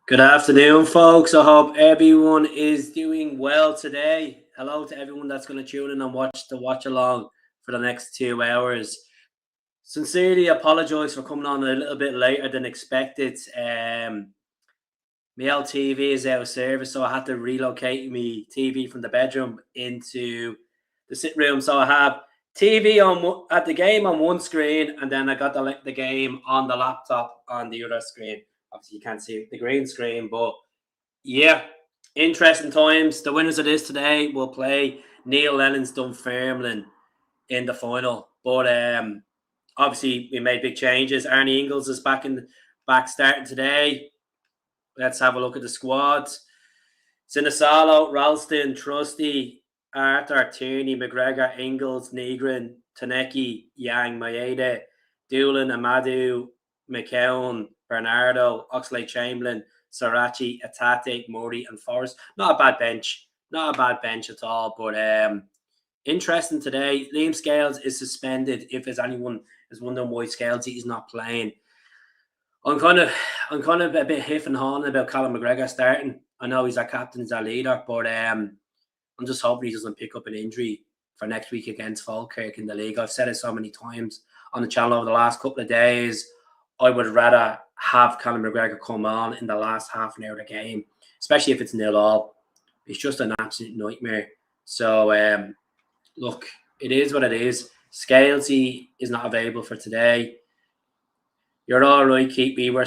Good afternoon, folks. I hope everyone is doing well today. Hello to everyone that's going to tune in and watch the watch along for the next 2 hours. Sincerely apologize for coming on a little bit later than expected. My LTV is out of service, so I had to relocate my TV from the bedroom into the sit room. So I have TV at the game on one screen, and then I got the game on the laptop on the other screen. Obviously, you can't see the green screen, but yeah, interesting times. The winners of this today will play Neil Lennon's Dunfermline in the final. But obviously we made big changes. Arnie Ingles is back starting today. Let's have a look at the squads. Sinisalo, Ralston, Trusty, Arthur, Tierney, McGregor, Ingles, Negrin, Taneki, Yang, Maeda, Doolan, Amadou, McKeown, Bernardo, Oxlade Chamberlain, Sarachi, Atate, Murray, and Forrest. Not a bad bench. Not a bad bench at all. But interesting today. Liam Scales is suspended. If there's anyone is wondering why Scales is not playing, I'm kind of a bit hiff and hawing about Callum McGregor starting. I know he's our captain, he's our leader, but I'm just hoping he doesn't pick up an injury for next week against Falkirk in the league. I've said it so many times on the channel over the last couple of days. I would rather have Callum McGregor come on in the last half an hour of the game, especially if it's 0-0. It's just an absolute nightmare. So, look, it is what it is. Scalesy is not available for today. You're all right, Keith. We were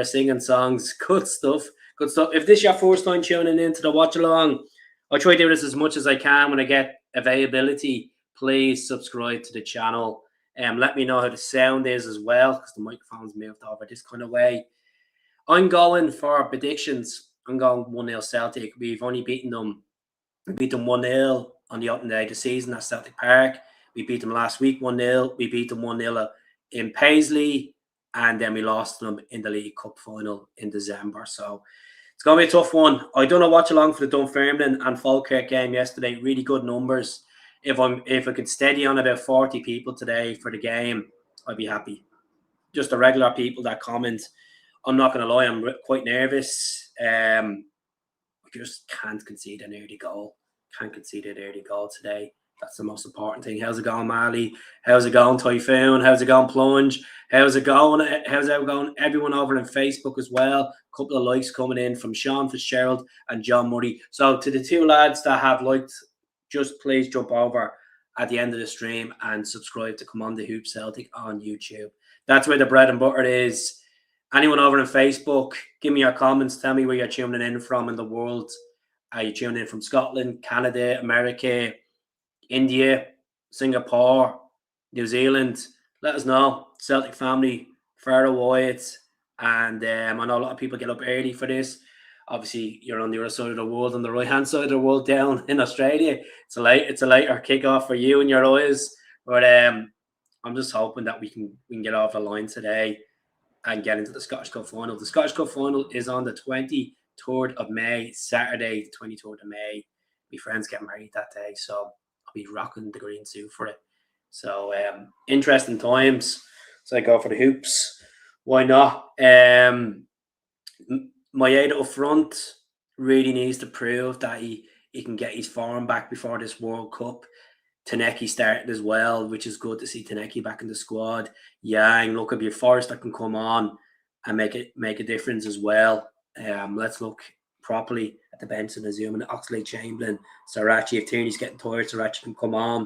singing songs. Good stuff. Good stuff. If this is your first time tuning into the watch along, I'll try to do this as much as I can when I get availability. Please subscribe to the channel. Let me know how the sound is as well, because the microphone's moved over this kind of way. I'm going for predictions. I'm going 1-0 Celtic. We've only beaten them. We beat them 1-0 on the opening day of the season at Celtic Park. We beat them last week 1-0. We beat them 1-0 in Paisley. And then we lost them in the League Cup final in December. So it's going to be a tough one. I done a watch along for the Dunfermline and Falkirk game yesterday. Really good numbers. If I could steady on about 40 people today for the game, I'd be happy. Just the regular people that comment. I'm not going to lie, I'm quite nervous. I just can't concede an early goal. Can't concede an early goal today. That's the most important thing. How's it going, Marley? How's it going, Typhoon? How's it going, Plunge? How's it going? How's it going? Everyone over on Facebook as well. A couple of likes coming in from Sean Fitzgerald and John Murray. So to the two lads that have liked, just please jump over at the end of the stream and subscribe to Come On The Hoop Celtic on YouTube. That's where the bread and butter is. Anyone over on Facebook, give me your comments. Tell me where you're tuning in from in the world. Are you tuning in from Scotland, Canada, America, India, Singapore, New Zealand? Let us know. Celtic family, far away. And I know a lot of people get up early for this. Obviously, you're on the other side of the world, on the right-hand side of the world down in Australia. It's a later kickoff for you and your eyes. But I'm just hoping that we can get off the line today and get into the Scottish Cup final. The Scottish Cup final is on the 23rd of May, Saturday, the 23rd of May. My friends get married that day, so I'll be rocking the green suit for it. So interesting times. So I go for the hoops. Why not? Maeda up front really needs to prove that he can get his form back before this World Cup. Taneki started as well, which is good to see Taneki back in the squad. Yang, look at your Forrest that can come on and make a difference as well. Let's look properly at the bench and zoom in. Oxlade Chamberlain, Sarachi. If Tierney's getting tired, Sarachi can come on.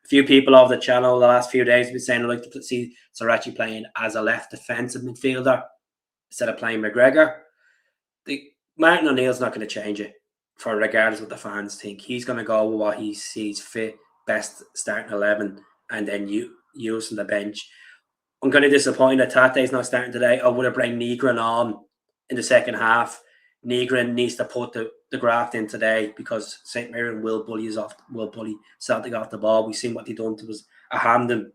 A few people over the channel the last few days have been saying I'd like to see Sarachi playing as a left defensive midfielder instead of playing McGregor. Martin O'Neill's not going to change it for regardless what the fans think. He's going to go with what he sees fit, best starting 11, and then use on the bench. I'm kind of disappointed that Tate's not starting today. I would have brought Negrin on in the second half. Negrin needs to put the graft in today because St. Mirren will bully Celtic off the ball. We've seen what they done to us at Hampden.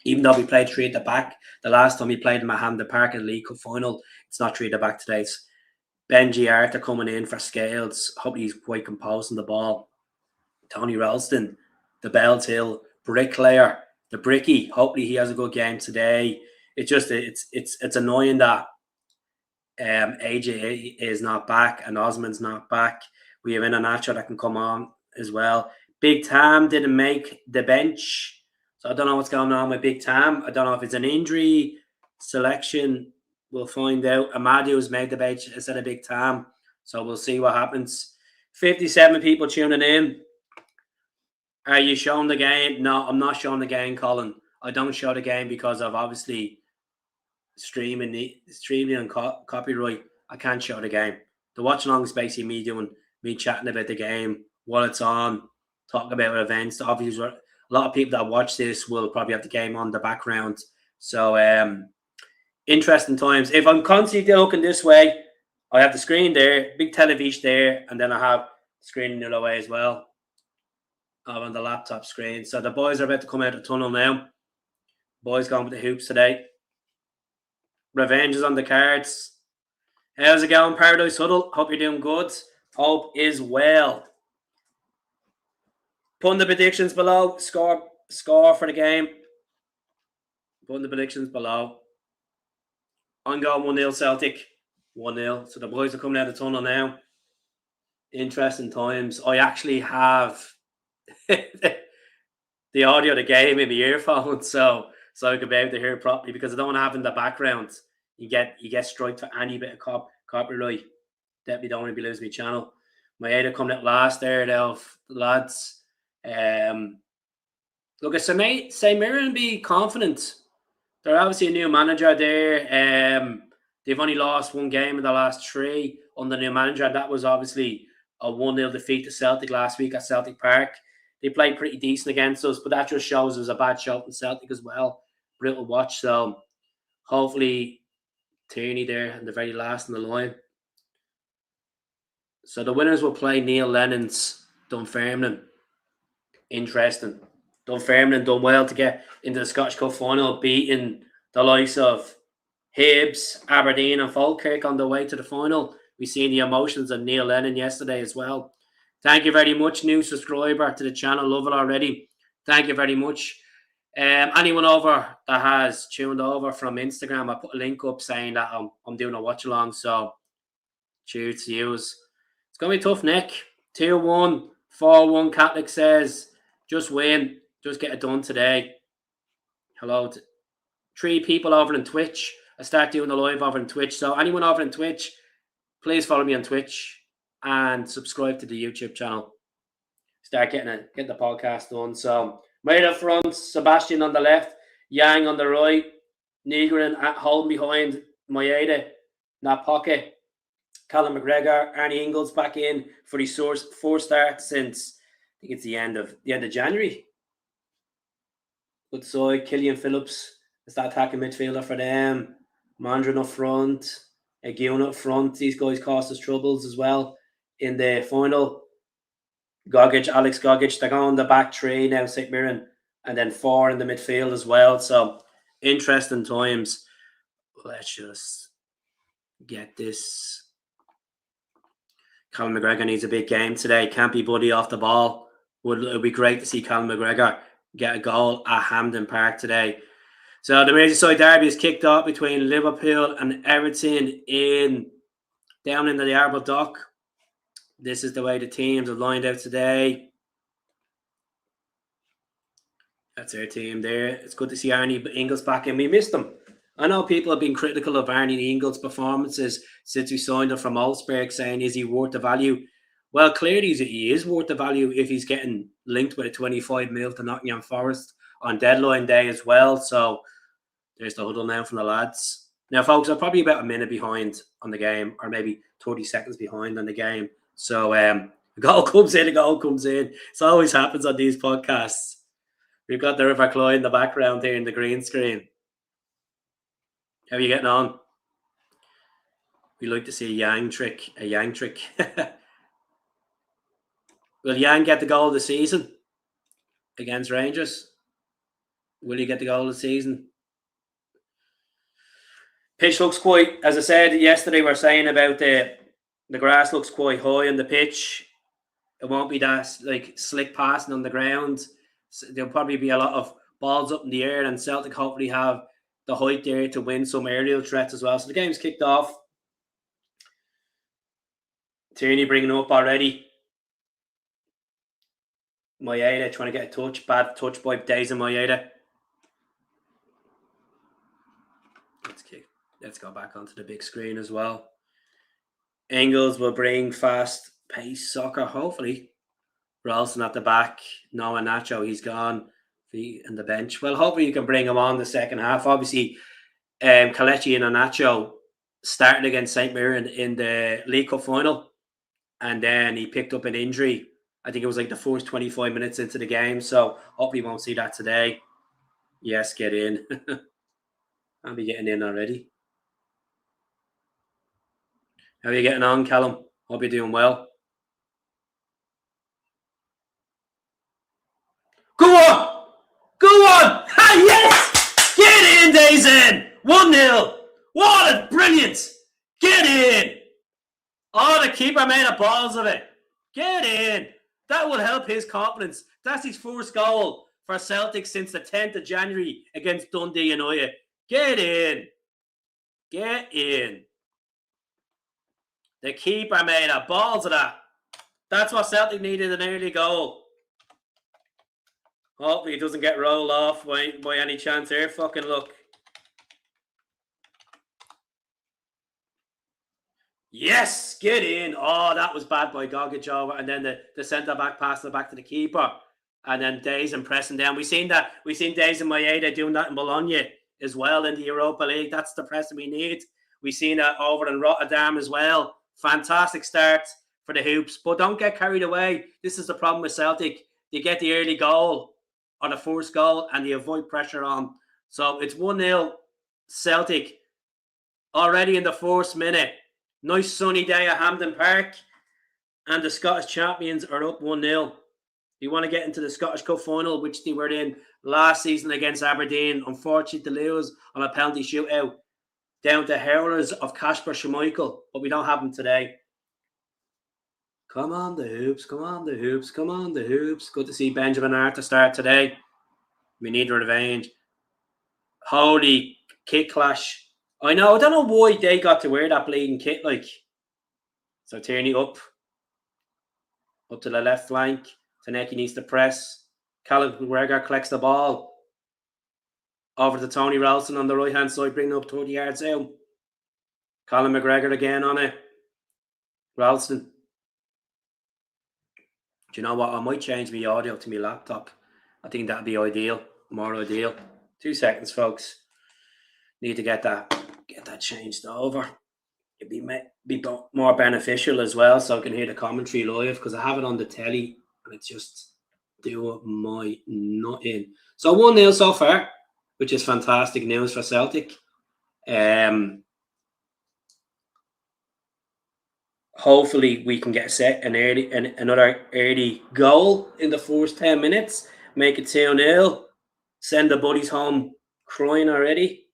Even though we played three at the back, the last time we played them at Hampden Park in the League Cup final, it's not three at the back today. It's Benji Arthur coming in for Scales. Hope he's quite composed on the ball. Tony Ralston, the Bells Hill, Bricklayer, the Bricky. Hopefully he has a good game today. It's annoying that AJ is not back and Osman's not back. We have Iheanacho that can come on as well. Big Tam didn't make the bench. So I don't know what's going on with Big Tam. I don't know if it's an injury selection. We'll find out. Amadeo's made the bench instead of Big Tam. So we'll see what happens. 57 people tuning in. Are you showing the game? No, I'm not showing the game, Colin. I don't show the game because of obviously streaming and copyright. I can't show the game. The watch along is basically me chatting about the game while it's on, talking about events. Obviously, a lot of people that watch this will probably have the game on the background. So interesting times. If I'm constantly looking this way, I have the screen there, big television there, and then I have the screen the other way as well. I'm on the laptop screen. So the boys are about to come out of the tunnel now. Boys going with the hoops today. Revenge is on the cards. How's it going, Paradise Huddle? Hope you're doing good. Hope is well. Putting the predictions below. Score for the game. Putting the predictions below. I'm going 1-0 Celtic. 1-0. So the boys are coming out of the tunnel now. Interesting times. I actually have the audio of the game in the earphones, so I can be able to hear it properly because I don't want to have in the background. You get striked for any bit of copyright. Definitely don't want to be losing my channel. My Ada coming out last there, though, lads. Look, at say Mirren be confident. They're obviously a new manager there. They've only lost one game in the last 3 under the new manager. That was obviously a 1-0 defeat to Celtic last week at Celtic Park. They played pretty decent against us, but that just shows it was a bad show from Celtic as well. Brutal watch. So hopefully Tierney there and the very last in the line. So the winners will play Neil Lennon's Dunfermline. Interesting. Dunfermline done well to get into the Scottish Cup final, beating the likes of Hibs, Aberdeen and Falkirk on the way to the final. We've seen the emotions of Neil Lennon yesterday as well. Thank you very much, new subscriber to the channel. Love it already. Thank you very much. Anyone over that has tuned over from Instagram, I put a link up saying that I'm doing a watch along. So cheers to you. It's going to be tough, Nick. 2-1, 4-1. Catholic says, just win. Just get it done today. Hello to 3 people over on Twitch. I start doing the live over on Twitch. So anyone over on Twitch, please follow me on Twitch and subscribe to the YouTube channel. Start getting the podcast done. So right up front, Sebastian on the left, Yang on the right, Nigrin at home behind Maeda in that pocket. Callum McGregor, Arnie Ingles back in for his 4 starts since I think it's the end of January. Good side, Killian Phillips is that attacking midfielder for them. Mandron up front, Aguin up front. These guys cost us troubles as well in the final. Alex Gogic, they're going the back 3 now, St. Mirren, and then 4 in the midfield as well. So interesting times. Let's just get this. Callum McGregor needs a big game today. Can't be Buddy off the ball. It would be great to see Callum McGregor get a goal at Hampden Park today. So the Merseyside derby is kicked off between Liverpool and Everton down in the Arbor Dock. This is the way the teams are lined out today. That's our team there. It's good to see Arnie Ingles back in. We missed him. I know people have been critical of Arnie Ingles' performances since we signed him from Wolfsburg, saying, is he worth the value? Well, clearly he is worth the value if he's getting linked with a 25 mil to Nottingham Forest on deadline day as well. So there's the huddle now from the lads. Now, folks, I'm probably about a minute behind on the game, or maybe 30 seconds behind on the game. So a goal comes in. It always happens on these podcasts. We've got the River Clyde in the background here in the green screen. How are you getting on? We like to see a Yang trick. Will Yang get the goal of the season against Rangers? Will he get the goal of the season? Pitch looks quite, as I said yesterday, we were saying about the grass looks quite high on the pitch. It won't be that like slick passing on the ground. So there'll probably be a lot of balls up in the air, and Celtic hopefully have the height there to win some aerial threats as well. So the game's kicked off. Tierney bringing up already. Maeda trying to get a touch. Bad touch by Days and Maeda. Let's go back onto the big screen as well. Engels will bring fast pace soccer, hopefully. Ralston at the back. Noah Nacho, he's gone. And the bench. Well, hopefully you can bring him on the second half. Obviously, Kelechi and Nacho started against St. Mirren in the League Cup final. And then he picked up an injury. I think it was like the first 25 minutes into the game. So hopefully we won't see that today. Yes, get in. I'll be getting in already. How are you getting on, Callum? Hope you're doing well. Go on! Go on! Ah, yes! Get in, Dazen! 1-0. What a brilliant! Get in! Oh, the keeper made a balls of it. Get in. That will help his confidence. That's his first goal for Celtic since the 10th of January against Dundee United. Get in. Get in. The keeper made a balls of that. That's what Celtic needed, an early goal. Hopefully it doesn't get rolled off by any chance here. Fucking look. Yes, get in. Oh, that was bad by Gogic over. And then the centre-back passed it back to the keeper. And then Days and pressing down. We've seen Days and Maeda doing that in Bologna as well in the Europa League. That's the pressing we need. We've seen that over in Rotterdam as well. Fantastic start for the Hoops. But don't get carried away. This is the problem with Celtic. You get the early goal or the first goal and you avoid pressure on. So it's 1-0 Celtic already in the first minute. Nice sunny day at Hampden Park. And the Scottish champions are up 1-0. You want to get into the Scottish Cup final, which they were in last season against Aberdeen. Unfortunate to lose on a penalty shootout down to hurlers of Kasper Schmeichel. But we don't have them today. Come on, the Hoops. Come on, the Hoops. Come on, the Hoops. Good to see Benjamin Arthur start today. We need revenge. Holy kit clash. I know. I don't know why they got to wear that bleeding kit. So Tierney up to the left flank. Taneki needs to press. Callum McGregor collects the ball. Over to Tony Ralston on the right-hand side, bringing up 30 yards out. Callum McGregor again on it. Ralston. Do you know what? I might change my audio to my laptop. I think that'd be ideal. More ideal. 2 seconds, folks. Need to get that changed over. It'd be more beneficial as well, so I can hear the commentary live, because I have it on the telly and it's just doing my nut in. So 1-0 so far, which is fantastic news for Celtic. Hopefully we can get another early goal in the first 10 minutes, make it 2-0, send the buddies home crying already.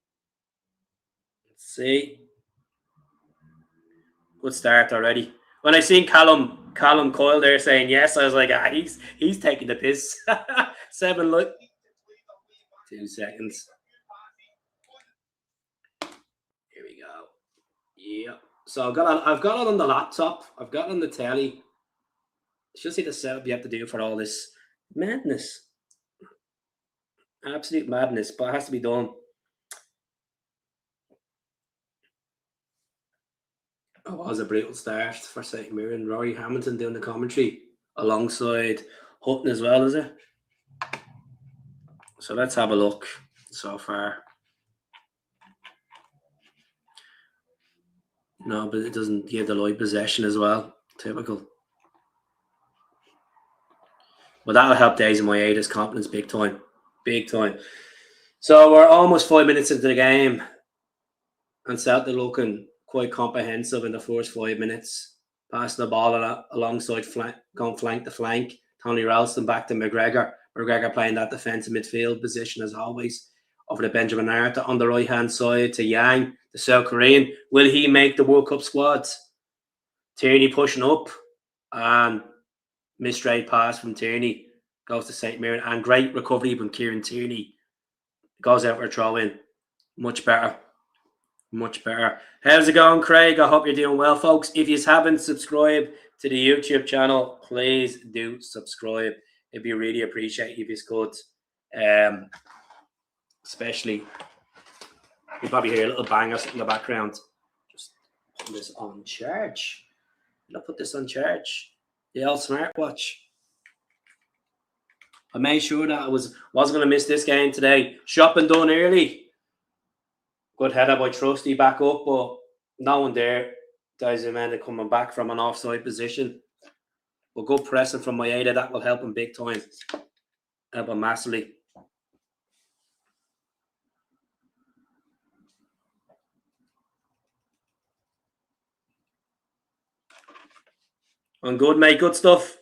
Let's see. Good start already. When I seen Callum Coyle there saying yes, I was like, he's taking the piss. 7 look. 2 seconds. Here we go. Yeah. So I've got it on the laptop. I've got it on the telly. It's just the setup you have to do for all this madness. Absolute madness, but it has to be done. It was a brutal start for St. Mirren. Rory Hamilton doing the commentary alongside Hutton as well, is it? So let's have a look so far. No, but it doesn't give the live possession as well. Typical. But that'll help Days and Maeda's confidence big time. Big time. So we're almost 5 minutes into the game. And Celtic looking quite comprehensive in the first 5 minutes. Passing the ball alongside going flank to flank. Tony Ralston back to McGregor. McGregor playing that defensive midfield position as always. Over to Benjamin Arthur on the right-hand side to Yang, the South Korean. Will he make the World Cup squad? Tierney pushing up. And misstraight pass from Tierney. Goes to St. Mirren. And great recovery from Kieran Tierney. Goes out for a throw-in. Much better. Much better. How's it going, Craig? I hope you're doing well, folks. If you haven't subscribed to the YouTube channel, please do subscribe. It'd be really appreciated if you could. Especially, you probably hear a little bang or something in the background. Just put this on charge. I'll put this on charge. The old smartwatch. I made sure that I wasn't going to miss this game today. Shopping done early. Good header by Trusty back up, but no one there. Guys are coming back from an offside position. But good pressing from Maeda. That will help him big time. Help him massively. I'm good, mate. Good stuff.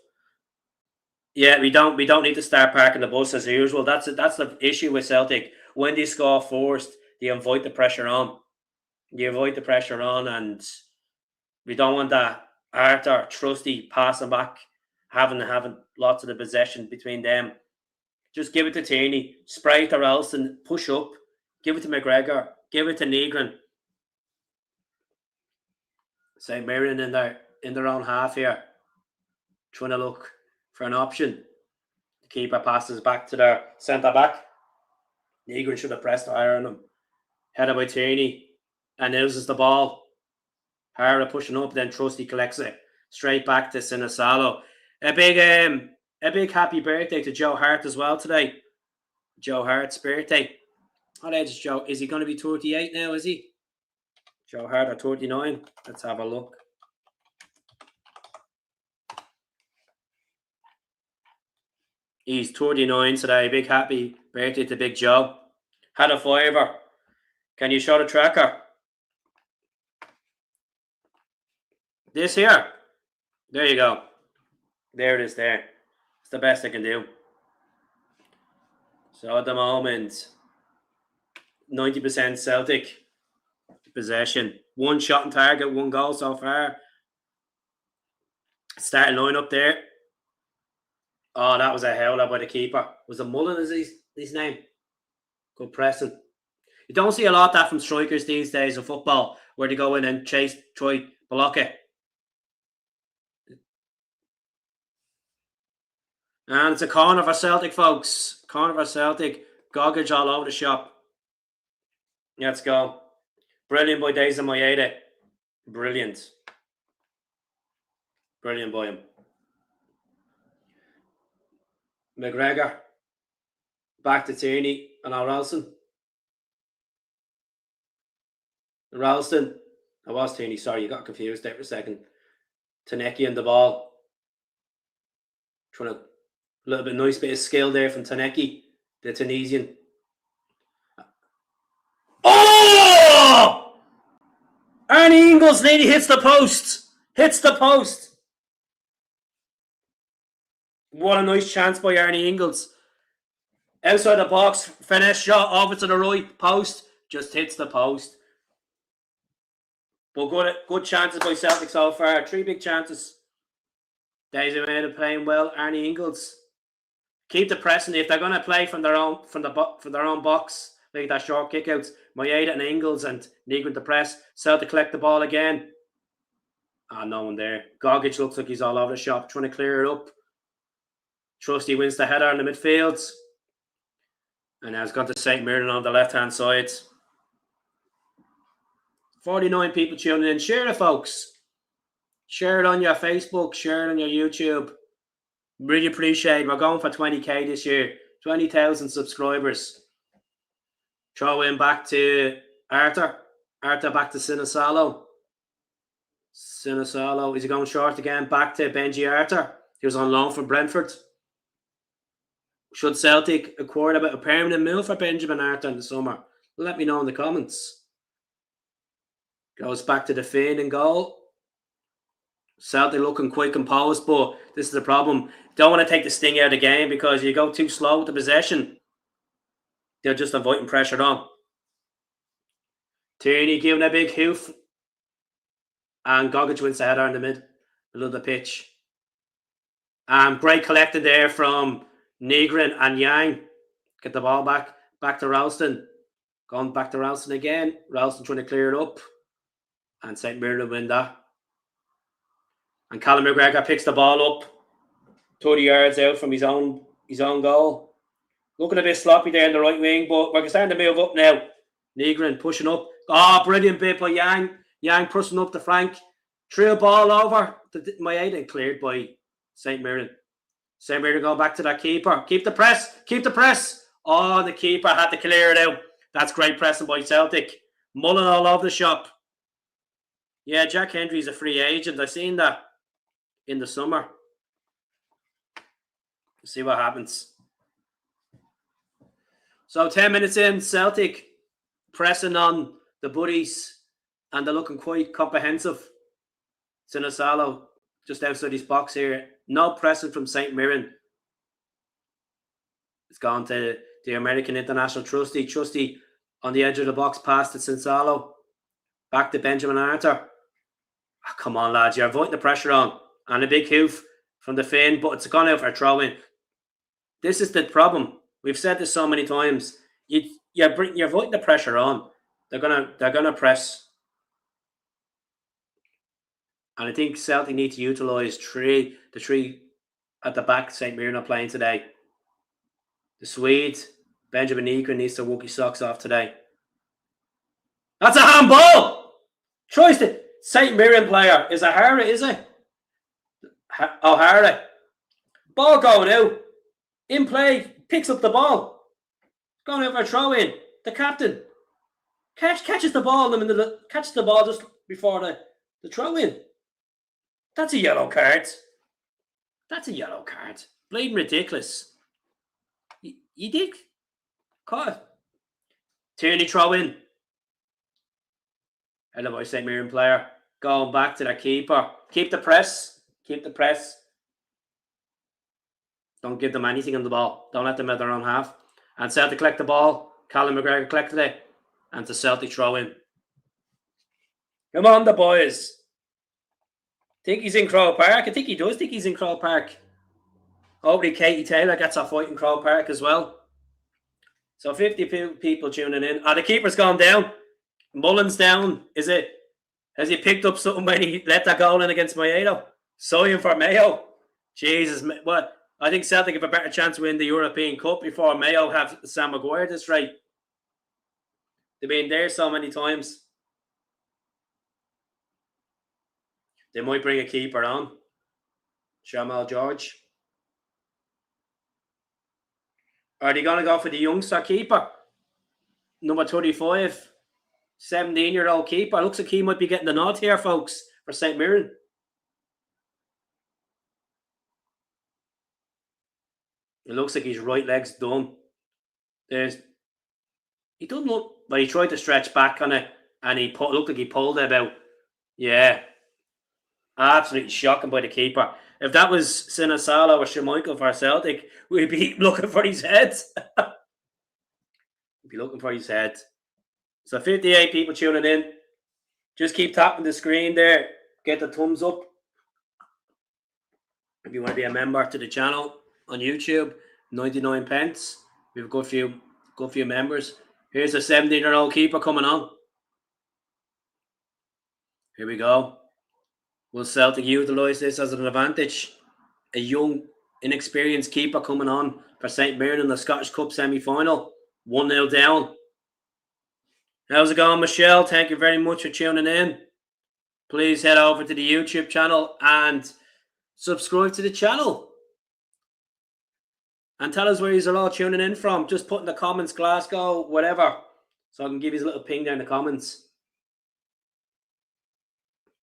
Yeah, we don't need to start parking the bus as usual. That's the issue with Celtic. When they score first, they avoid the pressure on. And we don't want that Arthur Trusty passing back, having lots of the possession between them. Just give it to Tierney, spray it to Ralston, push up, give it to McGregor, give it to Negron. Say Mirren in their own half here, trying to look for an option. The keeper passes back to their centre back. Negron should have pressed higher on him. Headed by Tierney and loses the ball. Hara pushing up, then Trusty collects it straight back to Sinisalo. A big happy birthday to Joe Hart as well today. Joe Hart's birthday. What age is Joe? Is he going to be 38 now? Is he? Joe Hart at 39. Let's have a look. He's 39 today. Big happy birthday to Big Joe. Had a fiver. Can you show the tracker? This here. There you go. There it is there. It's the best I can do. So at the moment, 90% Celtic possession. One shot on target, one goal so far. Starting line up there. Oh, that was a howler by the keeper. Was it Mullen is his name? Good pressing. You don't see a lot of that from strikers these days of football, where they go in and try block it. And it's a corner for Celtic, folks. Corner for Celtic. Goggage all over the shop. Let's go. Brilliant by Daisy Maeda. Brilliant. Brilliant by him. McGregor. Back to Tierney and Ralston. Ralston. I was Tierney. Sorry, you got confused there for a second. Taneki and the ball. Trying to... A little bit nice bit of skill there from Taneki, the Tunisian. Oh! Arnie Ingles nearly hits the post. Hits the post. What a nice chance by Arnie Ingles. Outside the box, finesse shot over to the right post. Just hits the post. But good chances by Celtic so far. 3 big chances. Daisy Maeda playing well. Arnie Ingles. Keep the pressing. If they're going to play from their own box, like that short kickouts, Maeda and Ingles and Negron to press. Celtic collect the ball again. No one there. Gogic looks like he's all over the shop, trying to clear it up. Trusty wins the header in the midfield. And now it's gone to St. Mirren on the left-hand side. 49 people tuning in. Share it, folks. Share it on your Facebook. Share it on your YouTube. Really appreciate it. We're going for 20k this year. 20,000 subscribers. Throw in back to Arthur. Arthur back to Sinisalo. Sinisalo. Is he going short again? Back to Benji Arthur. He was on loan from Brentford. Should Celtic acquire a permanent move for Benjamin Arthur in the summer? Let me know in the comments. Goes back to the Finn in goal. Celtic looking quite composed, but this is the problem. Don't want to take the sting out of the game because you go too slow with the possession. They're just avoiding pressure on. Tierney giving a big hoof. And Gogic wins the header in the middle of the pitch. Great collecting there from Negron and Yang. Get the ball back to Ralston. Going back to Ralston again. Ralston trying to clear it up. And St. Mirren win that. And Callum McGregor picks the ball up 30 yards out from his own goal. Looking a bit sloppy there in the right wing, but we're starting to move up now. Nigrin pushing up. Oh, brilliant bit by Yang. Yang pushing up to Frank. Threw a ball over. Maeda and cleared by St. Mirren. St. Mirren going back to that keeper. Keep the press. Keep the press. Oh, the keeper had to clear it out. That's great pressing by Celtic. Mullen all over the shop. Yeah, Jack Hendry's a free agent. I seen that in the summer. See what happens. So 10 minutes in, Celtic pressing on the buddies, and they're looking quite comprehensive. Sinisalo just outside his box here. No pressing from St. Mirren. It's gone to the American international Trusty. Trusty on the edge of the box, past to Sinisalo. Back to Benjamin Arthur. Oh, come on, lads. You're avoiding the pressure on. And a big hoof from the Finn, but it's gone out for a throw-in. This is the problem. We've said this so many times. You're avoiding the pressure on. They're gonna press. And I think Celtic need to utilise the three at the back St. Mirren are playing today. The Swede, Benjamin Nigrin, needs to walk his socks off today. That's a handball! Tries to St. Mirren player. Is O'Hara, is it? O'Hara. Ball going out. In play. Picks up the ball. Going out for a throw in. The captain catches the ball catches the ball just before the throw in. That's a yellow card. That's a yellow card. Bleeding ridiculous. You did. Caught. Tierney throw in. Hello, boy, St. Mirren player. Going back to the keeper. Keep the press. Keep the press. Don't give them anything on the ball. Don't let them at their own half. And Celtic collect the ball. Callum McGregor collected it. And the Celtic throw in. Come on, the boys. Think he's in Crow Park? I think he does think he's in Crow Park. Hopefully Katie Taylor gets a fight in Crow Park as well. So 50 people tuning in. The keeper's gone down. Mullen's down. Is it? Has he picked up something when he let that goal in against Maeda? Sorry for Mayo. Jesus, what? I think Celtic have a better chance to win the European Cup before Mayo have Sam Maguire this right. They've been there so many times. They might bring a keeper on. Jamal George. Are they going to go for the youngster keeper? Number 35. 17-year-old keeper. Looks like he might be getting the nod here, folks, for St. Mirren. It looks like his right leg's done. He doesn't look, but he tried to stretch back on it, and looked like he pulled it about. Yeah. Absolutely shocking by the keeper. If that was Sinisalo or Schmeichel for Celtic, we'd be looking for his head. We'd be looking for his head. So 58 people tuning in. Just keep tapping the screen there. Get the thumbs up. If you want to be a member to the channel on YouTube, 99 pence. We have a good few members. Here's a 17-year-old keeper coming on. Here we go. Will Celtic utilise this as an advantage? A young, inexperienced keeper coming on for St. Mirren in the Scottish Cup semi-final. 1-0 down. How's it going, Michelle? Thank you very much for tuning in. Please head over to the YouTube channel and subscribe to the channel. And tell us where you're all tuning in from. Just put in the comments, Glasgow, whatever. So I can give you a little ping there in the comments.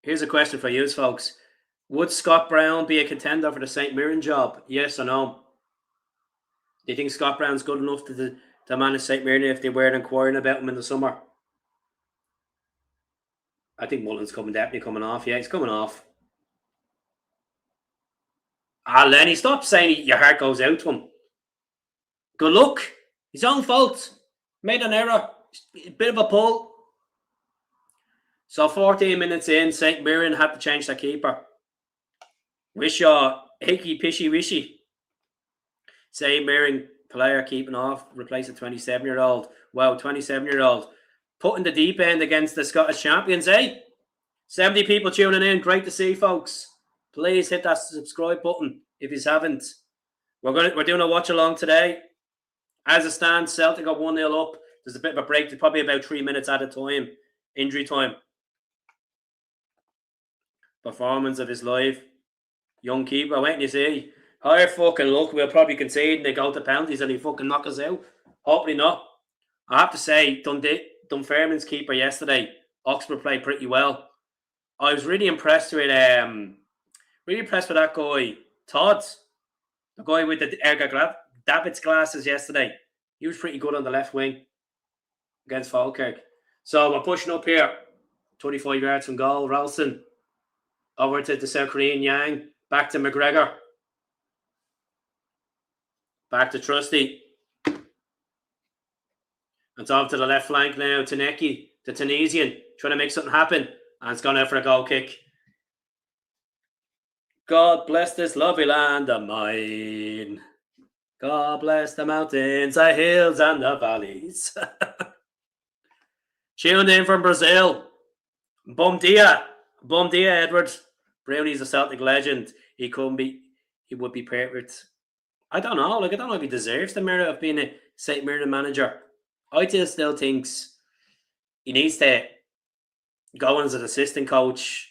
Here's a question for you, folks. Would Scott Brown be a contender for the St. Mirren job? Yes or no? Do you think Scott Brown's good enough to manage St. Mirren if they weren't inquiring about him in the summer? I think Mullen's definitely coming off. Yeah, he's coming off. Lenny, stop saying your heart goes out to him. Good luck. His own fault. Made an error. A bit of a pull. So 14 minutes in, St. Mirren had to change their keeper. Wishaw, hickey, pishy, wishy. St. Mirren player keeping off, replace a 27-year-old. Wow, 27-year-old. Put in the deep end against the Scottish champions, eh? 70 people tuning in. Great to see, folks. Please hit that subscribe button if you haven't. We're doing a watch along today. As it stands, Celtic got 1-0 up. There's a bit of a break. There's probably about 3 minutes at a time. Injury time. Performance of his life. Young keeper, waiting to see. Higher fucking luck, we'll probably concede and they go to penalties and he fucking knock us out. Hopefully not. I have to say, Dunfermline's keeper yesterday, Oxford played pretty well. I was really impressed with that guy, Todd. The guy with the David's glasses yesterday. He was pretty good on the left wing against Falkirk. So we're pushing up here. 25 yards from goal. Ralston over to the South Korean Yang. Back to McGregor. Back to Trusty. It's off to the left flank now. Taneki, the Tunisian, trying to make something happen. And it's gone out for a goal kick. God bless this lovely land of mine. God bless the mountains, the hills, and the valleys. Tuned in from Brazil. Bom dia, Edward. Brownie's a Celtic legend. He would be perfect. I don't know. I don't know if he deserves the merit of being a St. Mirren manager. I still think he needs to go as an assistant coach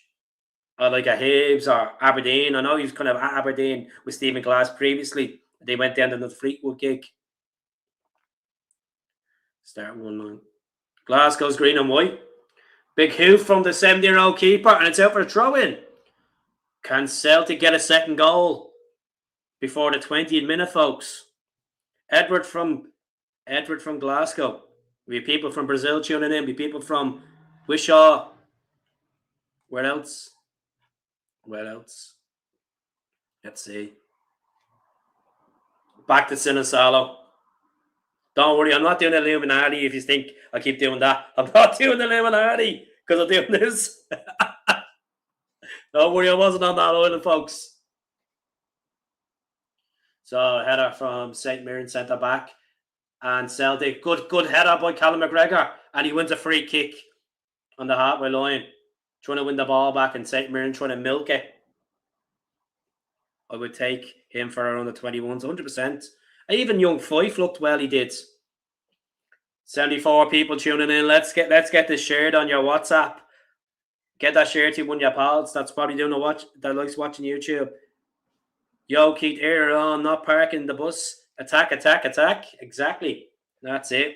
like a Hibs or Aberdeen. I know he was kind of at Aberdeen with Stephen Glass previously. They went down to the Fleetwood gig. Start 1-9. Glass goes green and white. Big hoof from the 70-year-old keeper, and it's out for a throw-in. Can Celtic get a second goal before the 20th minute, folks? Edward from Glasgow. We have people from Brazil tuning in. We have people from Wishaw. Where else? Let's see. Back to Sinisalo. Don't worry, I'm not doing the Illuminati if you think I keep doing that. I'm not doing the Illuminati because I'm doing this. Don't worry, I wasn't on that island, folks. So, header from St. Mirren, centre back. And Celtic, good header by Callum McGregor. And he wins a free kick on the halfway line. Trying to win the ball back, and St. Mirren trying to milk it. I would take him for around the 21s, 100%. Even young Fife looked well, he did. 74 people tuning in. Let's get this shared on your WhatsApp. Get that shared to one of your pals that's probably doing a watch that likes watching YouTube. Yo, Keith, air on, not parking the bus. Attack. Exactly. That's it.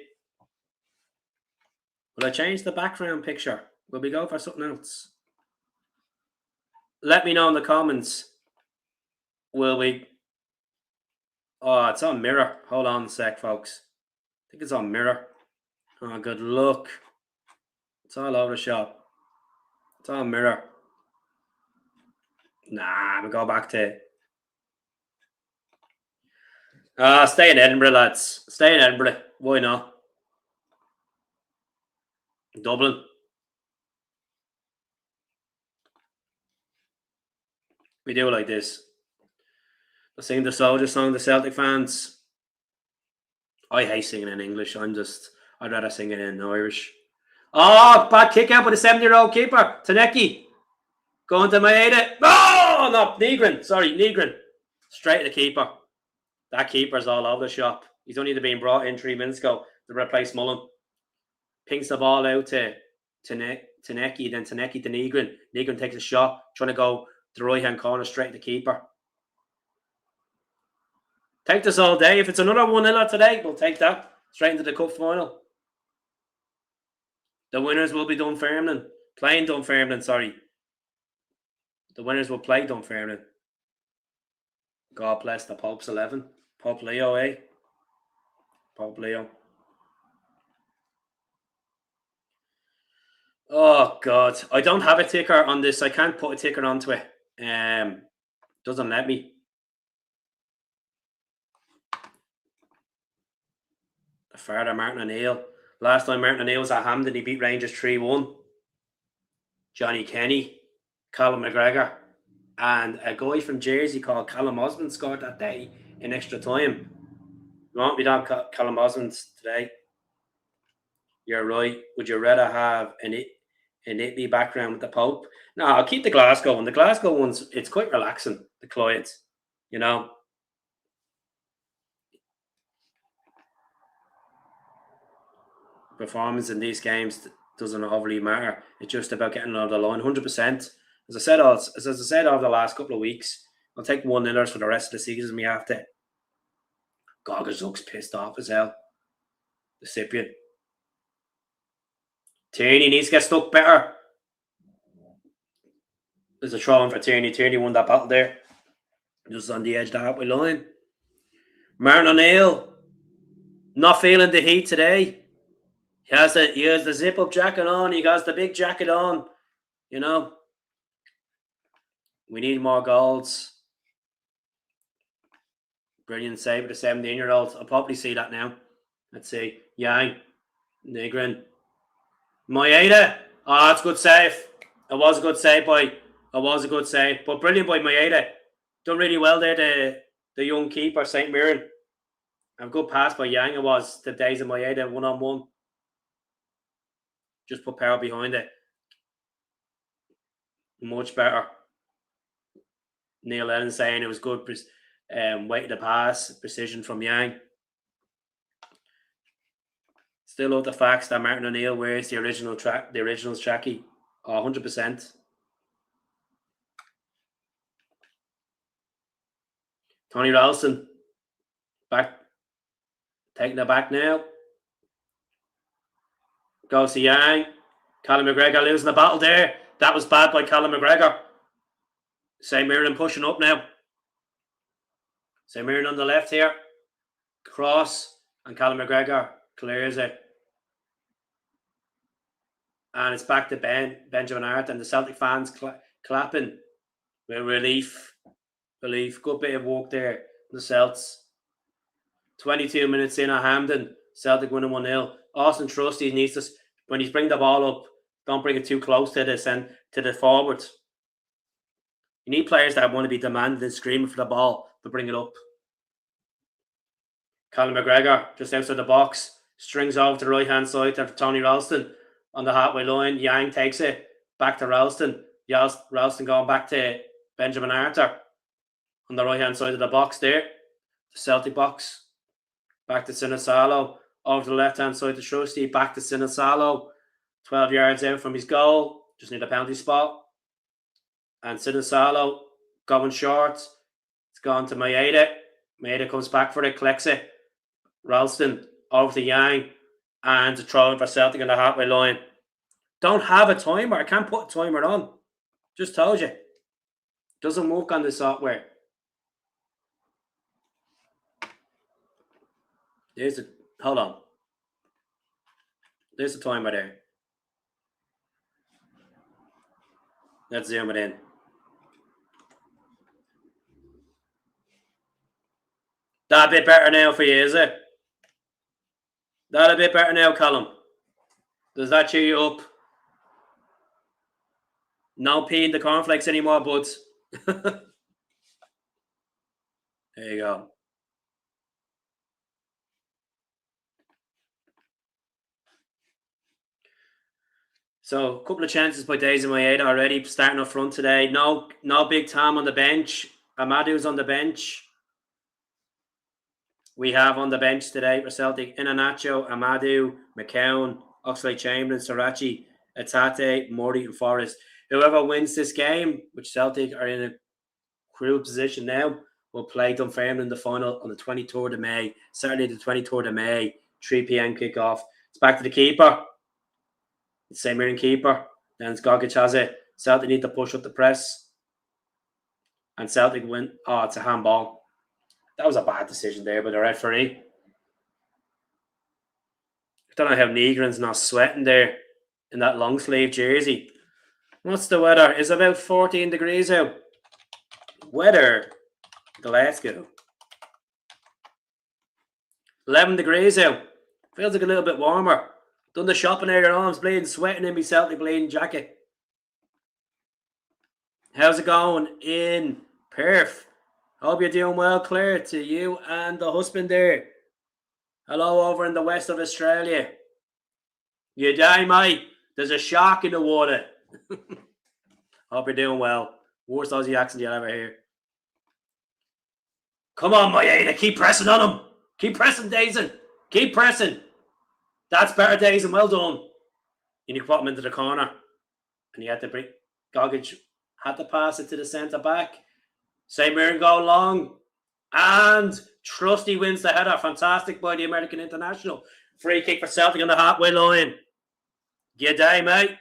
Will I change the background picture? Will we go for something else? Let me know in the comments. Will we? Oh, it's on Mirror. Hold on a sec, folks. I think it's on Mirror. Oh, good luck. It's all over the shop. It's on Mirror. Nah, we'll go back to... stay in Edinburgh, lads. Stay in Edinburgh. Why not? Dublin. We do it like this. I sing the Soldier song, the Celtic fans. I hate singing in English. I'd rather sing it in Irish. Oh, bad kick out by the 70-year-old keeper. Taneki. Going to Maeda. Oh, no, Negrin. Sorry, Negrin. Straight to the keeper. That keeper's all over the shop. He's only been brought in 3 minutes ago to replace Mullen. Pinks the ball out to Taneki, then Taneki to Negrin. Negrin takes a shot, trying to go to the right-hand corner straight to the keeper. Take this all day. If it's another 1-0 today, we'll take that straight into the cup final. The winners will be Dunfermline. Playing Dunfermline, sorry. The winners will play Dunfermline. God bless the Pope's 11. Pope Leo, eh? Pope Leo. Oh, God. I don't have a ticker on this. I can't put a ticker onto it. Doesn't let me. The father, Martin O'Neill. Last time Martin O'Neill was at Hampden, he beat Rangers 3-1. Johnny Kenny, Callum McGregor, and a guy from Jersey called Callum Osmond scored that day in extra time. You won't be down Callum Osmond today. You're right. Would you rather have an Italy background with the Pope? No, I'll keep the Glasgow one. The Glasgow one's it's quite relaxing. The clients, you know. Performance in these games doesn't overly matter. It's just about getting on the line, 100%. As I said over the last couple of weeks, I'll take 1-0 for the rest of the season. We have to. Goggins looks pissed off as hell. The Cyprian. Tierney needs to get stuck better. There's a throw in for Tierney. Tierney won that battle there. Just on the edge of the halfway line. Mirren O'Neill. Not feeling the heat today. He has the zip-up jacket on. He has the big jacket on. You know. We need more goals. Brilliant save with the 17-year-old. I'll probably see that now. Let's see. Yang. Nigrin. Maeda. Oh, that's a good save. It was a good save, boy. It was a good save. But brilliant by Maeda. Done really well there, the young keeper, St. Mirren. A good pass by Yang. It was the days of Maeda, one-on-one. Just put power behind it. Much better. Neil Lennon saying it was good weight of the pass, precision from Yang. Still love the facts that Martin O'Neill wears the originals trackie. 100%. Tony Ralston back, taking it back now. Goes to Yang. Callum McGregor losing the battle there. That was bad by Callum McGregor. St. Mirren pushing up now. St. Mirren on the left here. Cross. And Callum McGregor clears it. And it's back to Benjamin Hart and the Celtic fans clapping with relief. Good bit of work there. The Celts. 22 minutes in at Hampden. Celtic winning 1-0. Austin Trusty needs to, when he's bring the ball up, don't bring it too close to the forwards. You need players that want to be demanding and screaming for the ball to bring it up. Callum McGregor just outside the box. Strings over to the right-hand side to Tony Ralston on the halfway line. Yang takes it back to Ralston. Ralston going back to Benjamin Arthur on the right-hand side of the box there. The Celtic box. Back to Sinisalo. Over to the left-hand side to Trusty. Back to Sinisalo. 12 yards out from his goal. Just need a penalty spot. And Sinisalo going short. It's gone to Maeda. Maeda comes back for it, collects it. Ralston over to Yang. And a throw in for Celtic on the halfway line. Don't have a timer. I can't put a timer on. Just told you. Doesn't work on the software. Hold on. There's the timer there. Let's zoom it in. That a bit better now for you, is it? That a bit better now, Colin? Does that cheer you up? No peeing the cornflakes anymore, buds. There you go. So a couple of chances by Daisy Maeda already starting up front today. No Big Tom on the bench. Amadu's on the bench. We have on the bench today for Celtic Iheanacho, Amadu, McCown, Oxlade-Chamberlain, Sarachi, Atate, Murray, and Forrest. Whoever wins this game, which Celtic are in a cruel position now, will play Dunfermline in the final on the 23rd of May, Saturday the 23rd of May, 3 p.m. kickoff. It's back to the keeper. It's St. Mirren keeper. Then Gogic has it. Celtic need to push up the press. And Celtic win. Oh, it's a handball. That was a bad decision there by the referee. I don't know how Negrin's not sweating there in that long sleeve jersey. What's the weather? It's about 14 degrees out. Weather. Glasgow. 11 degrees out. Feels like a little bit warmer. Done the shopping area, arms bleeding, sweating in my Celtic bleeding jacket. How's it going in Perth? Hope you're doing well, Claire, to you and the husband there. Hello over in the west of Australia. You die, mate. There's a shark in the water. Hope you're doing well. Worst Aussie accent you'll ever hear. Come on, my Ada. Keep pressing on him. Keep pressing, Dazin. Keep pressing. That's better, Dazin. Well done. You need to put him into the corner. And he had to bring... Gogic had to pass it to the centre back. St. Mirren go long. And Trusty wins the header. Fantastic by the American international. Free kick for Celtic on the halfway line. Good day, mate.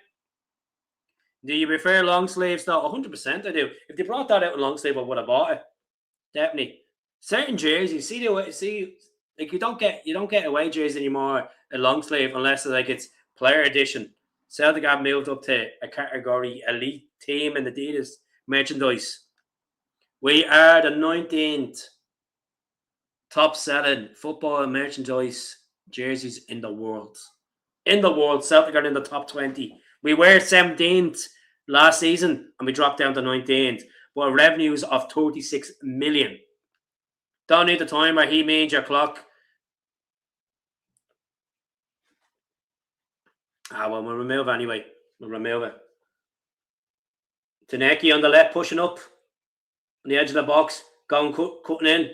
Do you prefer long sleeves? No, 100% I do. If they brought that out in long sleeve, I would have bought it. Definitely. Certain jerseys, like you don't get away jerseys anymore a long sleeve unless it's player edition. Celtic have moved up to a category elite team in Adidas merchandise. We are the 19th top selling football merchandise jerseys in the world. In the world, Celtic are in the top 20. We were 17th last season and we dropped down to 19th. But revenues of 36 million. Don't need the timer, he means your clock. Well, we'll remove it anyway. We'll remove it. Taneki on the left, pushing up on the edge of the box, going cutting in,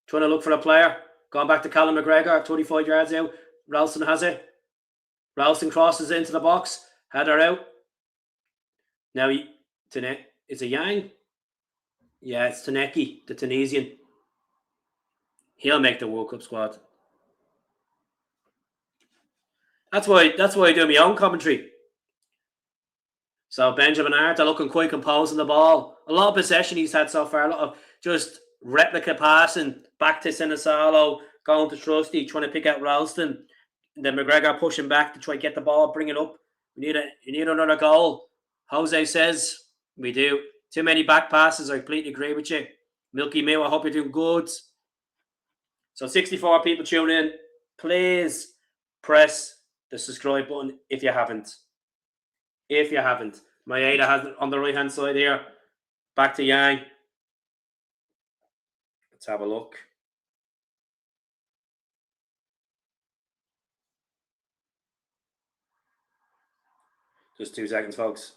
trying to look for a player. Going back to Callum McGregor, 25 yards out. Ralston has it. Ralston crosses into the box, header out. Now it's a Yang. Yeah, it's Taneki, the Tunisian. He'll make the World Cup squad. That's why I do my own commentary. So Benjamin Hart are looking quite composed on the ball. A lot of possession he's had so far. A lot of just replica passing back to Sinisalo, going to Trusty, trying to pick out Ralston. And then McGregor pushing back to try to get the ball, bring it up. You need another goal. Jose says we do. Too many back passes. I completely agree with you. Milky Moo, I hope you're doing good. So 64 people tune in. Please press the subscribe button if you haven't. If you haven't. My Ada has it on the right hand side here. Back to Yang. Let's have a look. Just 2 seconds, folks.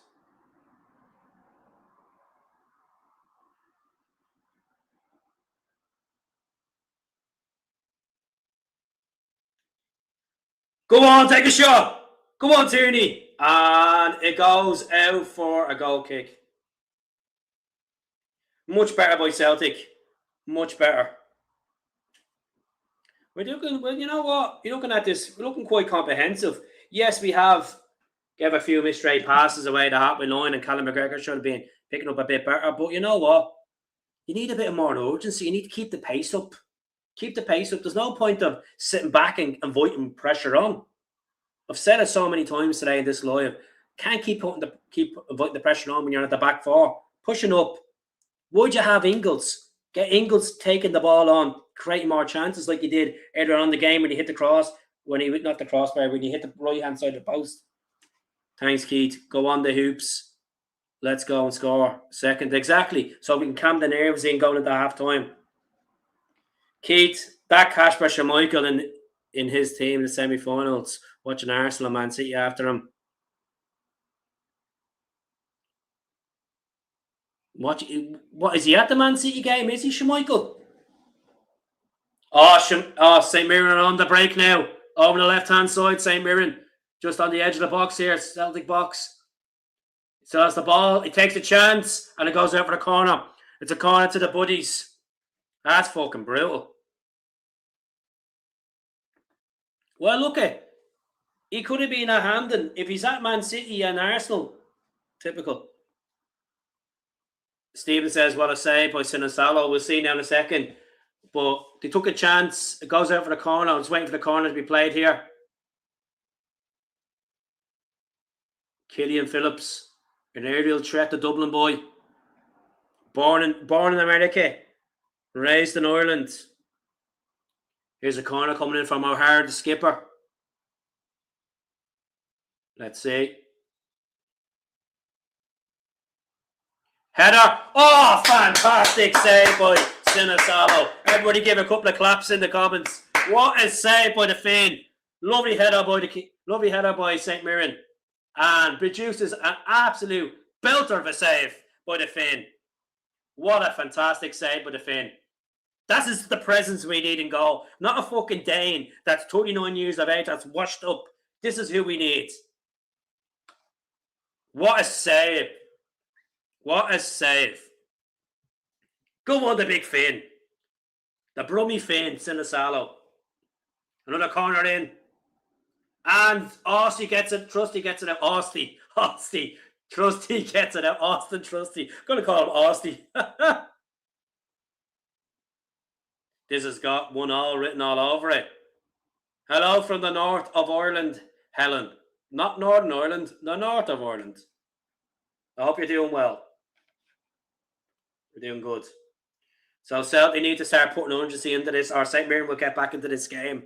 Go on, take a shot. Go on, Tierney. And it goes out for a goal kick. Much better by Celtic. Much better. We're looking, well, you know what? You're looking at this, we're looking quite comprehensive. Yes, we have gave a few misstraight passes away the halfway line, and Callum McGregor should have been picking up a bit better. But you know what? You need a bit more urgency. You need to keep the pace up. Keep the pace up. There's no point of sitting back and inviting pressure on. I've said it so many times today in this live. Can't keep inviting the pressure on when you're at the back four. Pushing up. Would you have Ingles? Get Ingles taking the ball on, creating more chances like you did earlier on in the game when he hit the cross, when he not the crossbar, when he hit the right hand side of the post. Thanks, Keith. Go on the hoops. Let's go and score. Second, exactly. So we can calm the nerves in going into half time. Keith, that Kasper Schmeichel in his team in the semi-finals, watching Arsenal and Man City after him. What is he at the Man City game? Is he Schmeichel? Oh, St. Mirren on the break now. Over the left-hand side, St. Mirren. Just on the edge of the box here, Celtic box. So that's the ball. He takes a chance, and it goes out for the corner. It's a corner to the buddies. That's fucking brutal. Well, look at. He could have been at Hampden. If he's at Man City and Arsenal, typical. Stephen says, what a save by Sinisalo. We'll see now in a second. But they took a chance. It goes out for the corner. I was waiting for the corner to be played here. Killian Phillips, an aerial threat, the Dublin boy. Born in America. Raised in Ireland. Here's a corner coming in from O'Hara, the skipper. Let's see. Header. Oh, fantastic save by Sinisalo. Everybody give a couple of claps in the comments. What a save by the Finn. Lovely header by the Lovely header by St. Mirren. And produces an absolute belter of a save by the Finn. What a fantastic save by the Finn. That is the presence we need in goal. Not a fucking Dane that's 39 years of age that's washed up. This is who we need. What a save. What a save. Go on, the big Finn. The Brummy Finn, Sinisalo. Another corner in. And Austin gets it. Trusty gets it out. Austin. Trusty gets it out. Austin Trusty. I'm going to call him Austin. This has got 1-1 written all over it. Hello from the north of Ireland, Helen. Not Northern Ireland, the north of Ireland. I hope you're doing well. You're doing good. So Celtic need to start putting urgency into this, or St. Mirren will get back into this game.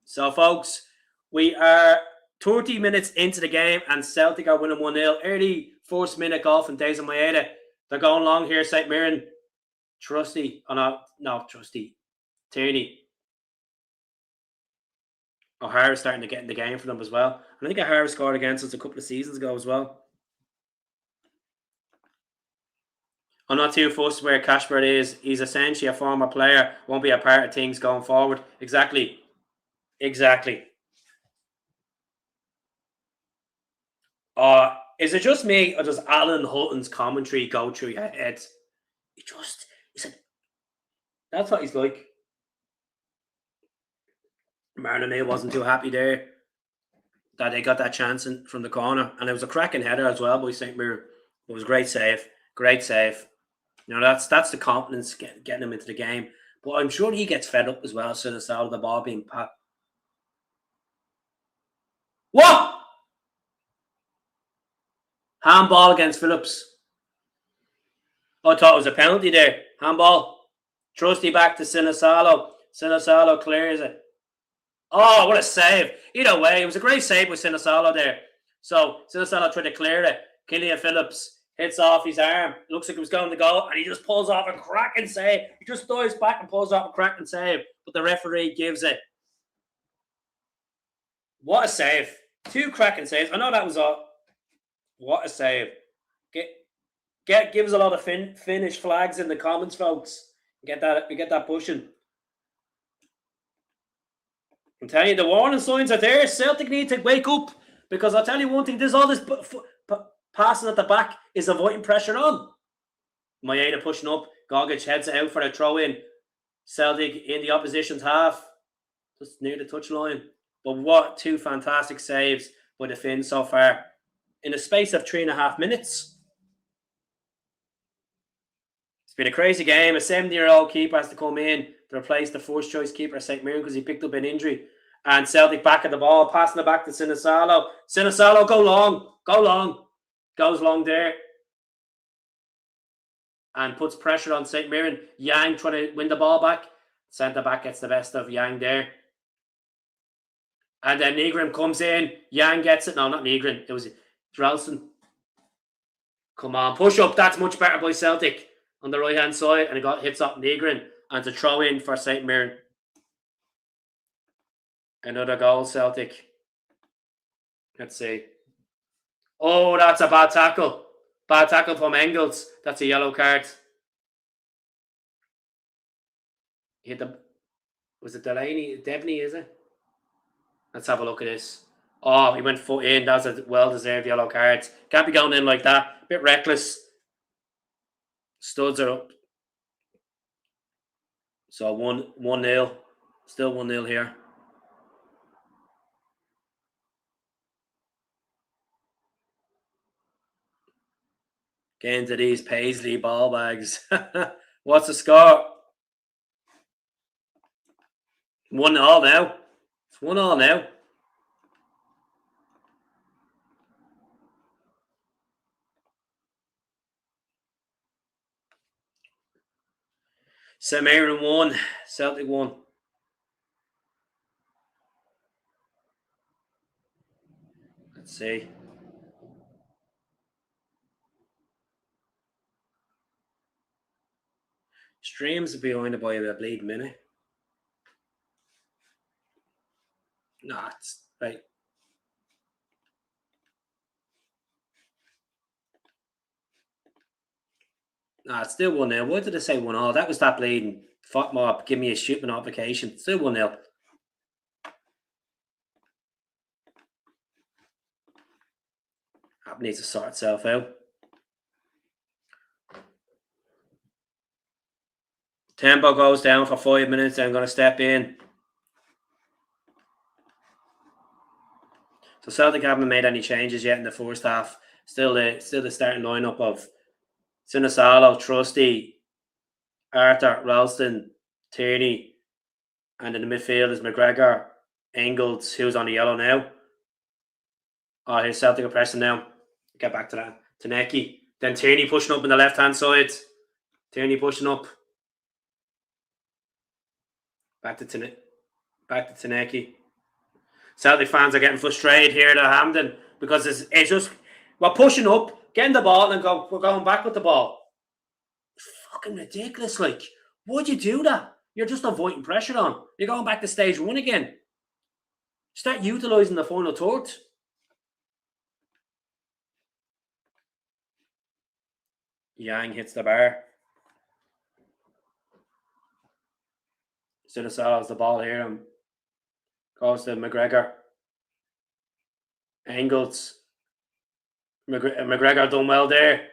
So, folks, we are 30 minutes into the game, and Celtic are winning 1-0. Early first minute goal from Days of Maeda. They're going long here, St. Mirren. Trusty. Oh, no, Trusty. Tierney. O'Hara's starting to get in the game for them as well. And I think O'Hara scored against us a couple of seasons ago as well. I'm not too fussed where Cashford is. He's essentially a former player. Won't be a part of things going forward. Exactly. Is it just me, or does Alan Hutton's commentary go through your head? He said, that's what he's like. Marlon wasn't too happy there that they got that chance from the corner. And it was a cracking header as well by St. Mirren. It was a great save. Great save. You know, that's the confidence getting him into the game. But I'm sure he gets fed up as well as soon as the ball being pat. What? Handball against Phillips. I thought it was a penalty there. Handball. Trusty back to Sinisalo. Sinisalo clears it. Oh, what a save. Either way, it was a great save with Sinisalo there. So Sinisalo tried to clear it. Killian Phillips hits off his arm. Looks like it was going to go, and he just pulls off a cracking save. He just dives back and pulls off a cracking save, but the referee gives it. What a save. 2 cracking saves. I know that was all. What a save. Give us a lot of Finnish flags in the comments, folks. Get that pushing. I'm telling you, the warning signs are there. Celtic need to wake up, because I'll tell you one thing, there's all this passing at the back is avoiding pressure on. Maeda pushing up. Gogic heads it out for a throw in. Celtic in the opposition's half, just near the touchline. But what 2 fantastic saves by the Finns so far in a space of 3.5 minutes. It's been a crazy game. A 70-year-old keeper has to come in to replace the first choice keeper at St. Mirren because he picked up an injury. And Celtic back at the ball, passing it back to Sinisalo. Sinisalo, go long. Goes long there. And puts pressure on St. Mirren. Yang trying to win the ball back. Centre back gets the best of Yang there. And then Nygren comes in. Yang gets it. No, not Nygren. It was Drelson. Come on, push up. That's much better by Celtic on the right-hand side. And it hits up Nygren. And to throw in for St. Mirren. Another goal, Celtic. Let's see. Oh, that's a bad tackle. Bad tackle from Engels. That's a yellow card. Was it Delaney? Devney, is it? Let's have a look at this. Oh, he went foot in. That was a well-deserved yellow card. Can't be going in like that. A bit reckless. Studs are up. So 1-0. Still 1-0 here. Getting to these Paisley ball bags. What's the score? 1-1 now. It's 1-1 now. St. Mirren 1, Celtic 1. Let's see. Streams behind by a bleed minute. No, Right. Nah, it's still 1-0. Why did I say 1-0? That was that bleeding. Fuck mob. Give me a stupid notification. Still 1-0. That needs to sort itself out. Tempo goes down for 5 minutes. I'm going to step in. So Celtic haven't made any changes yet in the first half. Still the starting lineup of Sinisalo, Trusty, Arthur, Ralston, Tierney, and in the midfield is McGregor, Engels, who's on the yellow now. Oh, here's Celtic are pressing now. Get back to that. Taneki. Then Tierney pushing up on the left-hand side. Tierney pushing up. Back to Taneki. Celtic fans are getting frustrated here at Hampden because it's just we're pushing up, getting the ball, and we're going back with the ball. Fucking ridiculous! Like, why'd you do that? You're just avoiding pressure on. You're going back to stage 1 again. Start utilising the final third. Yang hits the bar. Sinisalo has the ball here and goes to McGregor. Engels. McGregor done well there.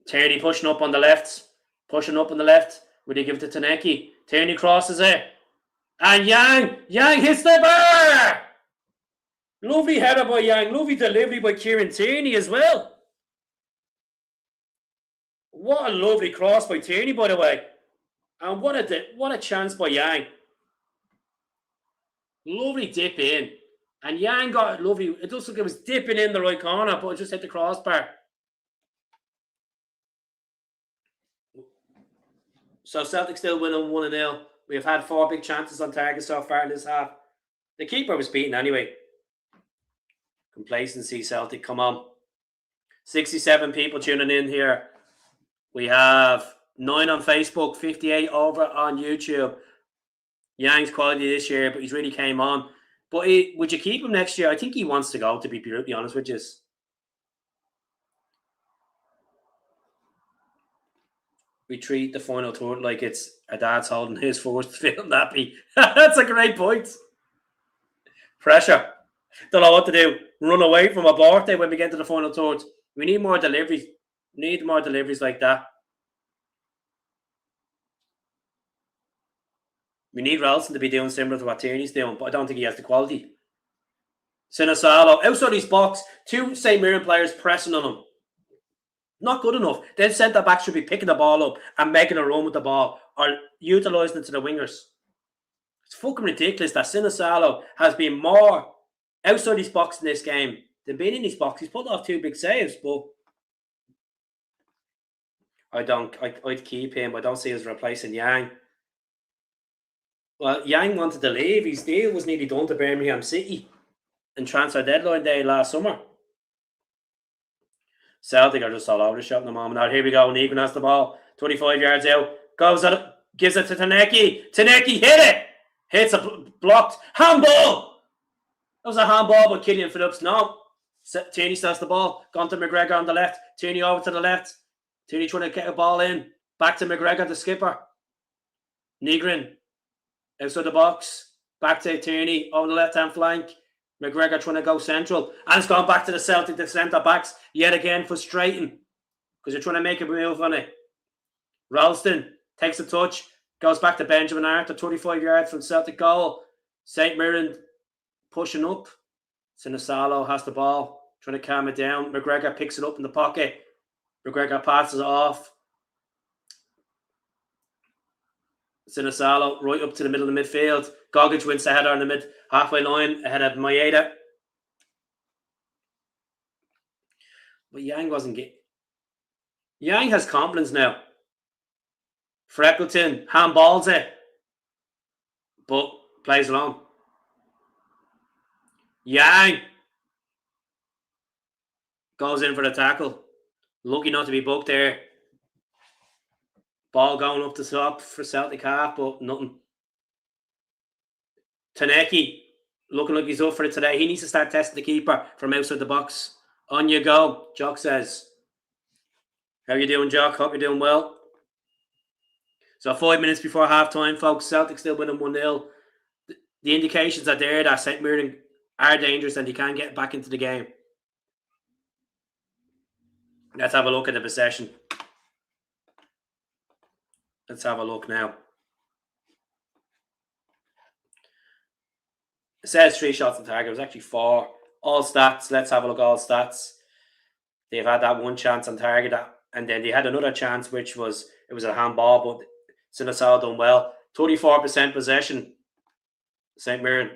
Tierney pushing up on the left. Would he give it to Taneki? Tierney crosses it. And Yang hits the bar! Lovely header by Yang. Lovely delivery by Kieran Tierney as well. What a lovely cross by Tierney, by the way. And what a chance by Yang. Lovely dip in. And Yang got lovely. It looks like it was dipping in the right corner, but it just hit the crossbar. So Celtic still winning 1-0. We've had 4 big chances on target so far in this half. The keeper was beaten anyway. Complacency, Celtic, come on. 67 people tuning in here. We have 9 on Facebook, 58 over on YouTube. Yang's quality this year, but he's really came on. But would you keep him next year? I think he wants to go, to be brutally honest with you. We treat the final third like it's a dad's holding his first film nappy. That's a great point. Pressure. Don't know what to do. Run away from a birthday when we get to the final third. We need more deliveries. Need more deliveries like that. We need Ralston to be doing similar to what Tierney's doing, but I don't think he has the quality. Sinisalo, outside his box, 2 St. Mirren players pressing on him. Not good enough. Then centre back should be picking the ball up and making a run with the ball or utilising it to the wingers. It's fucking ridiculous that Sinisalo has been more outside his box in this game than being in his box. He's pulled off 2 big saves, but I'd keep him. I don't see us replacing Yang. Well, Yang wanted to leave. His deal was nearly done to Birmingham City in transfer deadline day last summer. Celtic are just all over the shop in the moment. Now, here we go. Negrin has the ball. 25 yards out. Goes at it. Gives it to Taneki. Taneki hit it. Hits a blocked. Handball. That was a handball by Killian Phillips. No. Tierney starts the ball. Gone to McGregor on the left. Tierney over to the left. Tierney trying to get a ball in. Back to McGregor, the skipper. Negrin outside the box. Back to Tierney over the left-hand flank. McGregor trying to go central. And it's gone back to the Celtic, the centre-backs. Yet again, frustrating. Because they're trying to make a move on it. Ralston takes a touch. Goes back to Benjamin Arthur, 35 yards from Celtic goal. St. Mirren pushing up. Sinisalo has the ball. Trying to calm it down. McGregor picks it up in the pocket. McGregor passes it off. Sinisalo right up to the middle of the midfield. Gogic wins the header on the mid halfway line ahead of Maeda. But Yang wasn't getting. Yang has confidence now. Freckleton handballs it, but plays along. Yang goes in for the tackle. Lucky not to be booked there. Ball going up the top for Celtic half, but nothing. Taneki looking like he's up for it today. He needs to start testing the keeper from outside the box. On you go, Jock says. How you doing, Jock? Hope you're doing well. So 5 minutes before half-time, folks. Celtic still winning 1-0. The indications are there that St. Mirren are dangerous and they can get back into the game. Let's have a look at the possession. Let's have a look now. It says 3 shots on target. It was actually 4. All stats. Let's have a look at all stats. They've had that 1 chance on target, and then they had another chance, which was a handball, but Silasal done well. 34% possession. St. Mirren.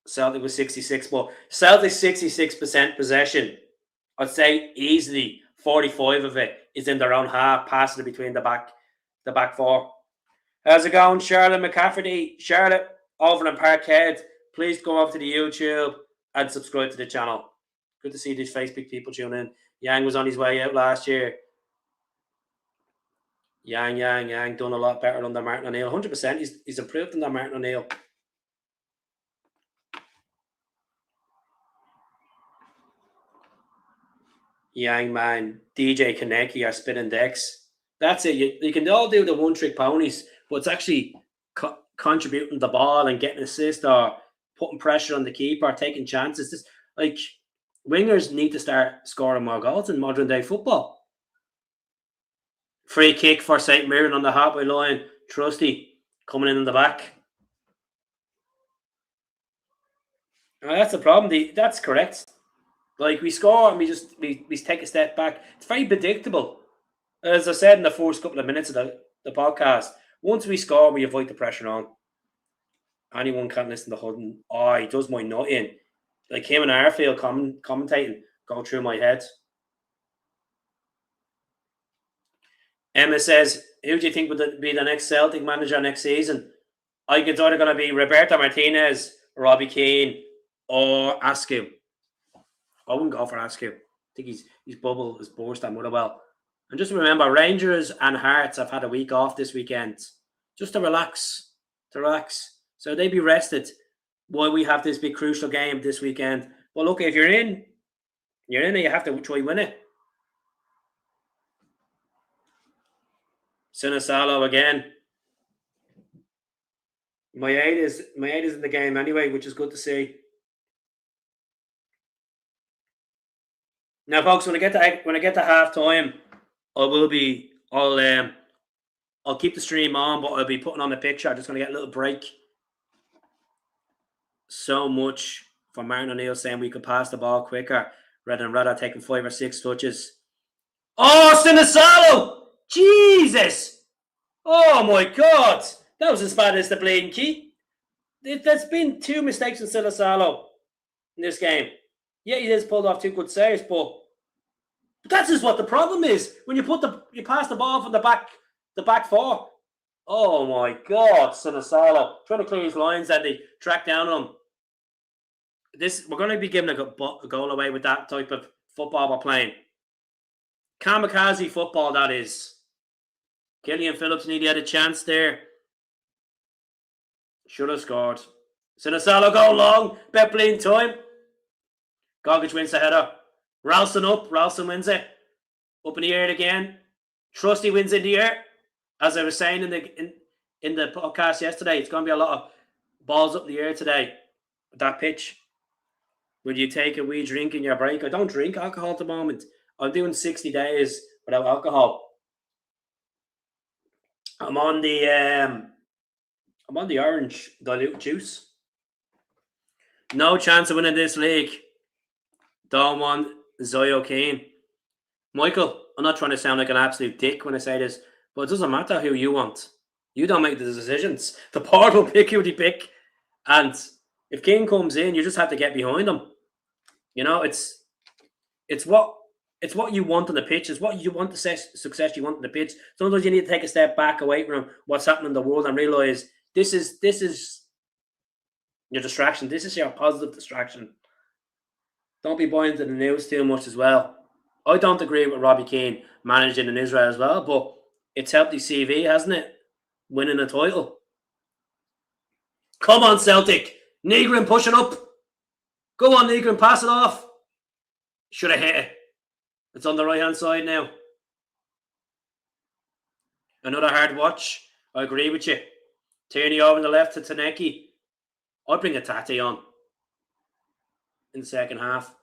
Celtic was 66, but Celtic's 66% possession. I'd say easily 45 of it is in their own half, passing it between the back 4. How's it going, Charlotte McCafferty? Charlotte over in Parkhead. Please go over to the YouTube and subscribe to the channel. Good to see these Facebook people tune in. Yang was on his way out last year. Yang done a lot better under Martin O'Neill. 100%. He's improved under Martin O'Neill. Yang man, DJ Kaneki are spinning decks. That's it. You can all do the one-trick ponies, but it's actually contributing the ball and getting assist or putting pressure on the keeper, taking chances. This, like, wingers need to start scoring more goals in modern day football. Free kick for St. Mirren on the halfway line. Trusty coming in the back. That's the problem. That's correct. Like, we score and we take a step back. It's very predictable. As I said in the first couple of minutes of the podcast, once we score, we avoid the pressure on. Anyone can't listen to Hudden. Oh, he does my nut in. Like him and Arfield commentating, go through my head. Emma says, who do you think would be the next Celtic manager next season? I think it's either going to be Roberto Martinez, Robbie Keane, or Askew. I wouldn't go for Askew. I think his bubble is burst at Motherwell. And just remember, Rangers and Hearts have had a week off this weekend. Just to relax. So they be rested while we have this big crucial game this weekend. Well, look, if you're in it, you have to try win it. Sinisalo again. My eight is in the game anyway, which is good to see. Now, folks, when I get to half time, I'll keep the stream on, but I'll be putting on the picture. I'm just going to get a little break. So much for Martin O'Neill saying we could pass the ball quicker rather than taking 5 or 6 touches. Oh, Sinisalo! Jesus! Oh my God! That was as bad as the bleeding key. There's been 2 mistakes in Sinisalo in this game. Yeah, he has pulled off 2 good saves, but that's just what the problem is. When you pass the ball from the back 4. Oh my God, Sinisalo trying to clear his lines and they track down on him. We're going to be giving a goal away with that type of football we're playing. Kamikaze football, that is. Killian Phillips nearly had a chance there. Should have scored. Sinisalo go long. Bet playing time. Gogic wins the header. Ralston up. Ralston wins it. Up in the air again. Trusty wins in the air. As I was saying in the podcast yesterday, it's going to be a lot of balls up in the air today. That pitch. Will you take a wee drink in your break? I don't drink alcohol at the moment. I'm doing 60 days without alcohol. I'm on the orange dilute juice. No chance of winning this league. Don't want Zoyo Kane. Michael, I'm not trying to sound like an absolute dick when I say this, but it doesn't matter who you want. You don't make the decisions. The board will pick who they pick. And if King comes in, you just have to get behind him. You know, it's what you want on the pitch. It's what you want, the success you want on the pitch. Sometimes you need to take a step back away from what's happening in the world and realize this is your distraction. This is your positive distraction. Don't be buying into the news too much as well. I don't agree with Robbie Keane managing in Israel as well, but it's helped his CV, hasn't it? Winning a title. Come on, Celtic. Nigrin pushing up. Go on, Nigrin, pass it off. Should have hit it. It's on the right-hand side now. Another hard watch. I agree with you. Tierney over on the left to Taneki. I'd bring a Tate on in the second half.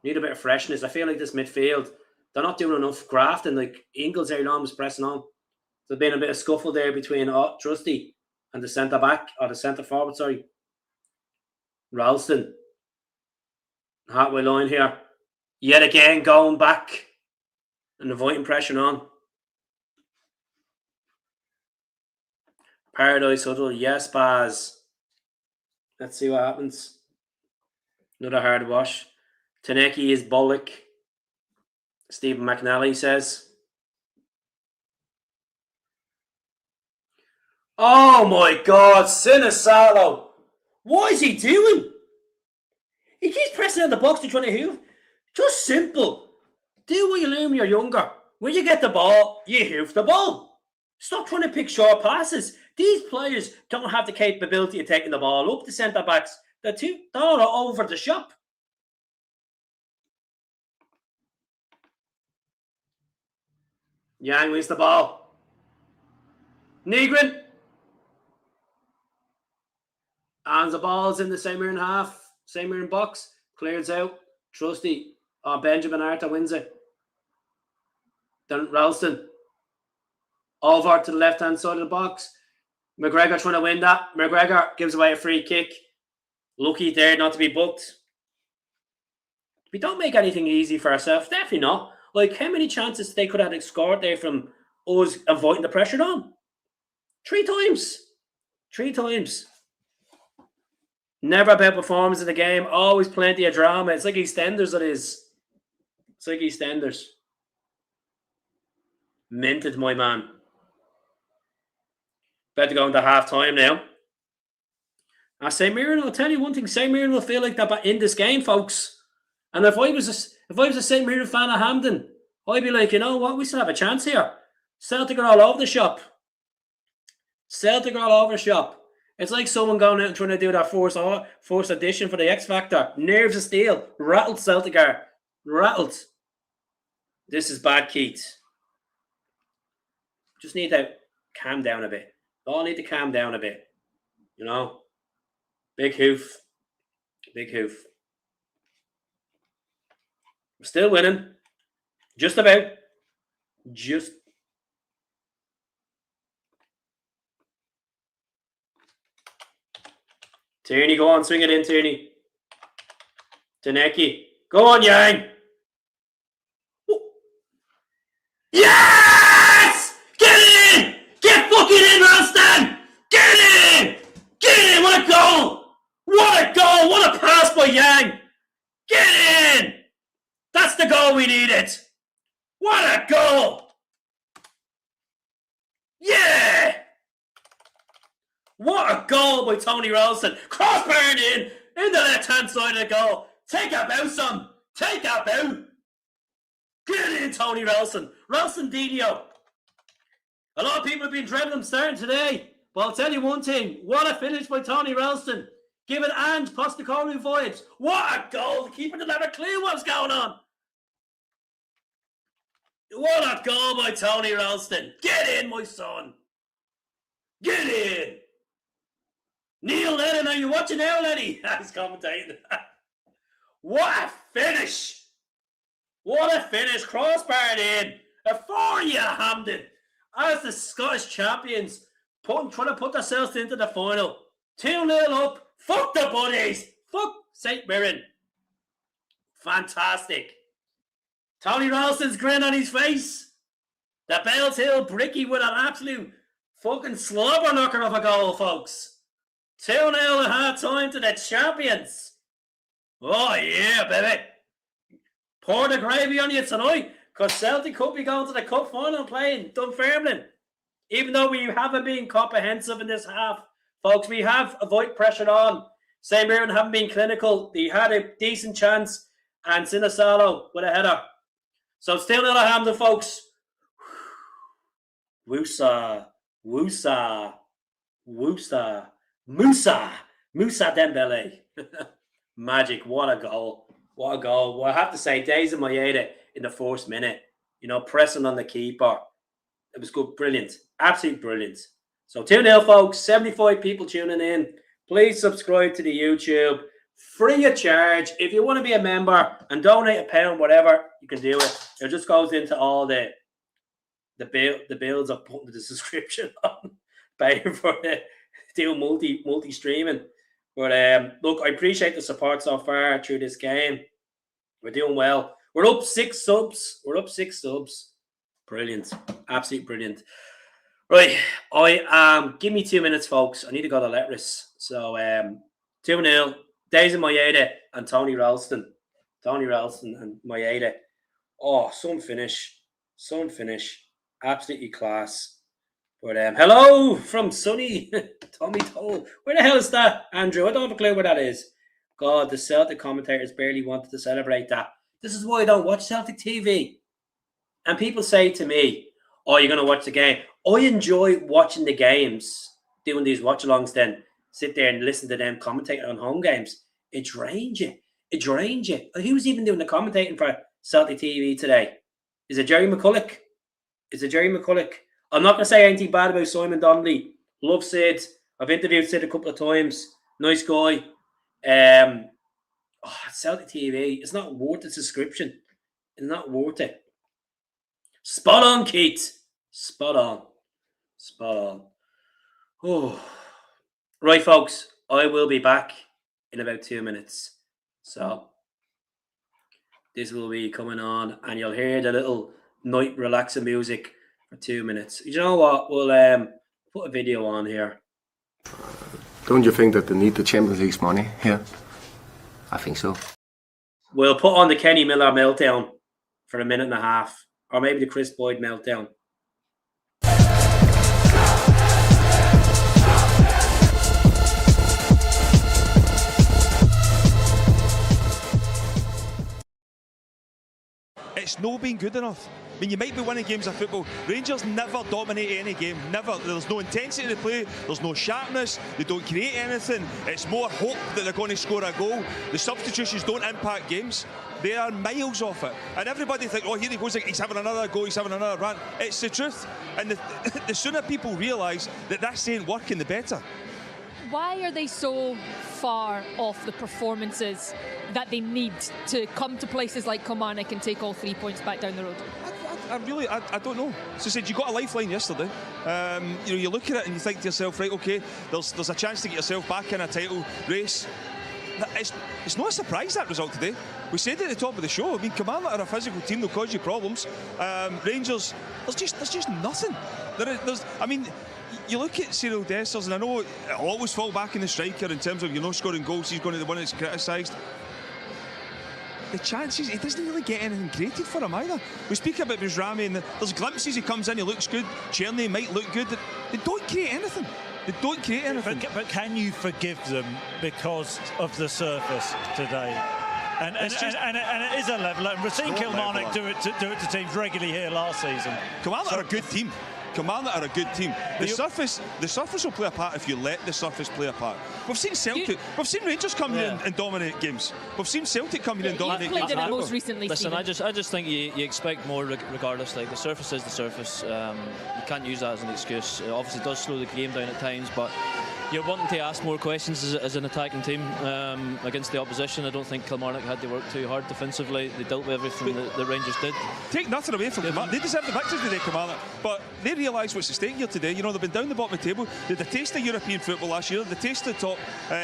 Need a bit of freshness. I feel like this midfield, they're not doing enough grafting. Like Ingles early on was pressing on. There's been a bit of scuffle there between Trusty and the centre back, or the centre forward, sorry. Ralston. Halfway line here. Yet again going back and avoiding pressure on. Paradise Huddle. Yes, Baz. Let's see what happens. Another hard wash. Taneki is bollock. Stephen McNally says. Oh my God, Sinisalo. What is he doing? He keeps pressing on the box to try to hoof. Just simple. Do what you learn when you're younger. When you get the ball, you hoof the ball. Stop trying to pick short passes. These players don't have the capability of taking the ball up. The centre backs, they're all over the shop. Yang wins the ball. Nigrin. And the ball's in the St. Mirren half. St. Mirren box. Clears out. Trusty. Benjamin Arthur wins it. Then Ralston. Over to the left-hand side of the box. McGregor trying to win that. McGregor gives away a free kick. Lucky there not to be booked. We don't make anything easy for ourselves. Definitely not. Like, how many chances they could have scored there from us avoiding the pressure on? 3 times. 3 times. Never about performance in the game. Always plenty of drama. It's like EastEnders, it is. It's like EastEnders. Minted, my man. Better go into half time now. St. Mirren, I'll tell you one thing. St. Mirren will feel like they're in this game, folks. And if I was a St. Mirren fan of Hampden, I'd be like, you know what? We still have a chance here. Celtic are all over the shop. Celtic are all over the shop. It's like someone going out and trying to do that fourth edition for the X Factor. Nerves of steel. Rattled Celtic are. Rattled. This is bad, Keith. Just need to calm down a bit. All need to calm down a bit. You know? Big hoof. Big hoof. We're still winning. Just about. Just. Tierney, go on, swing it in, Tierney. Taneki. Go on, Yang. Yes! Get in! Get fucking in, Ralston! Get in! Get in! What a goal! What a goal! What a pass by Yang! Get in! That's the goal we needed! What a goal! Yeah! What a goal by Tony Ralston. Crossbar in the left-hand side of the goal. Take a bow, son. Take a bow. Get in, Tony Ralston. Ralston Dino. A lot of people have been dreading him starting today. But I'll tell you one thing. What a finish by Tony Ralston. Give it and Postecoglou vibes. What a goal. The keeper didn't have a clue what was going on. What a goal by Tony Ralston. Get in, my son. Get in. Neil Lennon, are you watching now, Lenny? He's commentating. What a finish. What a finish. Crossbar in. A 4-year Hampden. As the Scottish champions trying to put themselves into the final. 2-0 up. Fuck the buddies. Fuck St. Mirren. Fantastic. Tony Ralston's grin on his face. The Bells Hill Bricky with an absolute fucking slobber knocker of a goal, folks. 2-0 at half time to the champions. Oh, yeah, baby. Pour the gravy on you tonight, because Celtic could be going to the cup final playing Dunfermline. Even though we haven't been comprehensive in this half, folks, we have avoided pressure on. St. Mirren haven't been clinical. They had a decent chance, and Sinisalo with a header. So still 2-0 Hampden, folks. Woosa, woosa, woosa. Musa. Moussa Dembele. Magic. What a goal. What a goal. Well, I have to say, Days of Maeda in the first minute, pressing on the keeper. It was good. Brilliant. Absolutely brilliant. So 2-0, folks. 75 people tuning in. Please subscribe to the YouTube. Free of charge. If you want to be a member and donate £1, whatever, you can do it. It just goes into all the bills I've put in the description on. Paying for it. Do multi-streaming. But look, I appreciate the support so far through this game. We're doing well. We're up 6 subs. Brilliant. Absolutely brilliant. Right. Give me 2 minutes, folks. I need to go to Letras. So 2-0. Days of Maeda and Tony Ralston. And Maeda. Oh, some finish. Absolutely class. But hello from sunny Tommy Toll. Where the hell is that, Andrew? I don't have a clue where that is. God, the Celtic commentators barely wanted to celebrate that. This is why I don't watch Celtic TV. And people say to me, oh, you're going to watch the game. I enjoy watching the games, doing these watch-alongs then. Sit there and listen to them commentate on home games. It drains you. Who's even doing the commentating for Celtic TV today? Is it Jerry McCulloch? I'm not going to say anything bad about Simon Donnelly. Love Sid. I've interviewed Sid a couple of times. Nice guy. Celtic TV. It's not worth the subscription. It's not worth it. Spot on, Keith. Spot on. Oh. Right, folks. I will be back in about 2 minutes. So this will be coming on and you'll hear the little night relaxing music for 2 minutes. You know what? We'll put a video on here. Don't you think that they need the Champions League's money here? I think so. We'll put on the Kenny Miller meltdown for a minute and a half. Or maybe the Chris Boyd meltdown. It's not been good enough. I mean, you might be winning games of football. Rangers never dominate any game. Never. There's no intensity to play. There's no sharpness. They don't create anything. It's more hope that they're going to score a goal. The substitutions don't impact games. They are miles off it. And everybody thinks, oh, here he goes, he's having another goal, he's having another run. It's the truth. And the sooner people realise that this ain't working, the better. Why are they so far off the performances that they need to come to places like Kilmarnock and take all 3 points back down the road? I don't know. So I said, you got a lifeline yesterday. You look at it and you think to yourself, right, okay, there's a chance to get yourself back in a title race. It's not a surprise, that result today. We said it at the top of the show. I mean, Kilmarnock are a physical team, they'll cause you problems. Rangers, there's just nothing. You look at Cyril Dessers, and I know it'll always fall back in the striker in terms of, scoring goals. He's going to be the one that's criticised. The chances, he doesn't really get anything created for him either. We speak about Rami, and there's glimpses he comes in, he looks good. Cherny might look good. They don't create anything. But can you forgive them because of the surface today? And it is a level. And we've seen Kilmarnock do it to teams regularly here last season. Kilmarnock are a good team. The surface will play a part if you let the surface play a part. We've seen Celtic, we've seen Rangers come here and dominate games. We've seen Celtic come here and dominate games. Played in it most recently. Listen, I just think you expect more regardless. Like, the surface is the surface. You can't use that as an excuse. It obviously does slow the game down at times, but you're wanting to ask more questions as an attacking team against the opposition. I don't think Kilmarnock had to work too hard defensively. They dealt with everything that the Rangers did. Take nothing away from Kilmarnock. They deserve the victory today, Kilmarnock. But they realise what's at stake here today. They've been down the bottom of the table. They had the taste of European football last year. They tasted the top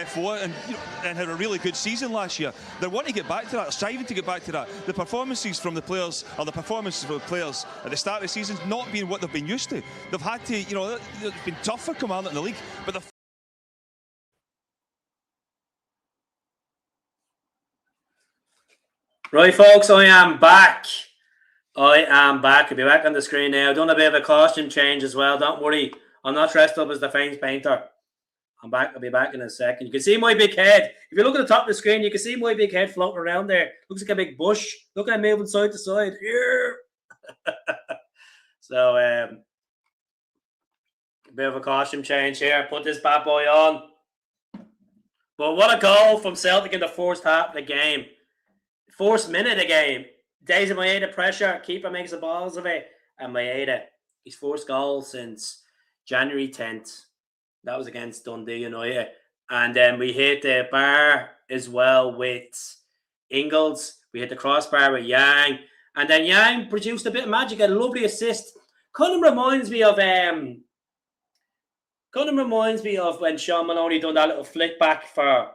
four and had a really good season last year. They want to get back to that, striving to get back to that. The performances from the players at the start of the season not being what they've been used to. They've had to, it's been tough for Kilmarnock in the league, but they've Right, folks, I am back. I'll be back on the screen now. Done a bit of a costume change as well. Don't worry. I'm not dressed up as the famous painter. I'm back. I'll be back in a second. You can see my big head. If you look at the top of the screen, you can see my big head floating around there. Looks like a big bush. Look at it moving side to side. Here. So, a bit of a costume change here. Put this bad boy on. But what a goal from Celtic in the first half of the game. First minute of the game. Daisy Maeda pressure. Keeper makes the balls of it. And Maeda, his first goal since January 10th. That was against Dundee United. And then we hit the bar as well with Ingles. We hit the crossbar with Yang. And then Yang produced a bit of magic. A lovely assist. Kind of reminds me of when Sean Maloney done that little flick back for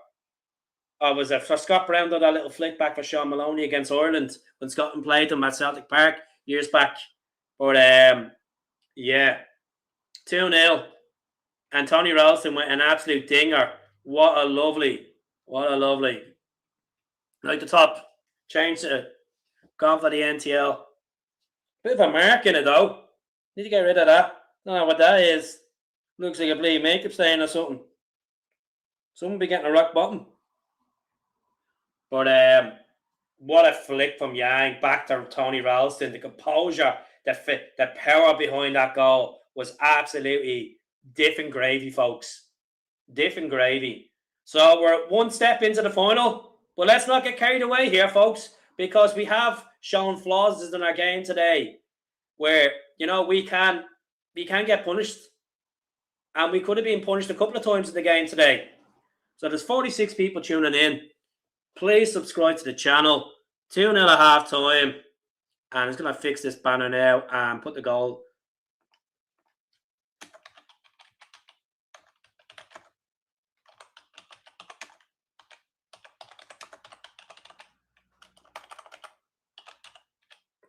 Scott Brown done that little flick back for Sean Maloney against Ireland when Scotland played them at Celtic Park years back. But yeah, 2-0. And Tony Ralston went an absolute dinger. What a lovely. Like the top, changed it. Gone for the NTL. Bit of a mark in it though. Need to get rid of that. Don't know what that is. Looks like a bleed makeup stain or something. Someone be getting a rock bottom. But what a flick from Yang back to Tony Ralston. The composure, the power behind that goal was absolutely different gravy, folks. Different gravy. So we're one step into the final. But let's not get carried away here, folks, because we have shown flaws in our game today where, we can get punished. And we could have been punished a couple of times in the game today. So there's 46 people tuning in. Please subscribe to the channel. 2-0 at half time. And I'm just going to fix this banner now and put the goal.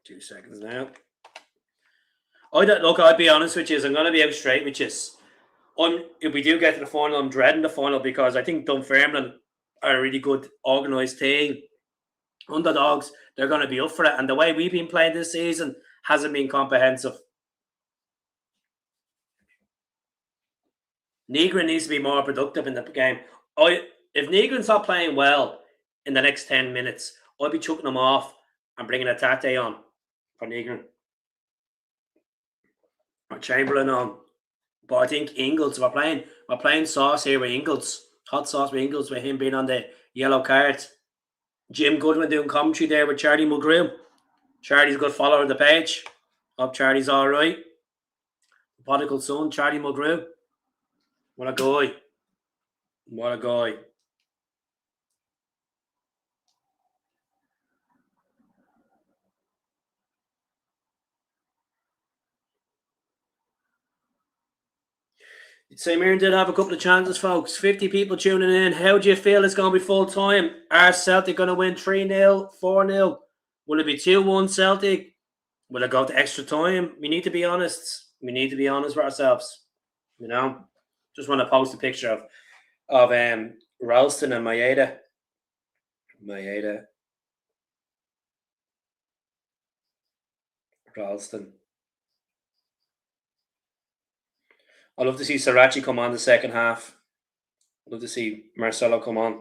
Two seconds now. I'll be honest with you. I'm going to be out straight with you. If we do get to the final, I'm dreading the final because I think Dunfermline are a really good organised team. Underdogs, they're going to be up for it. And the way we've been playing this season hasn't been comprehensive. Negrin needs to be more productive in the game. If Negrin's not playing well in the next 10 minutes, I'll be chucking him off and bringing a Tate on for Negrin. Or Chamberlain on. But I think Ingles, we're playing sauce here with Ingles. Hot sauce with Ingles with him being on the yellow card. Jim Goodwin doing commentary there with Charlie Mulgrew. Charlie's a good follower of the page. Hope Charlie's all right. Prodigal son, Charlie Mulgrew. What a guy. What a guy. So Mirren did have a couple of chances, folks. 50 people tuning in. How do you feel it's going to be full time? Are Celtic going to win 3-0, 4-0? Will it be 2-1 Celtic? Will it go to extra time? We need to be honest. We need to be honest with ourselves. Just want to post a picture of Ralston and Maeda. Ralston. I'd love to see Srirachi come on the second half. I'd love to see Marcelo come on.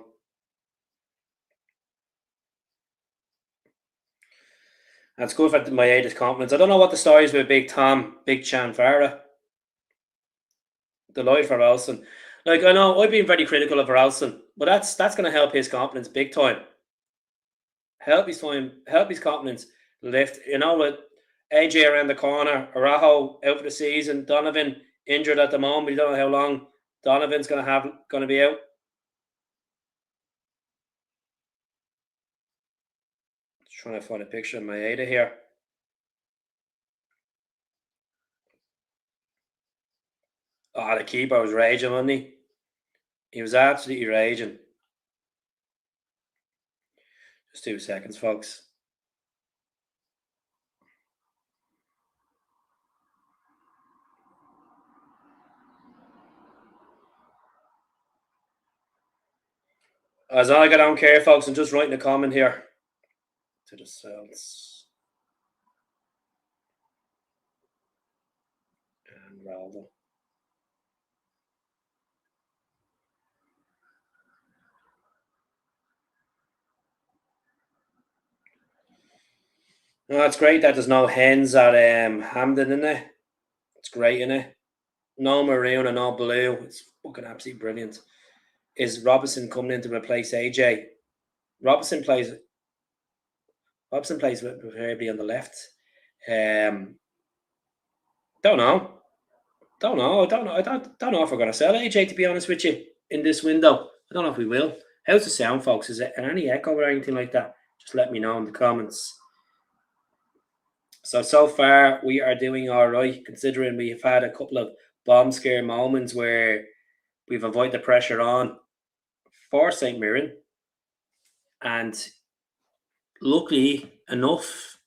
That's good for Maeda's confidence. I don't know what the story is with Big Tom, Big Chanfara. Delighted for Ralston. Like, I know I've been very critical of Ralston, but that's going to help his confidence big time. Help his confidence lift. With AJ around the corner, Arajo out for the season, Donovan injured at the moment. We don't know how long Donovan's going to be out. Just trying to find a picture of Maeda here. Oh, the keeper was raging, wasn't he? He was absolutely raging. Just 2 seconds, folks. As long as I don't care, folks, I'm just writing a comment here to the cells. And Raldo. No, it's great that there's no hens at Hampden in it. It's great, isn't it? No maroon and no blue. It's fucking absolutely brilliant. is Robinson coming in to replace AJ? Robinson plays preferably on the left. Don't know. I don't know if we're going to sell AJ, to be honest with you, in this window. I don't know if we will. How's the sound, folks? Is it any echo or anything like that? Just let me know in the comments. So far, we are doing all right, considering we've had a couple of bomb scare moments where we've avoided the pressure on for St. Mirren. And luckily enough,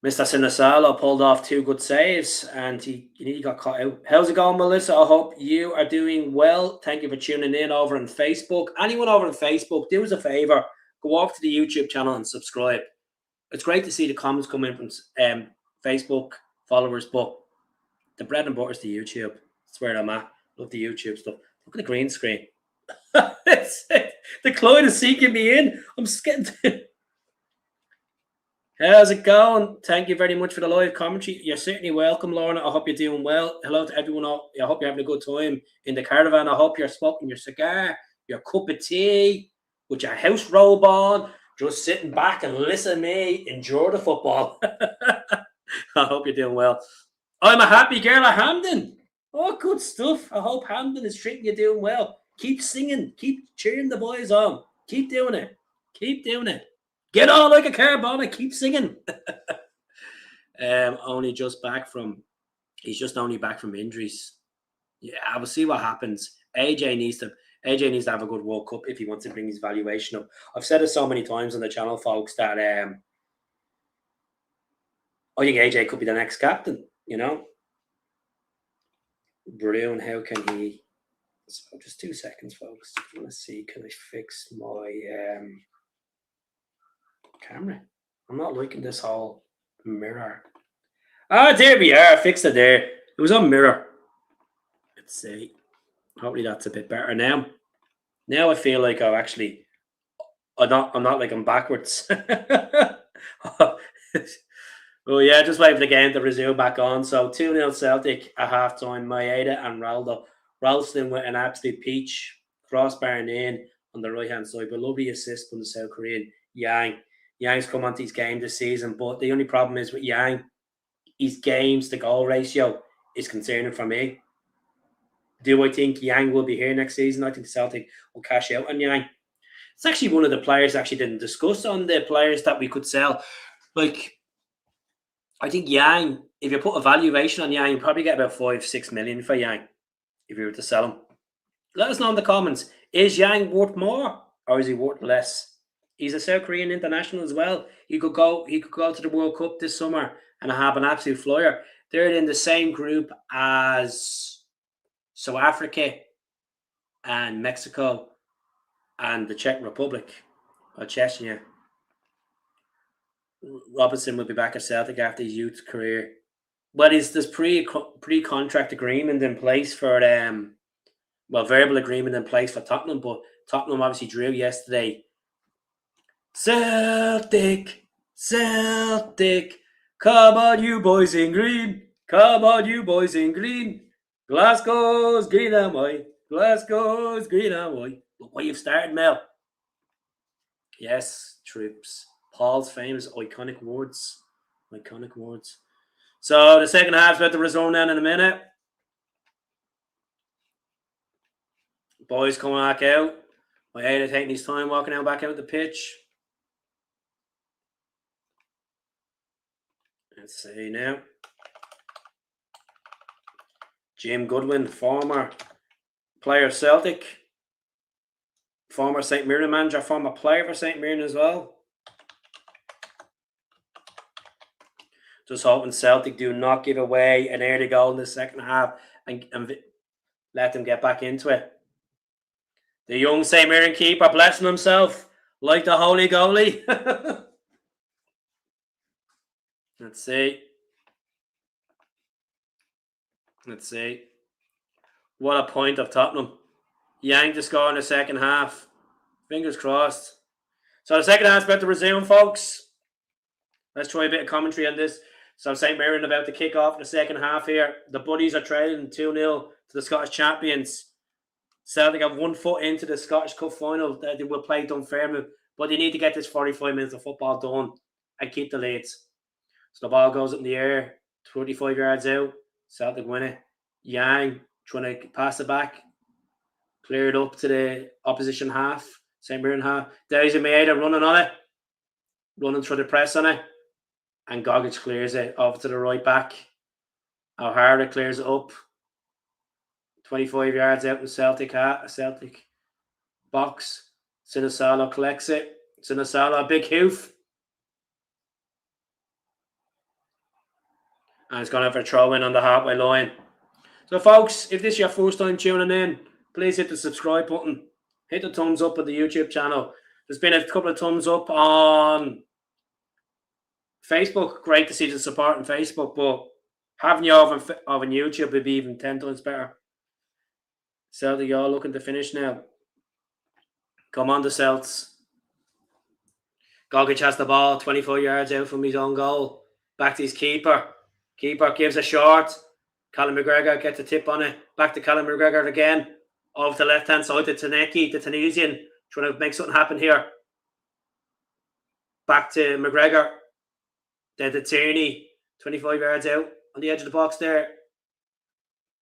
Mr. Sinisalo pulled off 2 good saves and he got caught out. How's it going, Melissa? I hope you are doing well. Thank you for tuning in over on Facebook. Anyone over on Facebook, do us a favor. Go off to the YouTube channel and subscribe. It's great to see the comments come in from Facebook followers, but the bread and butter is the YouTube. That's where I'm at. Love the YouTube stuff. Look at the green screen. The client is seeking me in. I'm scared. How's it going? Thank you very much for the live commentary. You're certainly welcome, Lorna. I hope you're doing well. Hello to everyone. I hope you're having a good time in the caravan. I hope you're smoking your cigar, your cup of tea, with your house robe on, just sitting back and listen to me enjoy the football. I hope you're doing well. I'm a happy girl at Hampden. Oh, good stuff. I hope Hampden is treating you doing well. Keep singing. Keep cheering the boys on. Keep doing it. Keep doing it. Get on like a carbonic. Keep singing. Only just back from... He's just only back from injuries. Yeah, we'll see what happens. AJ needs to have a good World Cup if he wants to bring his valuation up. I've said it so many times on the channel, folks, that I think AJ could be the next captain, you know. Bruin, how can he... So just 2 seconds, folks. I want to see, can I fix my camera? I'm not liking this whole mirror. There we are. I fixed it there. It was on mirror. Let's see. Hopefully that's a bit better now. Now I feel like I'm not like I'm backwards. Oh yeah, just wait for the game to resume back on. So 2-0 Celtic at halftime. Maeda and Ralston with an absolute peach, crossbarring in on the right hand side. But lovely assist from the South Korean Yang. Yang's come onto his game this season, but the only problem is with Yang, his games to goal ratio is concerning for me. Do I think Yang will be here next season? I think Celtic will cash out on Yang. It's actually one of the players I actually didn't discuss on the players that we could sell. Like, I think Yang, if you put a valuation on Yang, you probably get about 5-6 million for Yang if you were to sell him. Let us know in the comments. Is Yang worth more or is he worth less? He's a South Korean international as well. He could go to the World Cup this summer and have an absolute flyer. They're in the same group as South Africa and Mexico and the Czech Republic or Chechnya. Robinson will be back at Celtic after his youth career. But there's pre-contract agreement in place for verbal agreement in place for Tottenham, but Tottenham obviously drew yesterday. Celtic, come on you boys in green, Glasgow's green and white, Look where you've started, Mel. Yes, troops. Paul's famous iconic words. So the second half's about to resume then in a minute. Boys coming back out. Maeda taking his time walking out back out the pitch. Let's see now. Jim Goodwin, former player of Celtic, former St. Mirren manager, former player for St. Mirren as well. Just hoping Celtic do not give away an early goal in the second half and let them get back into it. The young St. Mirren keeper blessing himself like the holy goalie. Let's see. What a point of Tottenham. Yang to score in the second half. Fingers crossed. So the second half's about to resume, folks. Let's try a bit of commentary on this. So St. Mirren about to kick off the second half here. The Buddies are trailing 2-0 to the Scottish champions. Celtic have 1 foot into the Scottish Cup final that they will play Dunfermline, but they need to get this 45 minutes of football done and keep the leads. So the ball goes up in the air, 25 yards out. Celtic win it. Yang trying to pass it back. Cleared up to the opposition half. St. Mirren half. Daisy Maeda running on it. Running through the press on it. And Gogic clears it over to the right back. O'Hara clears it up. 25 yards out in Celtic box. Sinisalo collects it. Sinisalo, a big hoof. And it's going to have a throw in on the halfway line. So, folks, if this is your first time tuning in, please hit the subscribe button. Hit the thumbs up on the YouTube channel. There's been a couple of thumbs up on Facebook. Great to see the support on Facebook, but having you over on YouTube would be even 10 times better. Celtic, you're looking to finish now. Come on, the Celts. Gogic has the ball, 24 yards out from his own goal. Back to his keeper. Keeper gives a short. Callum McGregor gets a tip on it. Back to Callum McGregor again. Over to the left-hand side to Taneki, the Tunisian. Trying to make something happen here. Back to McGregor. Then to Tierney. 25 yards out on the edge of the box there.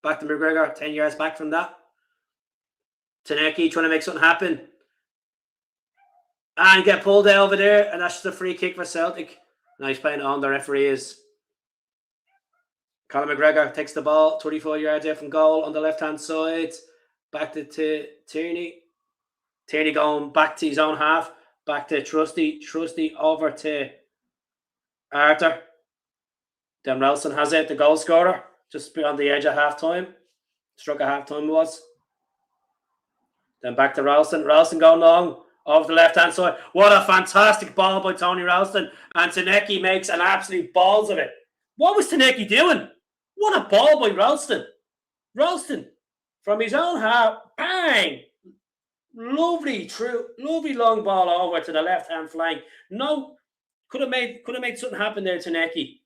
Back to McGregor. 10 yards back from that. Taneki trying to make something happen. And get pulled out over there. And that's just a free kick for Celtic. Nice playing on the referee is. Conor McGregor takes the ball 24 yards out from goal on the left-hand side. Back to Tierney. Tierney going back to his own half. Back to Trusty. Trusty over to Arthur. Then Ralston has it, the goal scorer. Just on the edge of half-time. Struck at half-time was. Then back to Ralston. Ralston going long over the left-hand side. What a fantastic ball by Tony Ralston. And Taneki makes an absolute balls of it. What was Taneki doing? What a ball by Ralston. Ralston, from his own half, bang! Lovely long ball over to the left-hand flank. No, could have made something happen there, Taneki.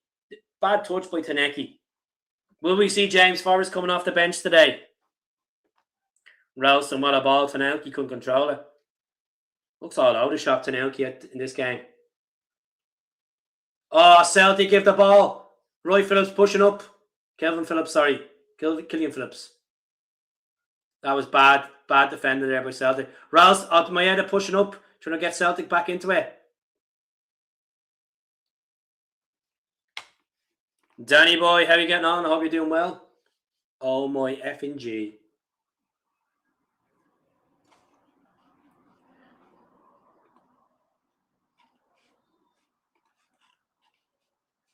Bad touch by Taneki. Will we see James Forrest coming off the bench today? Ralston, what a ball. Taneki couldn't control it. Looks all over the shop, Taneki, in this game. Oh, Celtic give the ball. Roy Phillips pushing up. Killian Phillips. That was bad defender there by Celtic. Rouse Maeda pushing up, trying to get Celtic back into it. Danny boy, how are you getting on? I hope you're doing well. Oh my effing G.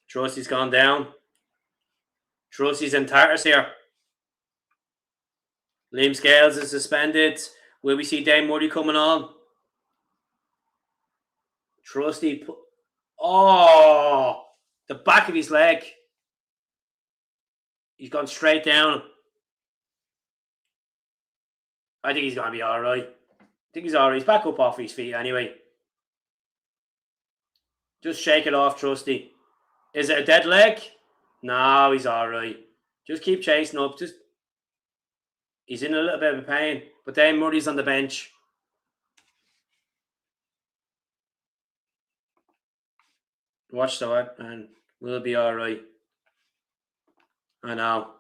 Trusty's gone down. Trusty's in tatters here. Liam Scales is suspended. Will we see Dane Murray coming on? Trusty. Oh, the back of his leg. He's gone straight down. I think he's going to be all right. He's back up off his feet anyway. Just shake it off, Trusty. Is it a dead leg? No, he's all right. Just keep chasing up. He's in a little bit of a pain. But then Murray's on the bench. Watch that, and we'll be all right. I know.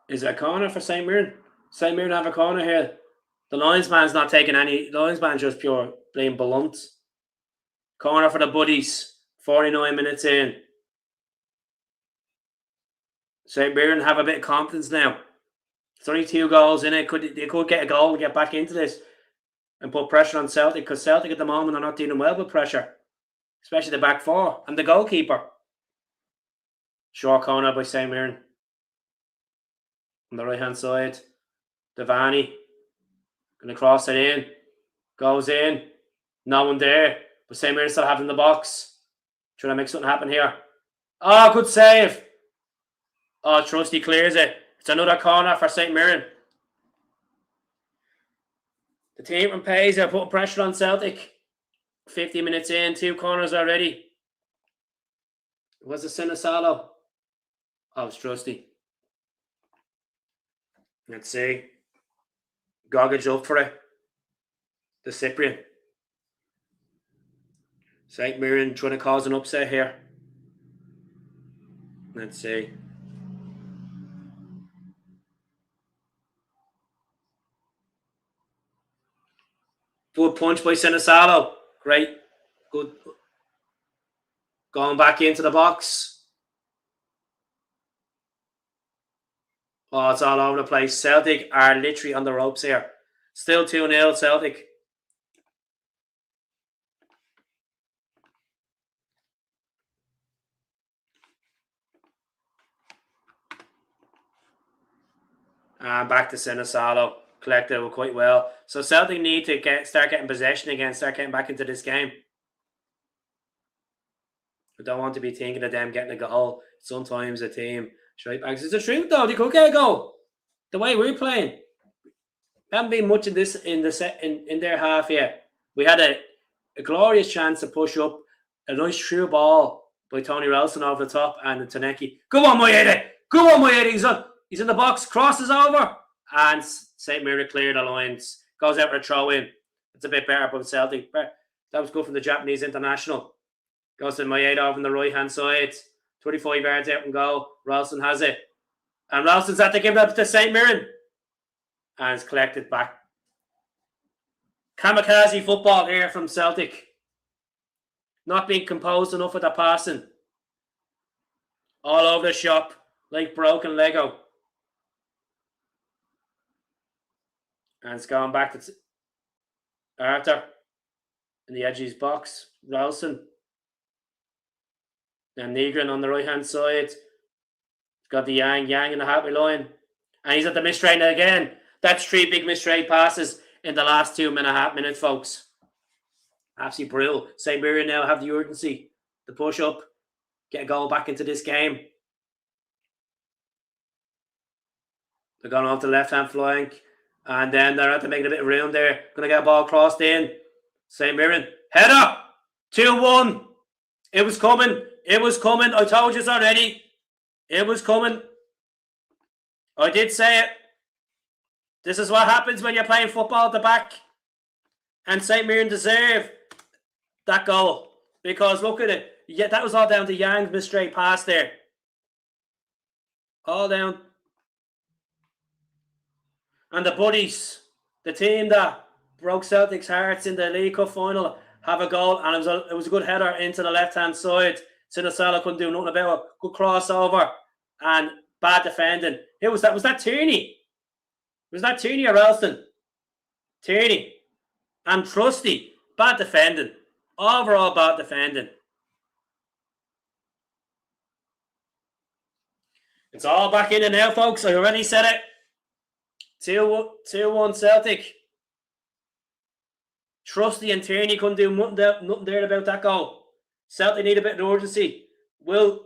Is it a corner for St. Mirren? St. Mirren have a corner here. The linesman's not taking any. The linesman's just pure playing blunt. Corner for the Buddies. 49 minutes in. St. Mirren have a bit of confidence now. It's only 2 goals in it. They could get a goal and get back into this and put pressure on Celtic, because Celtic at the moment are not dealing well with pressure, especially the back four and the goalkeeper. Short corner by St. Mirren. On the right hand side, Devaney going to cross it in. Goes in. No one there, but St. Mirren still having the box. Trying to make something happen here. Oh, good save. Oh, Trusty clears it. It's another corner for St. Mirren. The team from Pays are putting pressure on Celtic. 50 minutes in, 2 corners already. Was it Sinisalo? Oh, it's Trusty. Let's see. Goggage up for it. The Cyprian. St. Mirren trying to cause an upset here. Let's see. Good punch by Sinisalo. Great. Good. Going back into the box. Oh, it's all over the place. Celtic are literally on the ropes here. Still 2-0 Celtic. And back to Sinisalo. Collected it quite well. So Celtic need to start getting possession again, start getting back into this game. I don't want to be thinking of them getting a goal. Sometimes a team straight backs. It's a truth though. They could get a goal. The way we're playing. Haven't been much in this in their half yet. We had a glorious chance to push up. A nice through ball by Tony Ralston over the top and Taneki. Go on, Moyede! Go on, Moyede! He's in the box, crosses over. And St. Mirren cleared the lines. Goes out for a throw in. It's a bit better from Celtic. That was good from the Japanese international. Goes to Moyede over on the right hand side. 25 yards out and goal. Ralston has it. And Ralston's had to give it up to St. Mirren. And it's collected back. Kamikaze football here from Celtic. Not being composed enough with the passing. All over the shop. Like broken Lego. And it's going back to Arthur. In the edge of his box. Ralston. And Negrin on the right hand side. He's got the Yang in the halfway line. And he's at the mistrade again. That's 3 big mistrade passes in the last 2.5 minutes, folks. Absolutely brilliant. St. Mirren now have the urgency to push up, get a goal back into this game. They're going off the left-hand flank. And then they're at to make a bit of room there. Going to get a ball crossed in. St. Mirren. Header! 2-1. It was coming. It was coming. I told you already. It was coming. I did say it. This is what happens when you're playing football at the back. And St. Mirren deserve that goal. Because look at it. Yeah, that was all down to Yang's mistrade pass there. All down. And the buddies, the team that broke Celtic's hearts in the League Cup final, have a goal. And it was a good header into the left-hand side. Sinisalo couldn't do nothing about it. Good crossover. And bad defending. Who was that? Was that Tierney? Was that Tierney or Ralston? Tierney. And Trusty. Bad defending. Overall bad defending. It's all back in and now, folks. I already said it. 2-1 Celtic. Trusty and Tierney couldn't do nothing there about that goal. Celtic need a bit of urgency. Will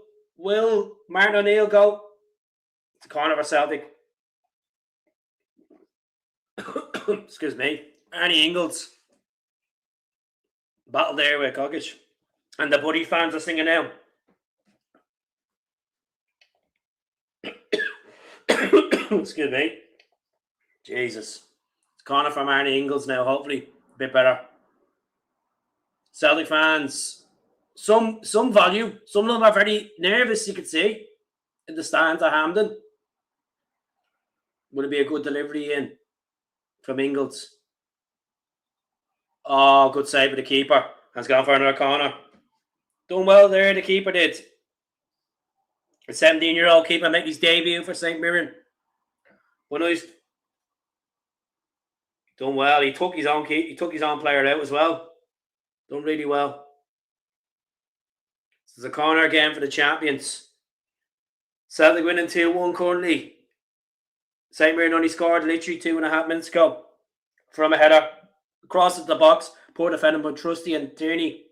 Martin O'Neill go? It's a corner for Celtic. Excuse me. Arnie Ingles. Battle there with Goggage. And the Buddy fans are singing now. Excuse me. Jesus. It's corner from Arnie Ingles now, hopefully. A bit better. Celtic fans. Some value. Some of them are very nervous, you could see. In the stands at Hampden. Would it be a good delivery in from Ingles? Oh, good save of the keeper. Has gone for another corner. Done well there, the keeper did. A 17-year-old keeper make his debut for St. Mirren. When he's done well, he took his own player out as well. Done really well. This is a corner again for the champions. Celtic winning 2-1 currently. St. Mirren only scored literally 2.5 minutes ago from a header. Crosses the box. Poor defending by Trusty and Tierney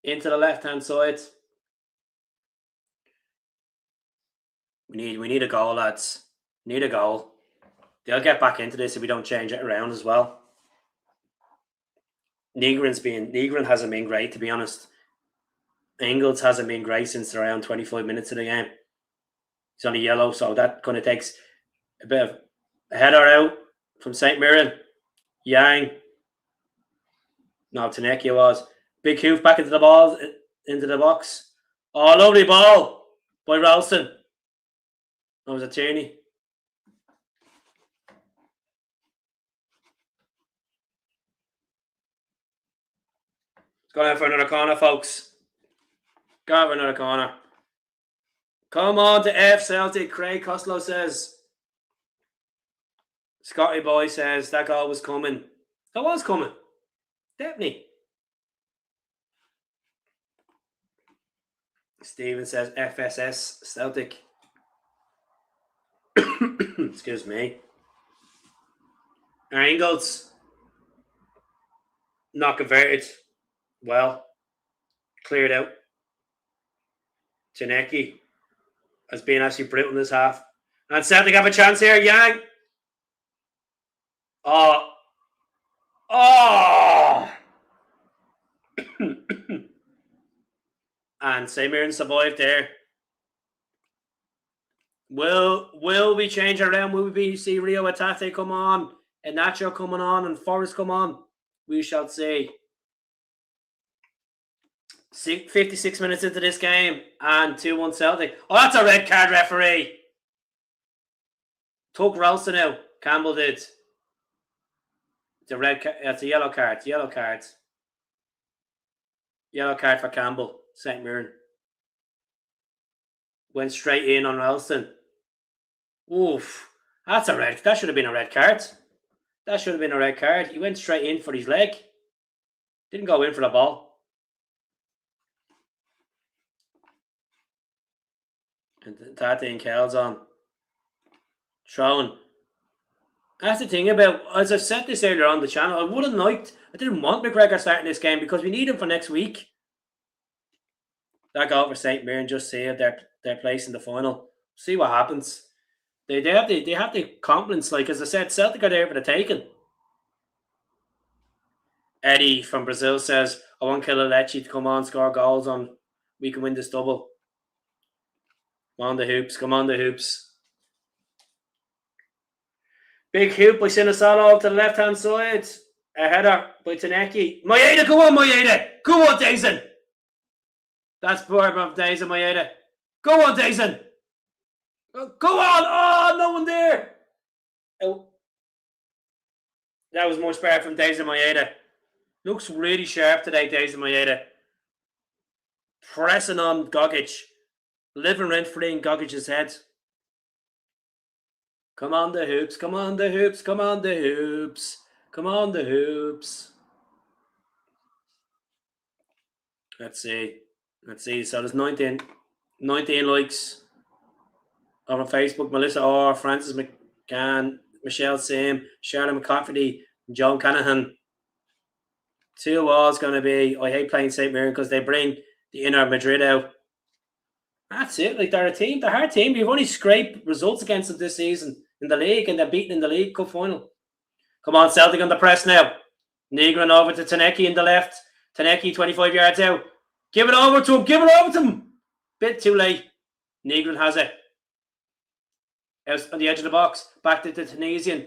into the left-hand side. We need a goal, lads. Need a goal. They'll get back into this if we don't change it around as well. Negrin hasn't been great, to be honest. Ingles hasn't been great since around 25 minutes of the game. He's on a yellow, so that kind of takes A bit of a header out from St. Mirren. Yang. No, Taneki was. Big hoof back into the ball, into the box. Oh, lovely ball by Ralston. That was a Tierney. It's going out for another corner, folks. Go for another corner. Come on to F Celtic. Craig Costello says. Scotty Boy says that goal was coming. That was coming. Definitely. Stephen says FSS Celtic. Excuse me. Angles. Not converted. Well. Cleared out. Taneki has been actually brutal in this half. And Celtic have a chance here. Yang. Oh. Oh. And St. Mirren survived there. Will we change around? Will we see Rio Atate come on? And Nacho coming on and Forrest come on? We shall see. 56 minutes into this game and 2-1 Celtic. Oh, that's a red card, referee. Took Ralston out. Campbell did. It's a red card. It's a yellow card. Yellow card. Yellow card for Campbell. St. Mirren. Went straight in on Ralston. Oof. That's a red. That should have been a red card. That should have been a red card. He went straight in for his leg. Didn't go in for the ball. And Tate and Kel's on. Throwing. That's the thing about, as I've said this earlier on the channel, I didn't want McGregor starting this game because we need him for next week. That goal for St. Mirren just saved their place in the final. See what happens. They have the confidence, like as I said, Celtic are there for the taking. Eddie from Brazil says, I want Kilalechi to come on, score goals on. We can win this double. Come on the hoops, come on the hoops. Big hoop by Sinisalo to the left-hand side. A header by Taneki. Maeda, go on Maeda. Go on Dayson. That's poor of Dayson, Maeda. Go on Dayson. Go on. Oh, no one there. Oh. That was more smart from Dayson Maeda. Looks really sharp today, Dayson Maeda. Pressing on Gogic. Living rent-free in Gogic's head. Come on the hoops, come on the hoops, come on the hoops. Come on the hoops. Let's see. So there's 19 likes over Facebook. Melissa Orr, Francis McGann, Michelle Sim, Charlotte McCafferty, Joan Canahan. 2 walls going to be, I hate playing St. Mirren because they bring the inner Madrid out. That's it. Like, they're a team. They're a hard team. We've only scraped results against them this season in the league, and they're beaten in the League Cup final. Come on, Celtic on the press now. Negron over to Taneki in the left. Taneki 25 yards out. Give it over to him. Give it over to him. Bit too late. Negron has it. Out on the edge of the box. Back to the Tunisian.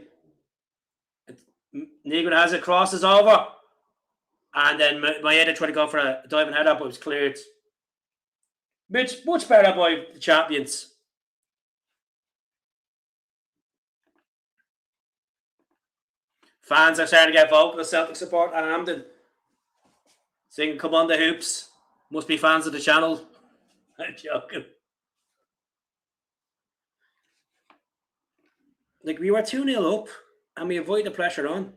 Negron has it. Crosses over. And then Maeda tried to go for a diving header, but it was cleared. Much better by the champions. Fans are starting to get vocal. The Celtic support at Hampden. Singing, come on the hoops. Must be fans of the channel. I'm joking. Like, we were 2-0 up and we avoid the pressure on.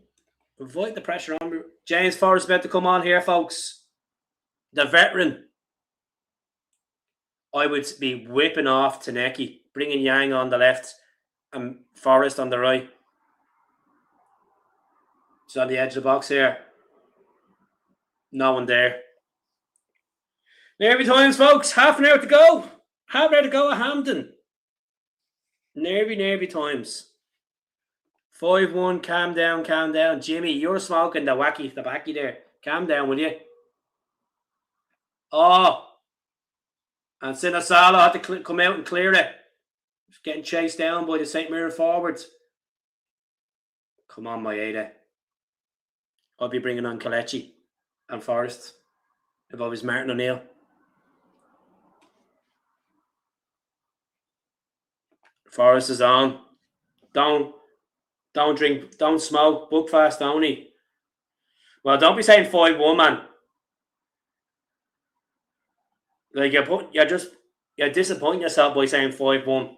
Avoid the pressure on. James Forrest about to come on here, folks. The veteran. I would be whipping off Taneki, bringing Yang on the left and Forrest on the right. It's on the edge of the box here. No one there. Nervy times, folks. Half an hour to go. Half an hour to go at Hampden. Nervy times. 5-1. Calm down. Jimmy, you're smoking the backy there. Calm down, will you? Oh. And Sinisalo had to come out and clear it. getting chased down by the St. Mirren forwards. Come on, Maeda. I'll be bringing on Kelechi and Forrest if I was Martin O'Neill. Forrest is on. Don't drink, don't smoke, book fast only. Well, don't be saying 5-1, man. Like you're disappointing yourself by saying 5-1.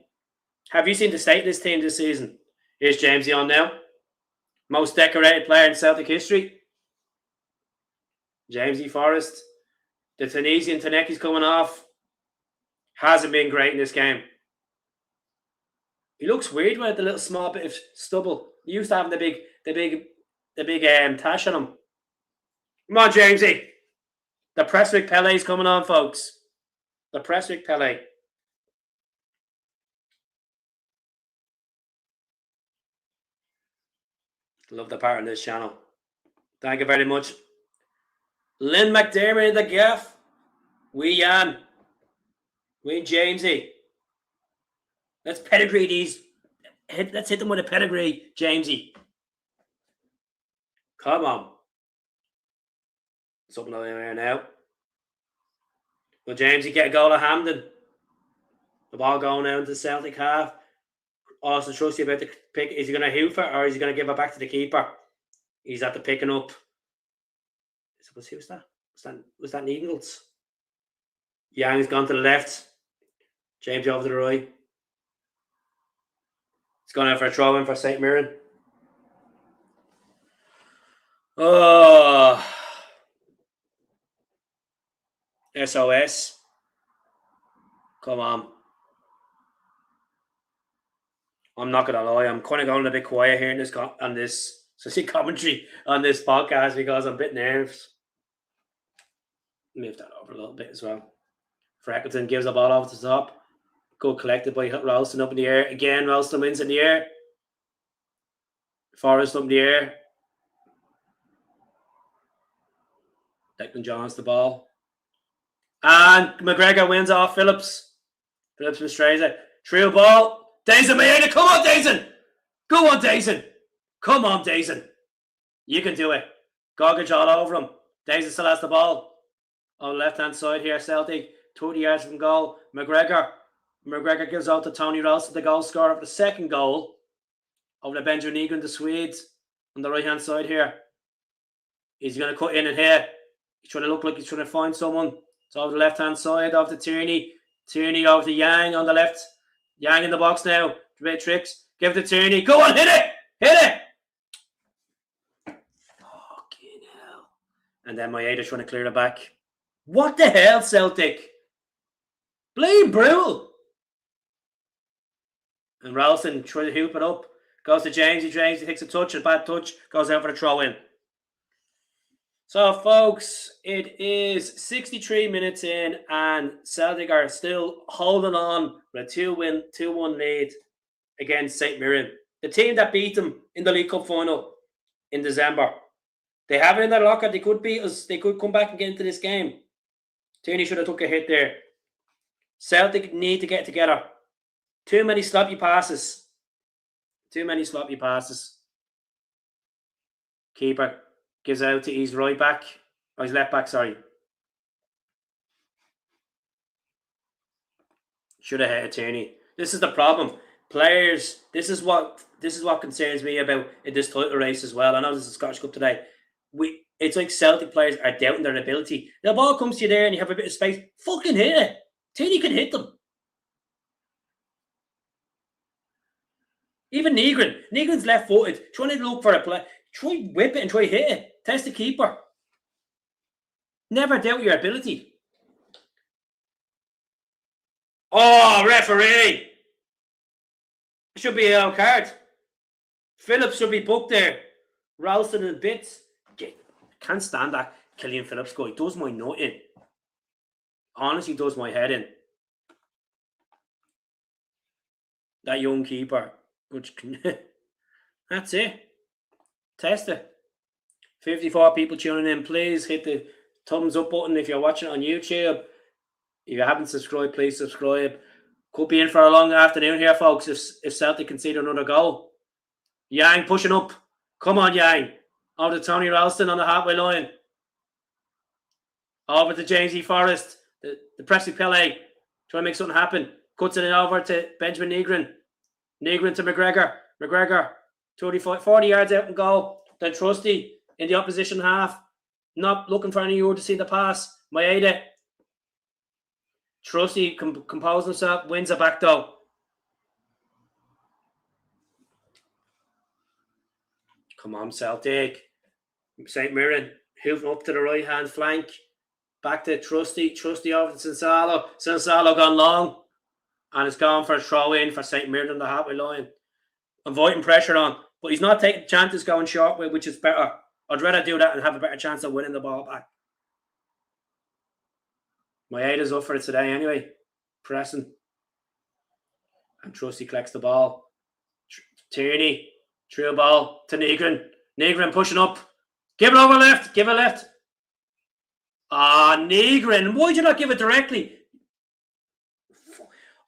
Have you seen the state of this team this season? Here's Jamesy on now. Most decorated player in Celtic history. Jamesy Forrest. The Tunisian Taneki's coming off. Hasn't been great in this game. He looks weird with the little small bit of stubble. He used to have the big tash on him. Come on, Jamesy. The Prestwick Pele's coming on, folks. The Prestwick Pele. Love the part on this channel. Thank you very much. Lynn McDermott in the gaff. We Jan. We Jamesy. Let's pedigree these. Let's hit them with a pedigree, Jamesy. Come on. Something over there now. Will Jamesy get a goal at Hampden? The ball going out into the Celtic half. Austin Trusty about to pick. Is he going to hoof it or is he going to give it back to the keeper? He's at the picking up. Who's that? Was that Needles? Young's gone to the left. James over to the right. It's gone out for a throw in for St. Mirren. Oh. SOS. Come on. I'm not gonna lie, I'm kind of going a bit quiet here in this commentary on this podcast because I'm a bit nervous. Move that over a little bit as well. Freckleton gives the ball over the top. Good collected by Ralston up in the air. Again, Ralston wins in the air. Forrest up in the air. Declan Johns the ball. And McGregor wins off Phillips. Phillips with Strazer. True ball. Dayson Maeda. Come on, Dayson. Go on, Dayson. Come on, Dayson. You can do it. Gogic all over him. Dayson still has the ball. On the left-hand side here, Celtic. 20 yards from goal. McGregor gives out to Tony Ralston, the goal scorer of the second goal. Over to Benjamin Egan, the Swedes. On the right-hand side here. He's going to cut in and here. He's trying to look like he's trying to find someone. It's over the left-hand side, off to Tierney. Tierney over to Yang on the left. Yang in the box now. Great tricks. Give it to Tierney. Go on, hit it! Hit it! Fucking hell. And then Maeda trying to clear it back. What the hell, Celtic? Bleed brutal. And Ralston trying to hoop it up. Goes to Jamesy. Jamesy takes a touch, a bad touch. Goes out for the throw in. So, folks, it is 63 minutes in, and Celtic are still holding on with a 2-1 lead against St. Mirren. The team that beat them in the League Cup final in December. They have it in their locker. They could beat us. They could come back and get into this game. Tierney should have took a hit there. Celtic need to get together. Too many sloppy passes. Too many sloppy passes. Keeper gives out to his right back. Or his left back, sorry. Should have hit a Tierney. This is the problem. Players, this is what concerns me about in this title race as well. I know this is Scottish Cup today. It's like Celtic players are doubting their ability. The ball comes to you there and you have a bit of space. Fucking hit it. Tierney can hit them. Even Negrin. Negrin's left-footed. Trying to look for a play. Try whip it and try hit it. Test the keeper. Never doubt your ability. Oh, referee. It should be a yellow card. Phillips should be booked there. Ralston and bits. Can't stand that Killian Phillips guy. It does my nut in. Honestly, does my head in. That young keeper. Which can that's it. Test it. 54 people tuning in. Please hit the thumbs up button if you're watching on YouTube. If you haven't subscribed, please subscribe. Could be in for a long afternoon here, folks, if Celtic concede another goal. Yang pushing up. Come on, Yang. Over to Tony Ralston on the halfway line. Over to James E. Forrest. The Presley Pele. Trying to make something happen. Cuts it over to Benjamin Negrin. Negrin to McGregor. McGregor. 40 yards out and goal. Then Trusty in the opposition half. Not looking for any to see the pass. Maeda. Trusty composing himself. Wins it back though. Come on, Celtic. St. Mirren hoofing up to the right hand flank. Back to Trusty. Trusty over to Sensalo. Sensalo gone long. And it's gone for a throw in for St. Mirren on the halfway line. Avoiding pressure on. But he's not taking chances going short with, which is better. I'd rather do that and have a better chance of winning the ball back. Maeda's up for it today anyway. Pressing. And Trusty collects the ball. Tierney. Through ball to Negrin. Negrin pushing up. Give it over left. Give it left. Negrin. Why did you not give it directly?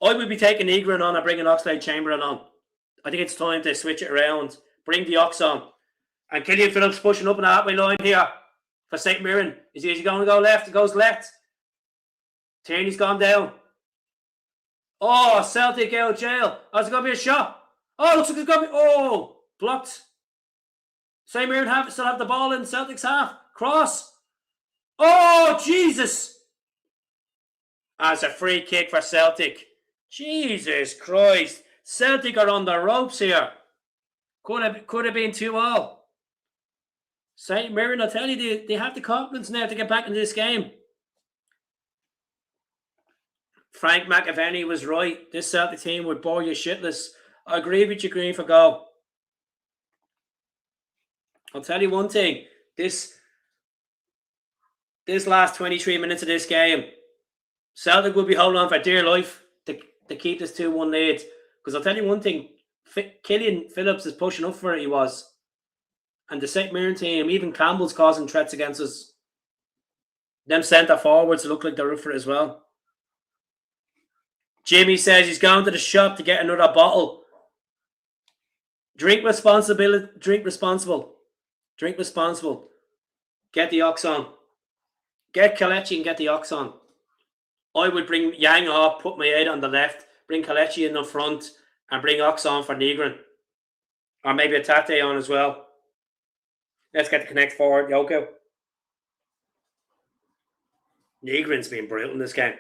I would be taking Negrin on and bringing Oxlade-Chamberlain on. I think it's time to switch it around. Bring the Ox on. And Killian Phillips pushing up on the halfway line here for St. Mirren. Is he going to go left? He goes left. Tierney's gone down. Oh, Celtic out of jail. Oh, it's going to be a shot. Oh, looks like it's going to be... Oh, blocked. St. Mirren still have the ball in Celtic's half. Cross. Oh, Jesus. That's a free kick for Celtic. Jesus Christ. Celtic are on the ropes here. Could have been 2-2. St. Mirren, I'll tell you, they have the confidence now to get back into this game. Frank McAvenny was right. This Celtic team would bore you shitless. I agree with you, Green, for goal. I'll tell you one thing. This last 23 minutes of this game, Celtic will be holding on for dear life to keep this 2-1 lead. Because I'll tell you one thing. Killian Phillips is pushing up for it, he was. And the St. Mirren team, even Campbell's causing threats against us. Them centre forwards look like they're up for it as well. Jimmy says he's going to the shop to get another bottle. Drink responsible. Drink responsible. Get the Ox on. Get Kelechi and get the Ox on. I would bring Yang off, put my head on the left, bring Kelechi in the front, and bring Ox on for Negrin. Or maybe a Tate on as well. Let's get the connect forward, Yoko. Negrin's been brilliant in this game.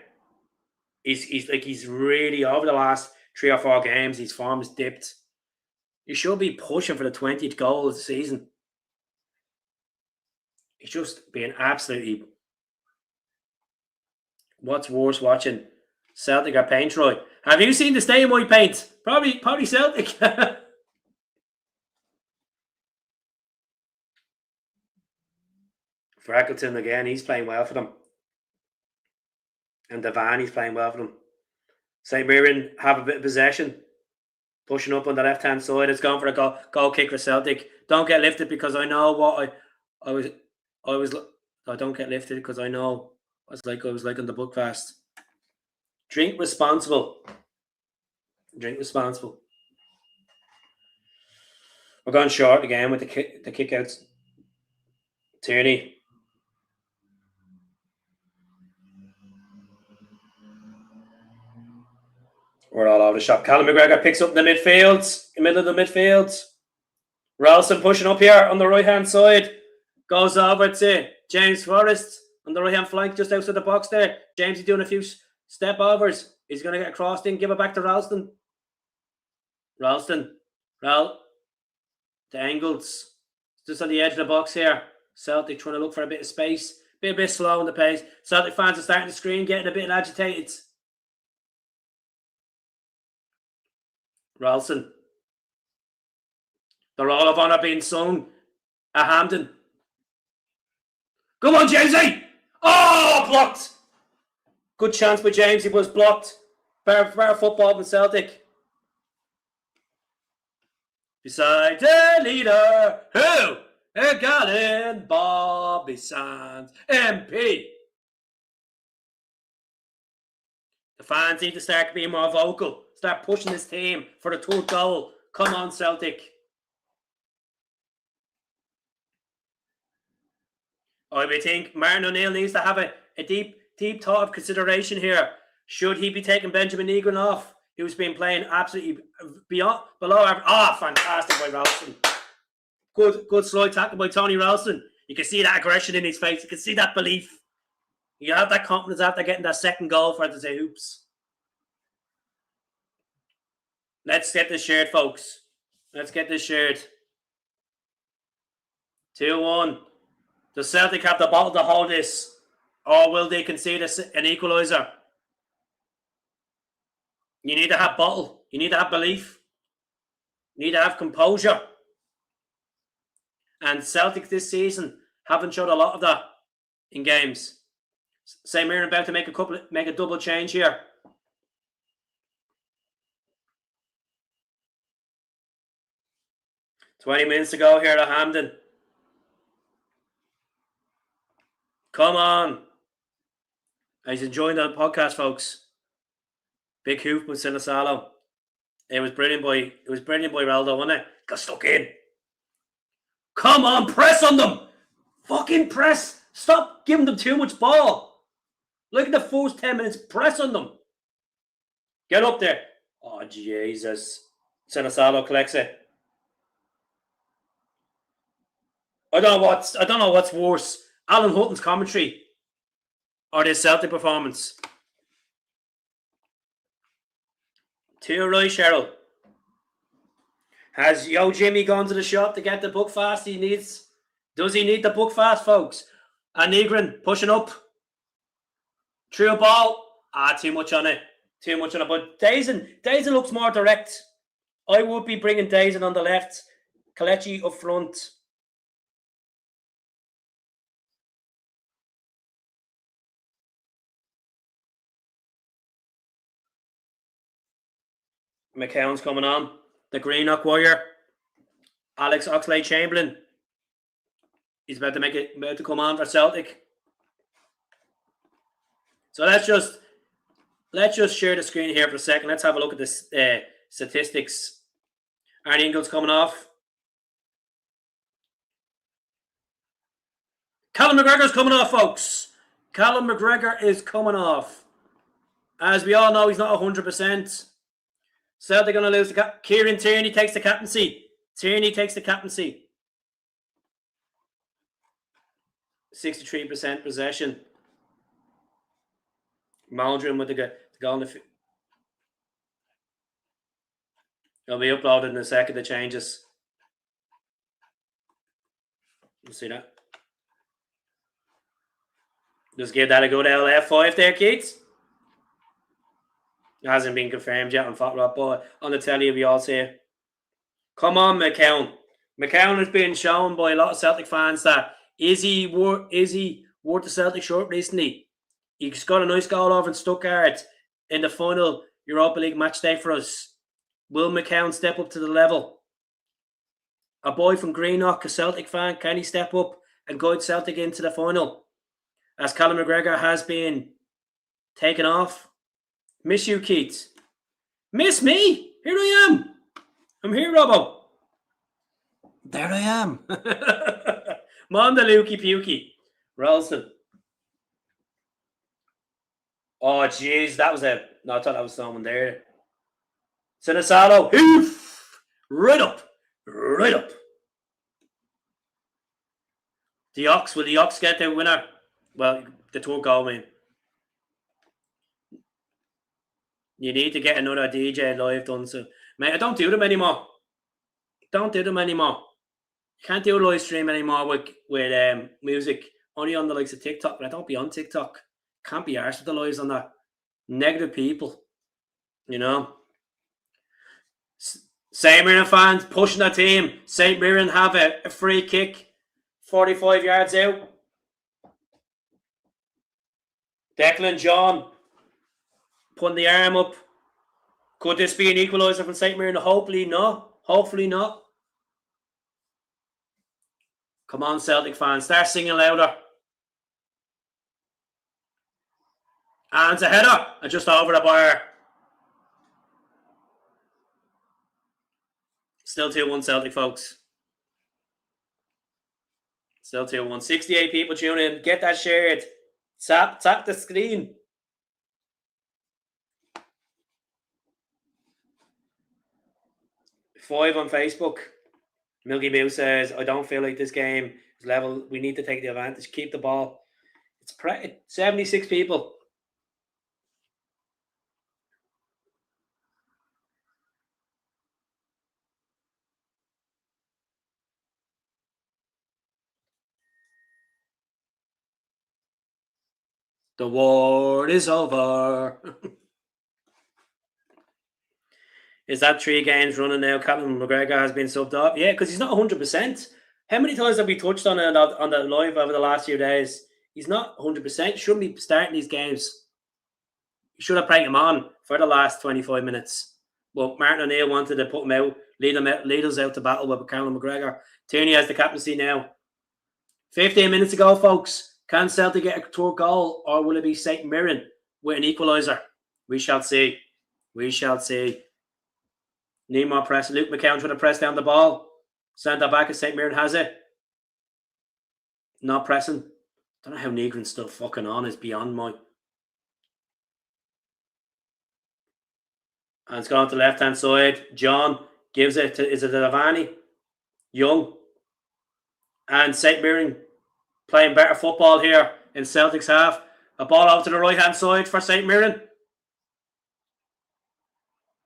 He's really, over the last 3 or 4 games, his form has dipped. He should be pushing for the 20th goal of the season. He's just been absolutely... What's worse watching? Celtic or paint, Troy? Have you seen the stadium white paint? Probably Celtic. For Eccleston again, he's playing well for them. And Devan, he's playing well for them. St. Mirren have a bit of possession. Pushing up on the left-hand side. It's gone for a goal kick for Celtic. Don't get lifted because I know what I don't get lifted because I know what I was like on the book fast. Drink responsible. Drink responsible. We're going short again with the kick outs. Tierney. We're all over the shop. Callum McGregor picks up in the midfield, in the middle of the midfield. Ralston pushing up here on the right-hand side. Goes over to James Forrest on the right-hand flank, just outside the box there. James is doing a few step overs. He's going to get across in, give it back to Ralston. Ral to Engels. Just on the edge of the box here. Celtic trying to look for a bit of space. A bit slow in the pace. Celtic fans are starting to scream, getting a bit agitated. Ralston. The Roll of Honour being sung at Hampden. Come on, Jamesy! Oh, blocked! Good chance by James. He was blocked. Better football than Celtic. Beside the leader, who? Gallen Bobby Sands, MP. The fans need to start being more vocal. Start pushing this team for the third goal. Come on, Celtic. I would think Martin O'Neill needs to have a deep thought of consideration here. Should he be taking Benjamin Egan off, who's been playing absolutely below average? Fantastic by Ralston. Good slide tackle by Tony Ralston. You can see that aggression in his face. You can see that belief. You have that confidence after getting that second goal for it to say, oops. Let's get this shared, folks. Let's get this shared. 2-1. Does Celtic have the bottle to hold this? Or will they concede an equaliser? You need to have bottle. You need to have belief. You need to have composure. And Celtic this season haven't showed a lot of that in games. St. Mirren about to make a double change here. $20 minutes to go here at Hampden. Come on. He's enjoying the podcast, folks. Big hoop with Silasalo. It was brilliant by Raldo, wasn't it? Got stuck in. Come on, press on them. Fucking press. Stop giving them too much ball. Look at the first 10 minutes. Press on them. Get up there. Oh, Jesus. Silasalo collects it. I don't know what's worse. Alan Hutton's commentary or this Celtic performance. To your right, Cheryl. Has Yo Jimmy gone to the shop to get the book fast he needs? Does he need the book fast, folks? And Negrin pushing up. Through a ball. Too much on it. Too much on it. But Dazin looks more direct. I would be bringing Dazin on the left. Kelechi up front. McCown's coming on. The Greenock Warrior. Alex Oxlade-Chamberlain. He's about to come on for Celtic. So let's just share the screen here for a second. Let's have a look at this statistics. Arnie Ingles coming off. Callum McGregor's coming off, folks. Callum McGregor is coming off. As we all know, he's not 100%. Celtic going to lose the Kieran Tierney takes the captaincy. 63% possession. Maldron with the goal. It'll be uploaded in a second, the changes. You see that? Just give that a good LF5 there, kids. It hasn't been confirmed yet on Fotrot, but on the telly we all see it. Come on, McCown. McCown has been shown by a lot of Celtic fans that is he worth the Celtic shirt recently? He's got a nice goal over in Stuttgart in the final Europa League match day for us. Will McCown step up to the level? A boy from Greenock, a Celtic fan, can he step up and guide Celtic into the final? As Callum McGregor has been taken off. Miss you, Keats. Miss me? Here I am. I'm here, Robbo. There I am. Mom the Lukey Pukey. Ralston. Oh, jeez. That was a... No, I thought that was someone there. Sinisalo. Right up. Right up. Will the Ox get the winner? Well, the tour goal, man. You need to get another DJ live done. So, mate, I don't do them anymore. You can't do a live stream anymore with music. Only on the likes of TikTok, but I don't be on TikTok. Can't be arsed with the lives on that. Negative people. You know. St. Mirren fans pushing their team. St. Mirren have a free kick. 45 yards out. Declan John putting the arm up. Could this be an equaliser from St. Mirren? Hopefully not. Come on, Celtic fans. Start singing louder. And it's a header. And just over the bar. Still 2-1 Celtic, folks. Still 2-1. 68 people tune in. Get that shared. Tap the screen. Five on Facebook. Milky Moo says, I don't feel like this game is level. We need to take the advantage. Keep the ball. It's 76 people. The war is over. Is that 3 games running now? Callum McGregor has been subbed off. Yeah, because he's not 100%. How many times have we touched on it on the live over the last few days? He's not 100%. Shouldn't be starting these games. You should have played him on for the last 25 minutes. But Martin O'Neill wanted to put him out, lead us out to battle with Callum McGregor. Tierney has the captaincy now. 15 minutes ago, folks. Can Celtic get a third goal, or will it be St. Mirren with an equaliser? We shall see. We shall see. Need more press. Luke McCown trying to press down the ball. Send that back as St. Mirren has it. Not pressing. Don't know how Negron's still fucking on. Is beyond my. And it's gone to the left-hand side. John gives it to, is it to Lavani? Young. And St. Mirren playing better football here in Celtic's half. A ball out to the right-hand side for St. Mirren.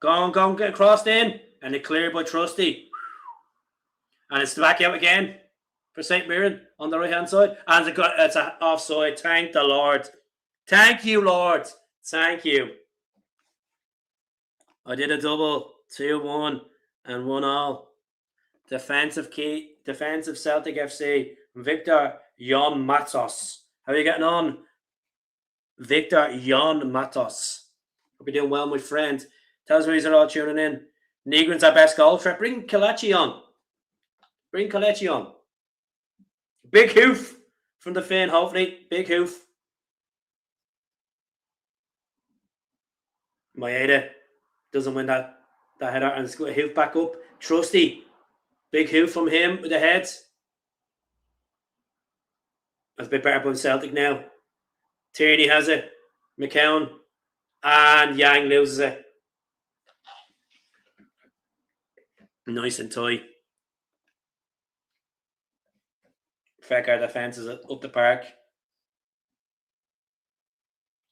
Go on, get crossed in. And it cleared by Trusty. And it's back out again for St. Mirren on the right-hand side. And it's an offside. Thank the Lord. Thank you, Lord. Thank you. I did a double. 2-1 and 1-all. Defensive Celtic FC. Victor Jon Matos. How are you getting on? Victor Jon Matos. Hope you're doing well, my friend. Tells me they're all tuning in. Negron's our best goal threat. Bring Kelechi on. Bring Kelechi on. Big hoof from the Finn, hopefully. Big hoof. Maeda doesn't win that header and it's got a hoof back up. Trusty. Big hoof from him with the head. That's a bit better by Celtic now. Tierney has it. McCown. And Yang loses it. Nice and tight. Fecker defense is up the park.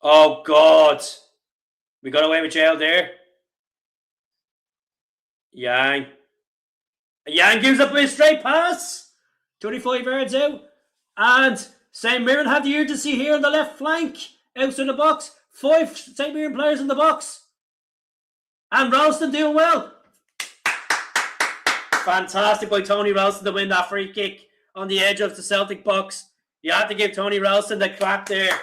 Oh, God. We got away with jail there. Yang. Yang gives up a straight pass. 25 yards out. And St. Mirren had the urgency here on the left flank. Outside the box. 5 St. Mirren players in the box. And Ralston doing well. Fantastic by Tony Ralston to win that free kick on the edge of the Celtic box. You have to give Tony Ralston the clap there.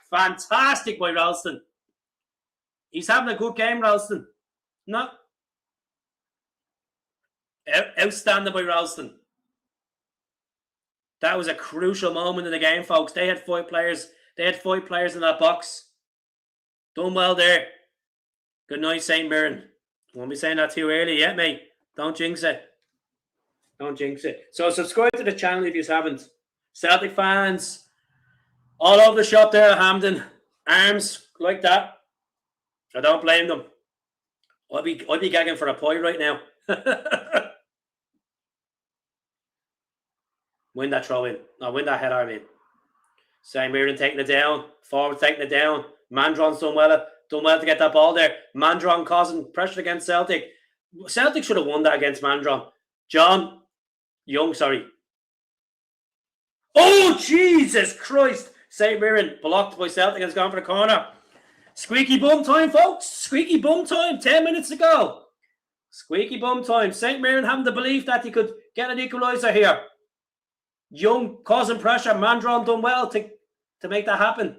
Fantastic by Ralston. He's having a good game, Ralston. No. Outstanding by Ralston. That was a crucial moment in the game, folks. They had 5 players. They had 5 players in that box. Done well there. Good night, St. Mirren. Won't be saying that too early yet, mate. Don't jinx it. Don't jinx it. So subscribe to the channel if you haven't. Celtic fans all over the shop there at Hampden. Arms like that. I don't blame them. I'd be gagging for a pie right now. Win that throw in. No, win that header, I mean. St. Mirren taking it down. Forward taking it down. Mandron's done well to get that ball there. Mandron causing pressure against Celtic. Celtic should have won that against Mandron. Young, sorry. Oh, Jesus Christ. St. Mirren blocked by Celtic and has gone for the corner. Squeaky bum time, folks. Squeaky bum time. 10 minutes to go. Squeaky bum time. St. Mirren having the belief that he could get an equaliser here. Young causing pressure. Mandron done well to make that happen.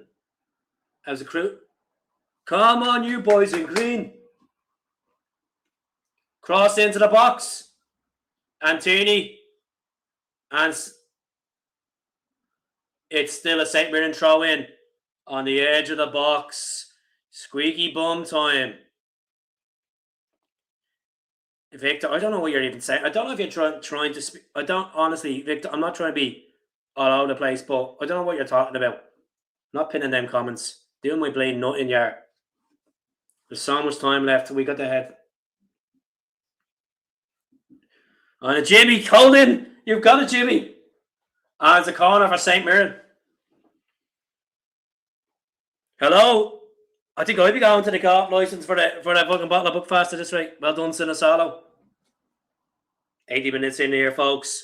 As a crew. Come on, you boys in green. Cross into the box. Antony. And it's still a St. Mirren throw in. On the edge of the box. Squeaky bum time. Victor, I don't know what you're even saying. I don't know if you're trying to speak. I don't, honestly, Victor, I'm not trying to be all over the place, but I don't know what you're talking about. I'm not pinning them comments. Doing my bleeding nut in your. There's so much time left till we got the head. On a Jimmy, hold in. You've got it, Jimmy. Ah, it's a corner for St. Mirren. Hello. I think I'd be going to the golf license for the fucking bottle of Buckfaster this week. Well done, Sinisalo. 80 minutes in here, folks.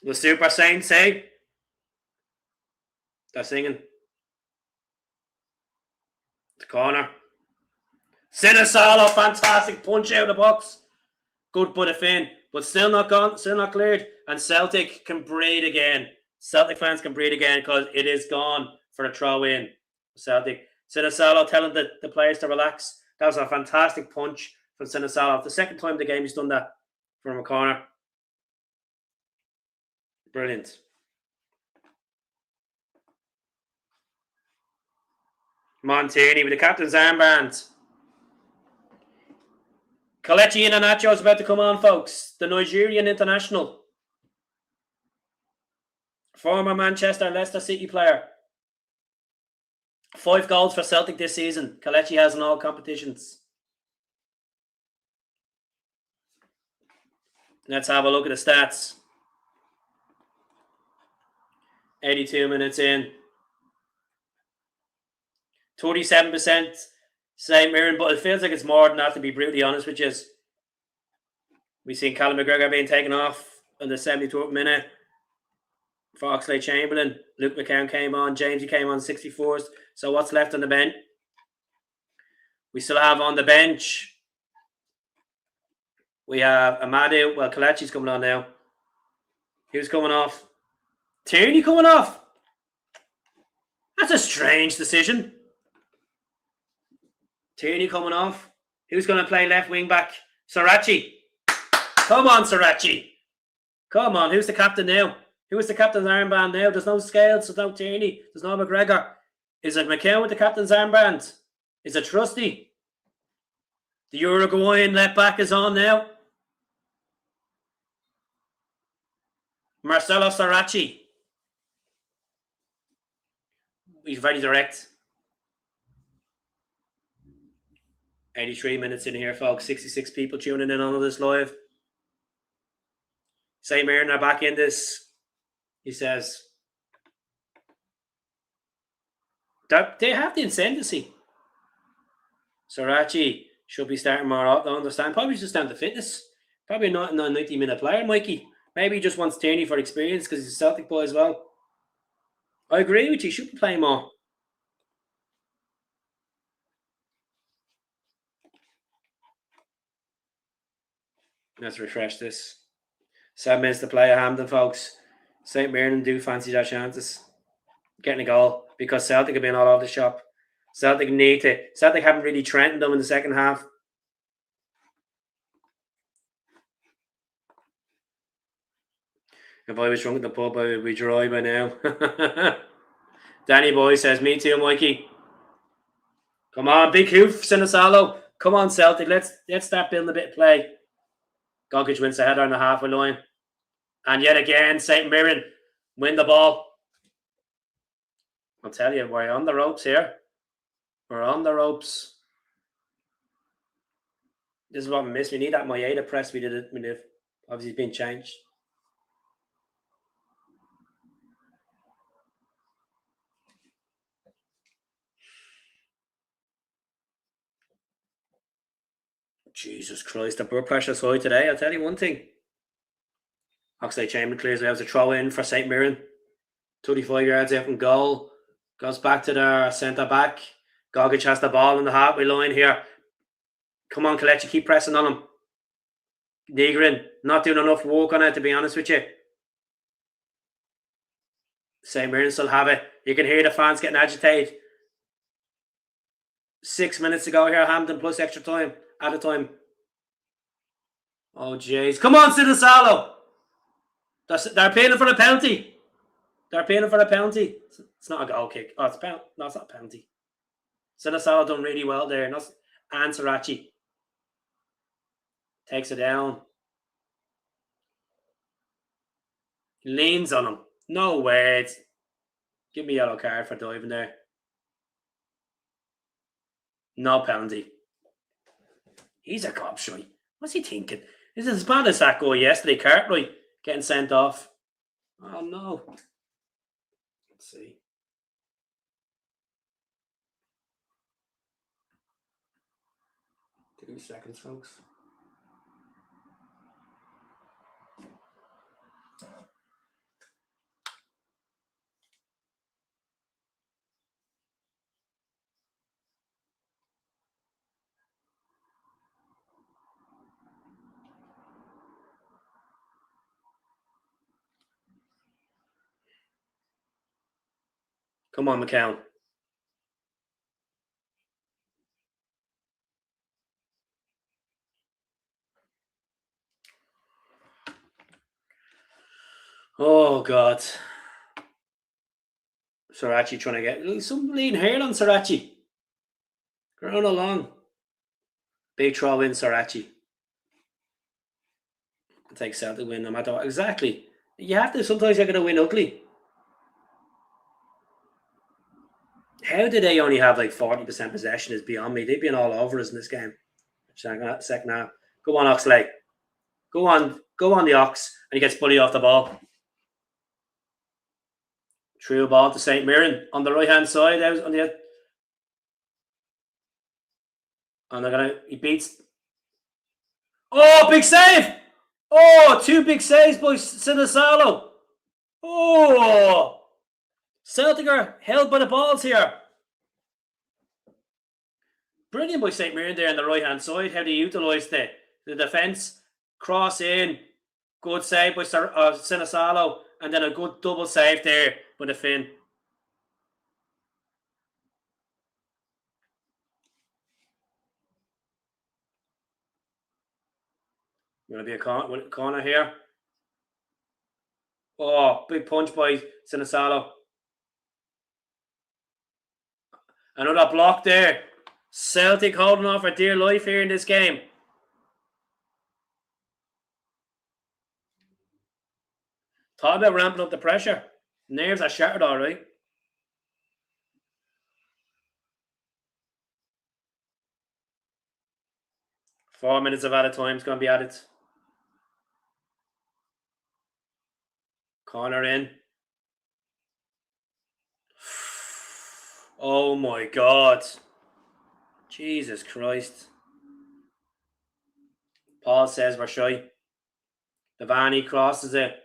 The Super Saints, hey? They're singing. The corner. Sinisalo, fantastic punch out of the box. Good bit of fin, but still not gone, still not cleared. And Celtic can breathe again. Celtic fans can breathe again because it is gone for a throw in. Celtic. Sinisalo telling the players to relax. That was a fantastic punch from Sinisalo. The second time the game he's done that from a corner. Brilliant. Montini with the captain's armband. Kelechi Iheanacho is about to come on, folks. The Nigerian international. Former Manchester and Leicester City player. 5 goals for Celtic this season. Kelechi has in all competitions. Let's have a look at the stats. 82 minutes in. 37% St. Mirren, but it feels like it's more than that, to be brutally honest with you. We've seen Callum McGregor being taken off in the 73rd minute for Oxlade-Chamberlain. Luke McCown came on. Jamesy came on 64th. So what's left on the bench? We still have on the bench. We have Amadou. Well, Kelechi's coming on now. Who's coming off? Tierney coming off. That's a strange decision. Tierney coming off. Who's going to play left wing back? Sarachi. Come on, Sarachi. Come on. Who's the captain now? Who is the captain's armband now? There's no Scales, there's no Tierney, there's no McGregor. Is it McCown with the captain's armband? Is it Trusty? The Uruguayan left back is on now. Marcelo Sarachi. He's very direct. 83 minutes in here, folks. 66 people tuning in on this live. St. Mirren are back in this. He says they have the ascendancy. Sarachi should be starting more out. I understand. Probably just down to fitness. Probably not a 90-minute player, Mikey. Maybe he just wants Tierney for experience because he's a Celtic boy as well. I agree with you. He should be playing more. Let's refresh this. 7 minutes to play at Hampden, folks. St. Mirren do fancy their chances. Getting a goal because Celtic have been all over the shop. Celtic need to. Celtic haven't really threatened them in the second half. If I was drunk at the pub, I would be dry by now. Danny Boy says, me too, Mikey. Come on, big hoof, Sinisalo. Come on, Celtic. Let's start building a bit of play. Gogic wins the header on the halfway line. And yet again, St. Mirren win the ball. I'll tell you, we're on the ropes here. We're on the ropes. This is what we missed. We need that Maeda press. We did it. Obviously, it's been changed. Jesus Christ, the blood pressure's high today. I'll tell you one thing. Oxlade-Chamberlain clears out a throw in for St. Mirren. 35 yards out from goal. Goes back to their centre back. Gogic has the ball in the halfway line here. Come on, Kelechi, keep pressing on him. Nigrin, not doing enough work on it, to be honest with you. St. Mirren still have it. You can hear the fans getting agitated. 6 minutes to go here, Hampden plus extra time. At a time. Oh, jeez. Come on, Sinisalo. They're appealing for a penalty. They're appealing for a penalty. It's not a goal kick. Oh, it's a penalty. No, it's not a penalty. Sinasawa done really well there. And Srirachi takes it down. Leans on him. No words. Give me a yellow card for diving there. No penalty. He's a gobshite. What's he thinking? This is as bad as that goal yesterday. Cartwright getting sent off. Oh no. Let's see. Two seconds, folks. Come on, McCown. Oh, God. Srirachi trying to get some lean hair on Srirachi. Grown along. Big throw in Srirachi. I'll take Celtic win no matter what. Exactly. You have to. Sometimes you're going to win ugly. How do they only have like 40% possession is beyond me. They've been all over us in this game. Second half. Go on, Oxley. Go on the Ox. And he gets bullied off the ball. True ball to St. Mirren on the right-hand side. Out on the... And he beats... Oh, big save! Oh, two big saves by Sinisalo. Oh! Celtic are held by the balls here. Brilliant by St. Mirren there on the right-hand side. How they utilised the defence. Cross in. Good save by Sinisalo. And then a good double save there by the Finn. Going to be a corner here. Oh, big punch by Sinisalo. Another block there. Celtic holding on for dear life here in this game. Thought about ramping up the pressure. Nerves are shattered all right. Four minutes of added time is going to be added. Corner in. Oh my God. Jesus Christ. Paul says we're shy. Devaney crosses it.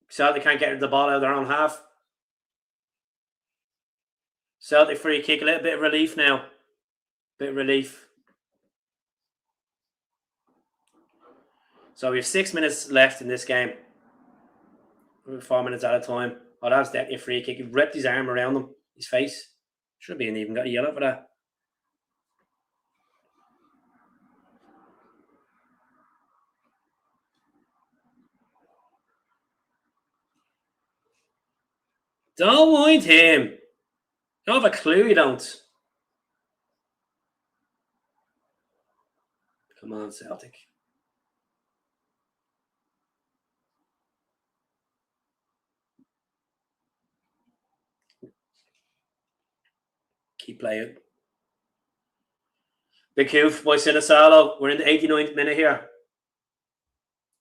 Celtic can't get the ball out of their own half. Celtic free kick. A little bit of relief now. Bit of relief. So we have 6 minutes left in this game. 4 minutes at a time. Oh, that was definitely a free kick. He ripped his arm around him. His face. Should have been even got a yellow for that. Don't mind him. You don't have a clue, you don't. Come on, Celtic. Keep playing. Big hoof by Sinisalo. We're in the 89th minute here.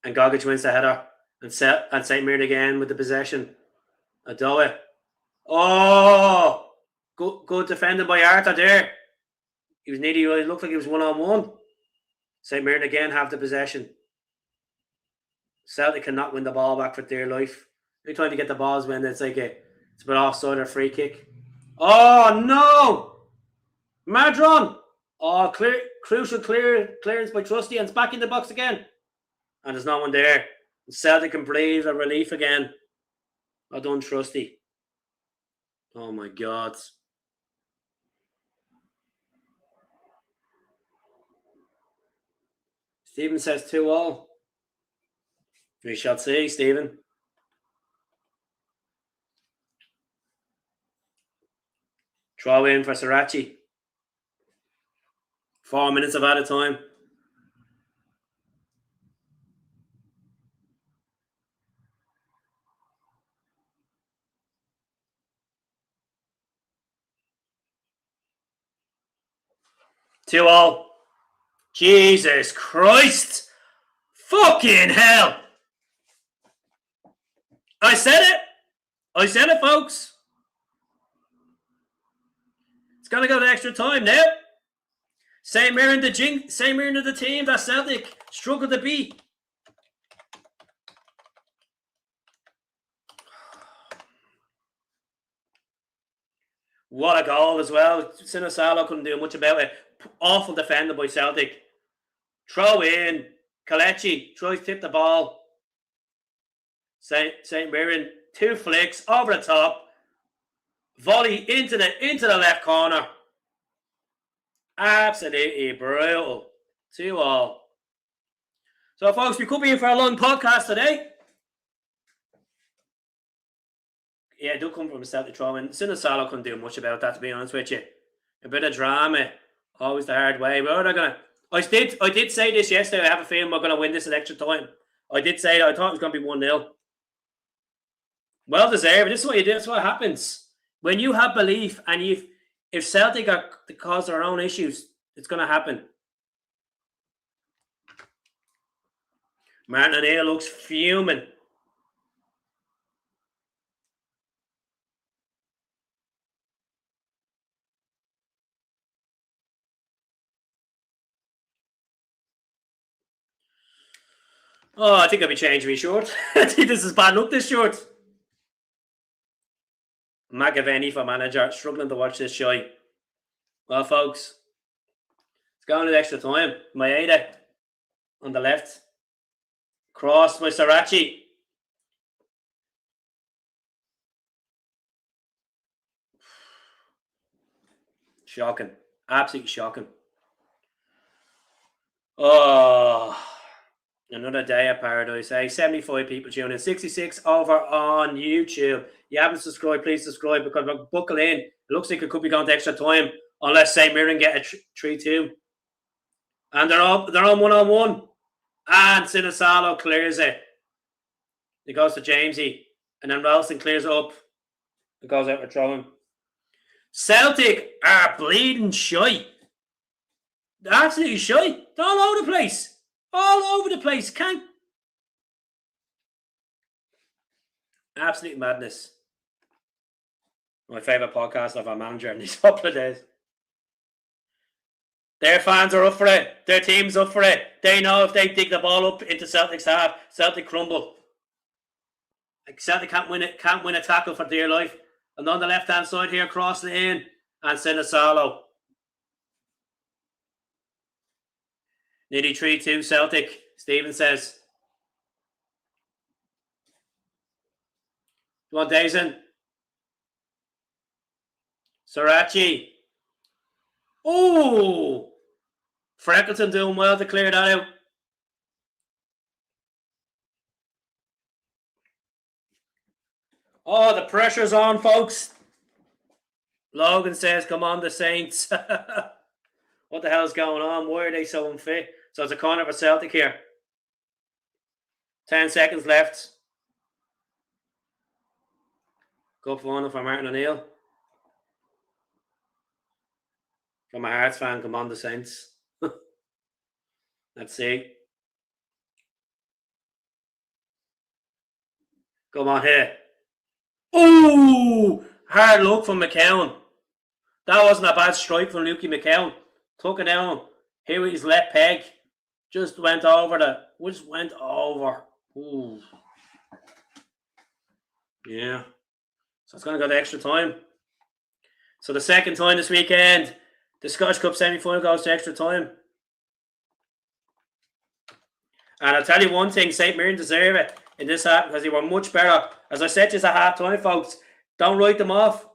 And Gogic wins the header. And St. Mirren again with the possession. Adoe. Oh! Good defending by Arthur there. He looked like he was one-on-one. St. Mirren again have the possession. Celtic cannot win the ball back for dear life. Every time to get the balls when it's like it's a bit offside or free kick. Oh no! Madron! Oh, crucial clearance by Trusty, and it's back in the box again. And there's no one there. Celtic can breathe a relief again. Well done, Trusty. Oh my God. Stephen says 2-2. We shall see, Stephen. Throw in for Srirachi. 4 minutes of added time. Two all. Jesus Christ. Fucking hell. I said it, folks. It's going to go to extra time now. St. Mirren the team that Celtic struggled to beat. What a goal as well. Sinosalo couldn't do much about it. Awful defender by Celtic. Throw in. Kelechi tries to tip the ball. St. Mirren, 2 flicks over the top. Volley into the left corner. Absolutely brutal. 2 all. So, folks, we could be in for a long podcast today. Yeah, it do come from a Celtic throw in. Sinosalo couldn't do much about that, to be honest with you. A bit of drama, always the hard way. But they're gonna. I did say this yesterday. I have a feeling we're gonna win this in extra time. I did say that. I thought it was gonna be 1-0. Well deserved. This is what you do. That's what happens when you have belief, and if Celtic are to cause their own issues, it's gonna happen. Martin O'Neill looks fuming. Oh, I think I'll be changing my shirt. I think this is bad enough, this shirt. McAvenny for manager. Struggling to watch this show. Well, folks, it's going to extra time. Maeda on the left. Crossed by Srirachi. Shocking. Absolutely shocking. Oh, another day of paradise, eh? 75 people tuning in. 66 over on YouTube. You haven't subscribed, please subscribe, because we're buckle in. It looks like it could be going to extra time unless St. Mirren get a 3-2. And they're on 1-on-1. And Sinosalo clears it. It goes to Jamesy. And then Ralston clears it up. It goes out for throwing. Celtic are bleeding shy. They're absolutely shy. They're all over the place. All over the place. Can't. Absolute madness. My favourite podcast of our manager in these couple of days. Their fans are up for it. Their team's up for it. They know if they dig the ball up into Celtic's half, Celtic crumble. Like Celtic can't win a tackle for dear life. And on the left-hand side here, crossing it in, and Sinosalo. Nearly 3-2 Celtic, Stephen says. Come on, Dazin. Srirachi. Oh! Freckleton doing well to clear that out. Oh, the pressure's on, folks. Logan says, come on, the Saints. What the hell's going on? Why are they so unfit? So it's a corner for Celtic here. 10 seconds left. Good final for Martin O'Neill. From a Hearts fan, come on, the Saints. Let's see. Come on here. Oh! Hard luck from McCown. That wasn't a bad strike from Lukey McCown. Took it down. Here with his left peg. Just went over. Ooh. Yeah. So it's going to go to extra time. So the second time this weekend, the Scottish Cup semi-final goes to extra time. And I'll tell you one thing, St. Mirren deserve it in this half because they were much better. As I said just at half time, folks, don't write them off.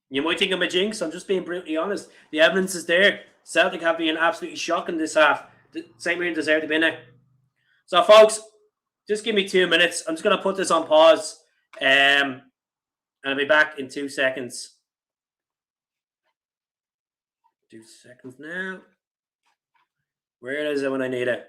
You might think I'm a jinx. I'm just being brutally honest. The evidence is there. Celtic have been absolutely shocking this half. St. Mirren deserve to win it. So, folks, just give me 2 minutes. I'm just going to put this on pause. And I'll be back in 2 seconds. 2 seconds now. Where is it when I need it?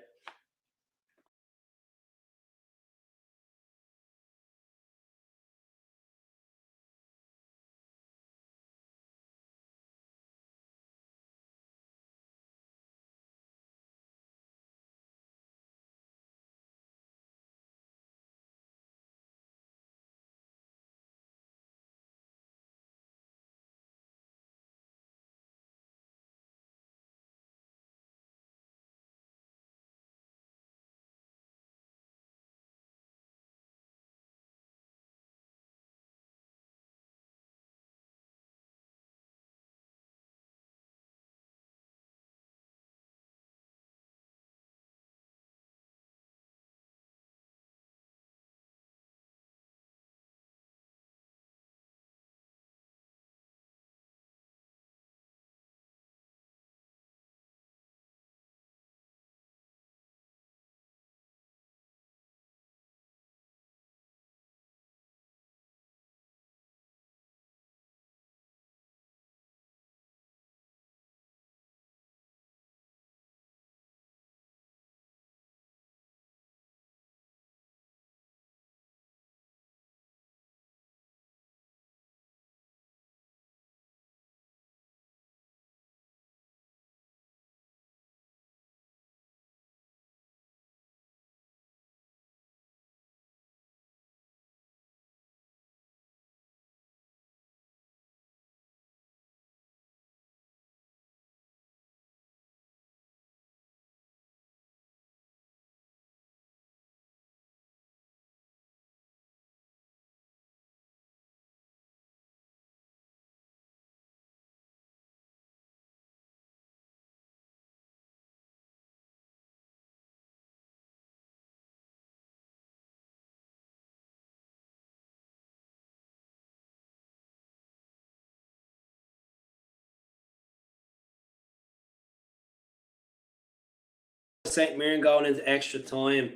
St. Mirren going into extra time,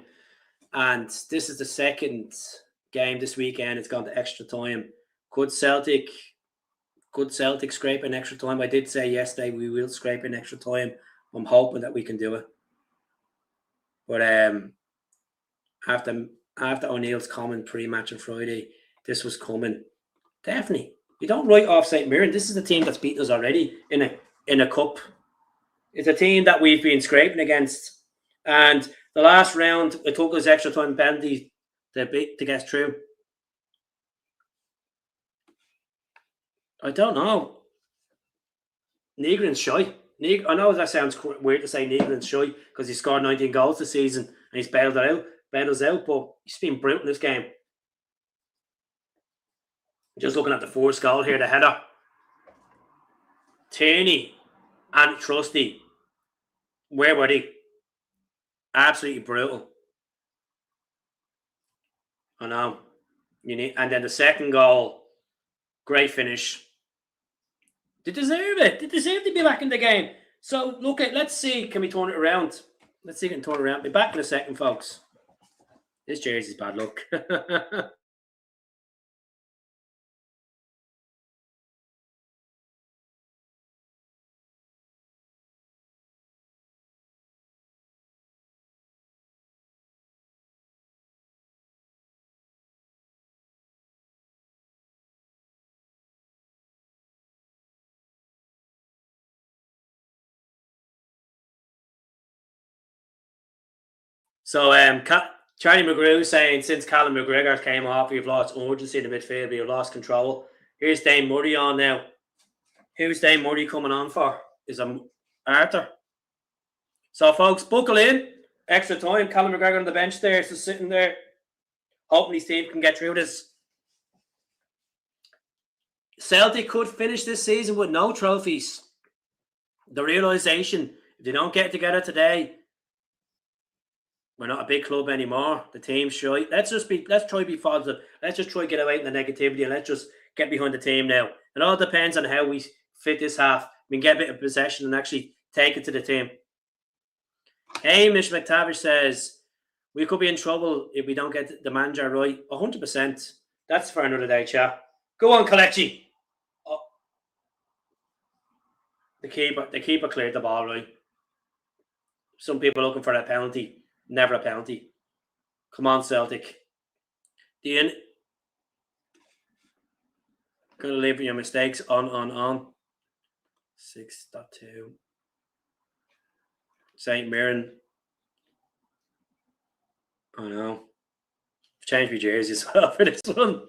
and this is the second game this weekend. It's gone to extra time. Could Celtic scrape in extra time? I did say yesterday we will scrape in extra time. I'm hoping that we can do it. But after O'Neill's comment pre-match on Friday, this was coming. Definitely. You don't write off St. Mirren. This is the team that's beaten us already in a cup. It's a team that we've been scraping against. And the last round, it took us extra time penalty to get through. I don't know. Nygren's shy. I know that sounds weird to say Nygren's shy because he scored 19 goals this season and he's bailed us out, but he's been brilliant in this game. Just looking at the first goal here, the header. Tierney and Trusty. Where were they? Absolutely brutal. I know. And then the second goal, great finish. They deserve it. They deserve to be back in the game. So let's see, can we turn it around? Let's see if we can turn it around. Be back in a second, folks. This jersey's bad luck. So Charlie McGrew saying, since Callum McGregor came off, we've lost urgency in the midfield, we've lost control. Here's Dane Murray on now. Who's Dane Murray coming on for? Is Arthur. So folks, buckle in. Extra time. Callum McGregor on the bench there, just sitting there, hoping his team can get through this. Celtic could finish this season with no trophies. The realisation, if they don't get together today, we're not a big club anymore. The team's shy. Let's try to be positive. Let's just try to get away from the negativity and let's just get behind the team now. It all depends on how we fit this half. We can get a bit of possession and actually take it to the team. Hamish McTavish says, we could be in trouble if we don't get the manager right. 100%. That's for another day, chat. Go on, Kelechi. Oh. The keeper cleared the ball right. Some people looking for a penalty. Never a penalty. Come on, Celtic. Gonna leave your mistakes on. 6.2. St. Mirren. Oh no. Changed my jersey as well for this one.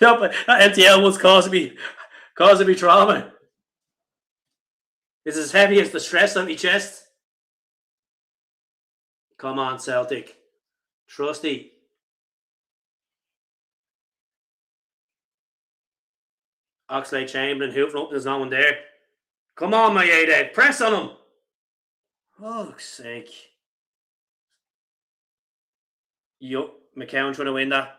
No, but that MTL was causing me trauma. It's as heavy as the stress on my chest. Come on, Celtic. Trusty. Oxlade Chamberlain hoofing up. There's no one there. Come on, my A-Dead. Press on him. Oh, fuck's sake. Yup. McCown trying to win that.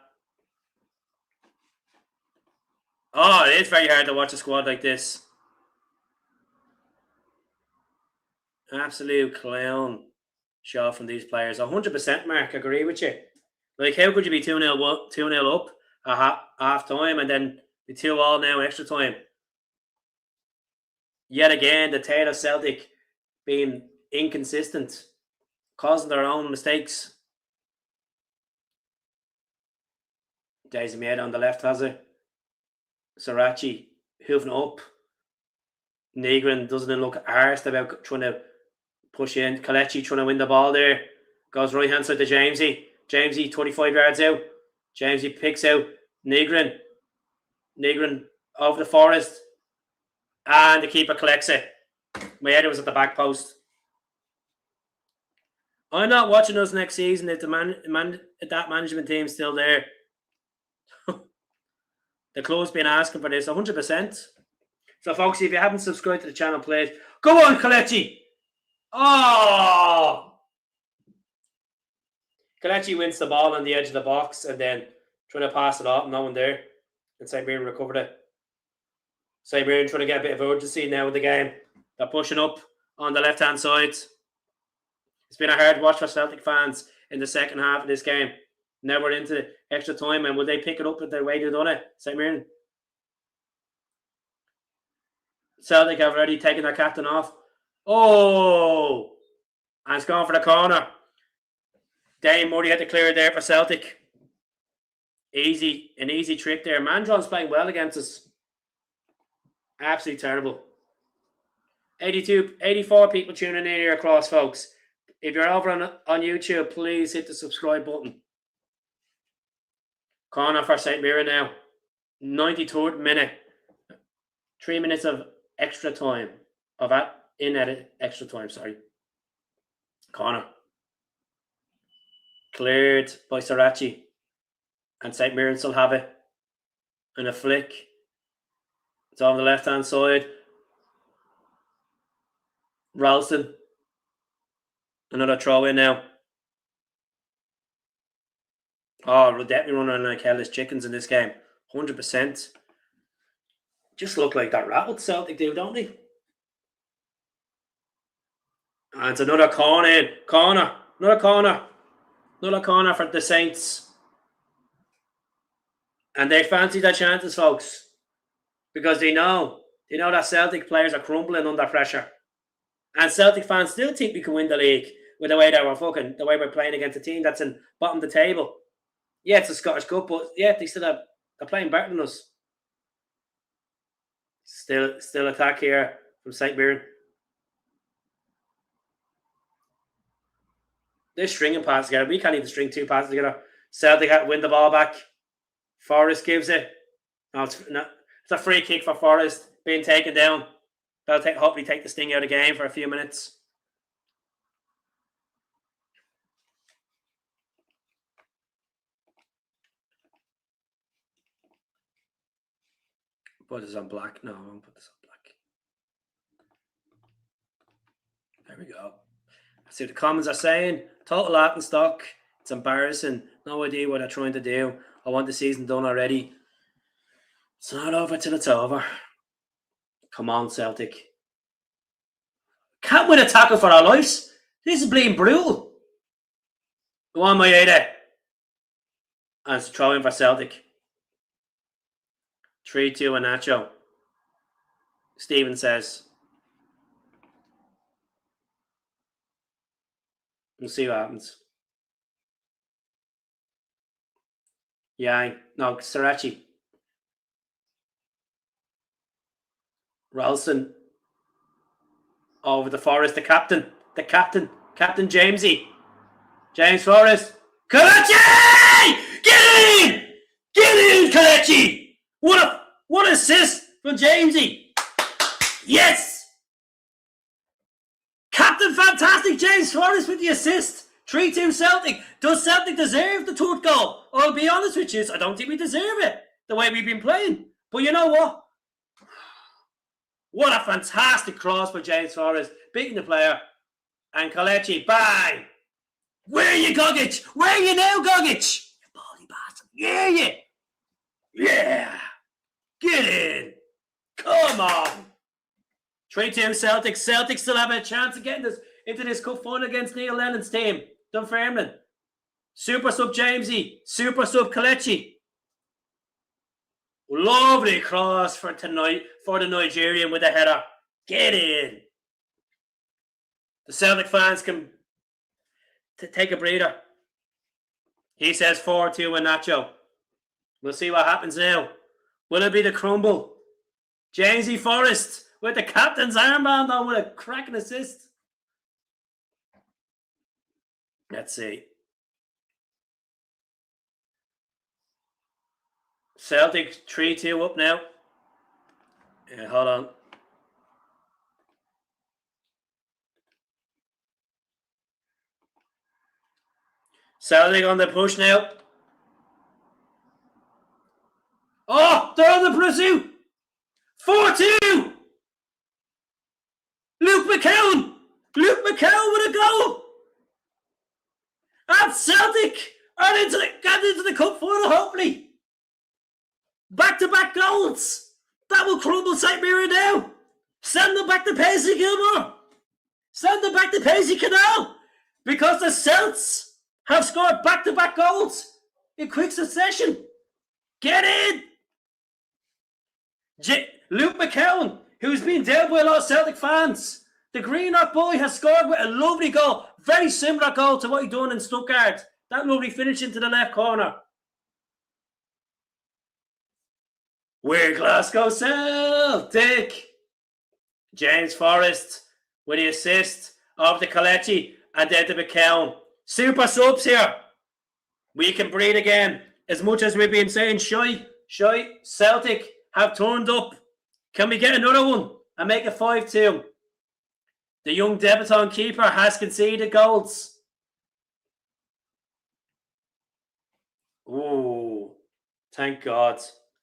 Oh, it is very hard to watch a squad like this. Absolute clown show from these players. 100%, Mark. I agree with you. Like, how could you be 2-0 up at half time and then be 2-2 now extra time? Yet again, the tale of Celtic being inconsistent, causing their own mistakes. Daisy Maeda on the left has it. Sarachi hoofing up. Negrin doesn't look arsed about trying to push in. Kelechi trying to win the ball there. Goes right hand side to Jamesy. Jamesy 25 yards out. Jamesy picks out Negrin. Negrin over the Forest. And the keeper collects it. Maeda was at the back post. I'm not watching us next season if that management team's still there. The club's been asking for this 100%. So, folks, if you haven't subscribed to the channel, please go on, Kelechi. Oh, Kelechi wins the ball on the edge of the box and then trying to pass it off. No one there. And St. Mirren recovered it. St. Mirren trying to get a bit of urgency now with the game. They're pushing up on the left-hand side. It's been a hard watch for Celtic fans in the second half of this game. Now we're into extra time, and will they pick it up with the way they've done it? St. Mirren. Celtic have already taken their captain off. Oh! And it's gone for the corner. Dane Murray had to clear it there for Celtic. An easy trick there. Mandron's playing well against us. Absolutely terrible. 84 people tuning in here across, folks. If you're over on YouTube, please hit the subscribe button. Corner for St. Mirren now. 93rd minute. 3 minutes of extra time. Extra time, sorry. Corner. Cleared by Sarachi. And St. Mirren still have it. And a flick. It's on the left-hand side. Ralston. Another throw in now. Oh, we're definitely running like hell as chickens in this game. 100%. Just look like that rattled Celtic do, don't they? And it's another corner in. Another corner for the Saints. And they fancy their chances, folks. Because they know that Celtic players are crumbling under pressure. And Celtic fans still think we can win the league with the way the way we're playing against a team that's in bottom of the table. Yeah, it's a Scottish Cup, but yeah, they're playing better than us. Still attack here from St. Mirren. They're stringing passes together. We can't even string two passes together. Celtic had to win the ball back. Forrest gives it. No, it's a free kick for Forrest being taken down. That'll hopefully take the sting out of the game for a few minutes. Put this on black. No, I won't put this on black. There we go. See what the comments are saying. Total laughing stock. It's embarrassing. No idea what they're trying to do. I want the season done already. It's not over till it's over. Come on, Celtic. Can't win a tackle for our lives. This is bleeding brutal. Go on, Maeda. And it's a throw in for Celtic. 3-2 Iheanacho. Stephen says. We'll see what happens. Yeah, no, Sarachi. Ralston. Over the Forest, the captain, Captain Jamesy. James Forrest. Kelechi! Get in! Get in, Kelechi! What assist from Jamesy. Yes! Captain Fantastic James Forrest with the assist. 3-2 Celtic. Does Celtic deserve the third goal? I'll be honest with you, I don't think we deserve it, the way we've been playing. But you know what? What a fantastic cross for James Forrest. Beating the player. And Kelechi, bang! Where are you, Gogic? Where are you now, Gogic? You bally bastard. Yeah. Yeah. Get in. Come on. 3-2 Celtic. Celtic still have a chance of getting this into this cup final against Neil Lennon's team. Dunfermline. Super sub Jamesy. Super sub Kelechi. Lovely cross for tonight for the Nigerian with a header. Get in. The Celtic fans can take a breather. He says 4-2 Iheanacho. We'll see what happens now. Will it be the crumble? Jamesy Forrest with the captain's armband on with a cracking assist. Let's see. Celtic 3-2 up now. Yeah, hold on. Celtic on the push now. Oh, they're on the pursuit. 4-2. Luke McCowan with a goal. And Celtic are got into the cup final, hopefully. Back-to-back goals. That will crumble St. Mirren now. Send them back to Paisley Gilmore. Send them back to Paisley Canal. Because the Celts have scored back-to-back goals in quick succession. Get in. Luke McCowan, who's been dealt by a lot of Celtic fans. The Greenock boy has scored with a lovely goal. Very similar goal to what he done in Stuttgart. That lovely finish into the left corner. We're Glasgow Celtic. James Forrest with the assist of the Kelechi and then to McCown. Super subs here. We can breathe again. As much as we've been saying shy, Celtic have turned up. Can we get another one and make it 5-2? The young debutant keeper has conceded goals. Oh, thank God.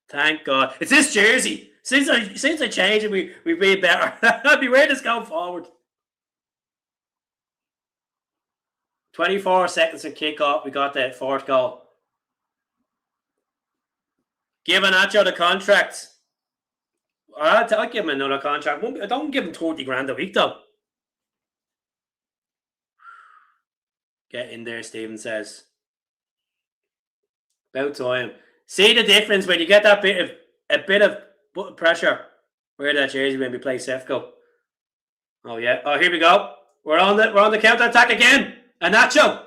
Thank God. It's this jersey. Since I changed it, we've been better. I'll be wearing this going forward. 24 seconds to kick off. We got the fourth goal. Give Iheanacho the contract. I'll give him another contract. I don't give him 30 grand a week though. Get in there, Stephen says. About time. See the difference when you get that a bit of pressure. Where that jersey when we play Sefco. Oh yeah. Oh, here we go. We're on the counter attack again. Iheanacho.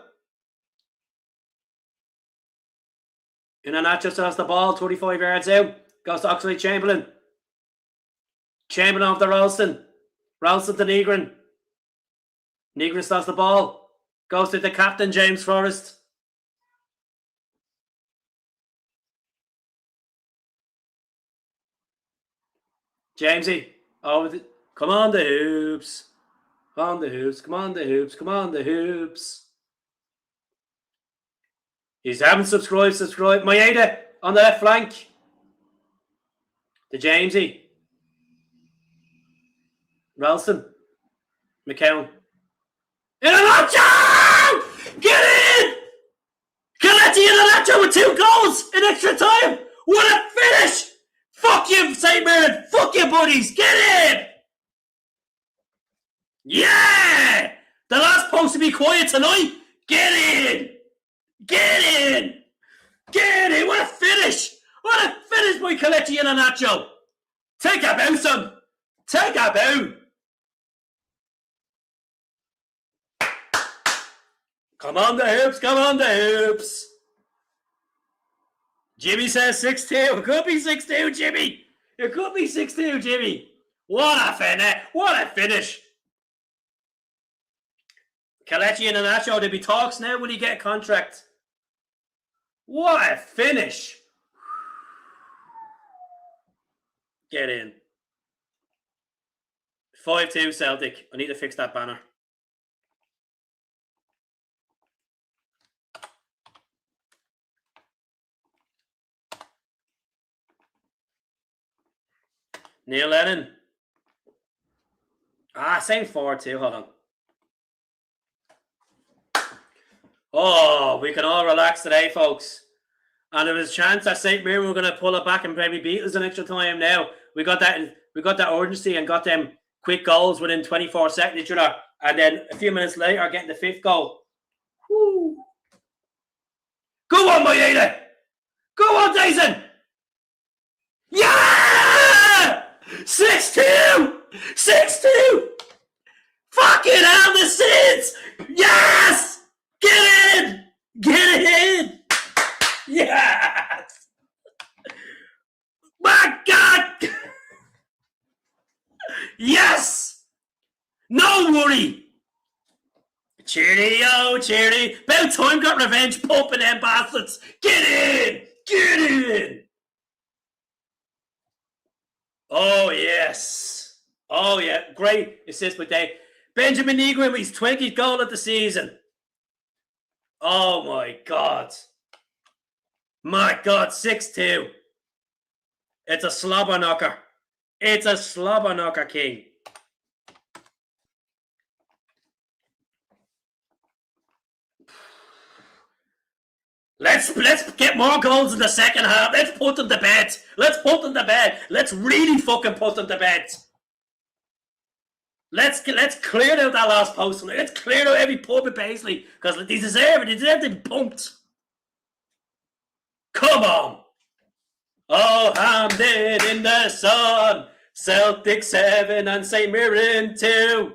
Iheanacho still has the ball. 25 yards out. Goes to Oxlade-Chamberlain. Chamberlain off the Ralston. Ralston to Negrin. Negrin still has the ball. Goes to the captain, James Forrest. Jamesy. Come on the hoops. Come on the hoops. Come on the hoops. Come on the hoops. He's haven't subscribed. Maeda on the left flank. To Jamesy. Ralston. McCown. Iheanacho! Get in! Kelechi Iheanacho with 2 goals in extra time. What a finish! Fuck you, St. Mirren! Fuck you, buddies! Get in! Yeah! The last supposed to be quiet tonight? Get in! Get in! Get in! What a finish! What a finish by Kelechi Iheanacho! Take a bow, son! Take a bow! Come on the hoops, come on the hoops! Jimmy says 6-2. It could be 6-2, Jimmy! It could be 6-2, Jimmy! What a finish! What a finish! Kelechi Iheanacho, there'll be talks now when he get a contract. What a finish! Get in. 5-2 Celtic. I need to fix that banner. Neil Lennon. Same 4-2. Hold on. Oh, we can all relax today, folks. And there was a chance that St. Mirren were going to pull it back and maybe beat us in extra time. Now we got that urgency and got them quick goals within 24 seconds each other, and then a few minutes later getting the 5th goal. Woo. Go on, Mayeda! Go on, Dyson! Yeah! 6-2! 6-2! Fucking hell, the Saints! Yes! Get in! Get in! Yes! My God! Yes! No worry! Cheerio, cheerio. About time got revenge, pumping them bastards. Get in! Get in! Oh, yes. Oh, yeah. Great assist by Dave. Benjamin Negrin with his 20th goal of the season. Oh, my God. My God, 6-2. It's a slobber knocker. It's a slobber knocker, King. Let's get more goals in the second half. Let's put them to bed. Let's put them to bed. Let's really fucking put them to bed. Let's clear out that last post. Let's clear out every pub in Paisley because they deserve it. They deserve to be pumped. Come on. Oh, Hamden in the sun. Celtic 7 and St. Mirren 2.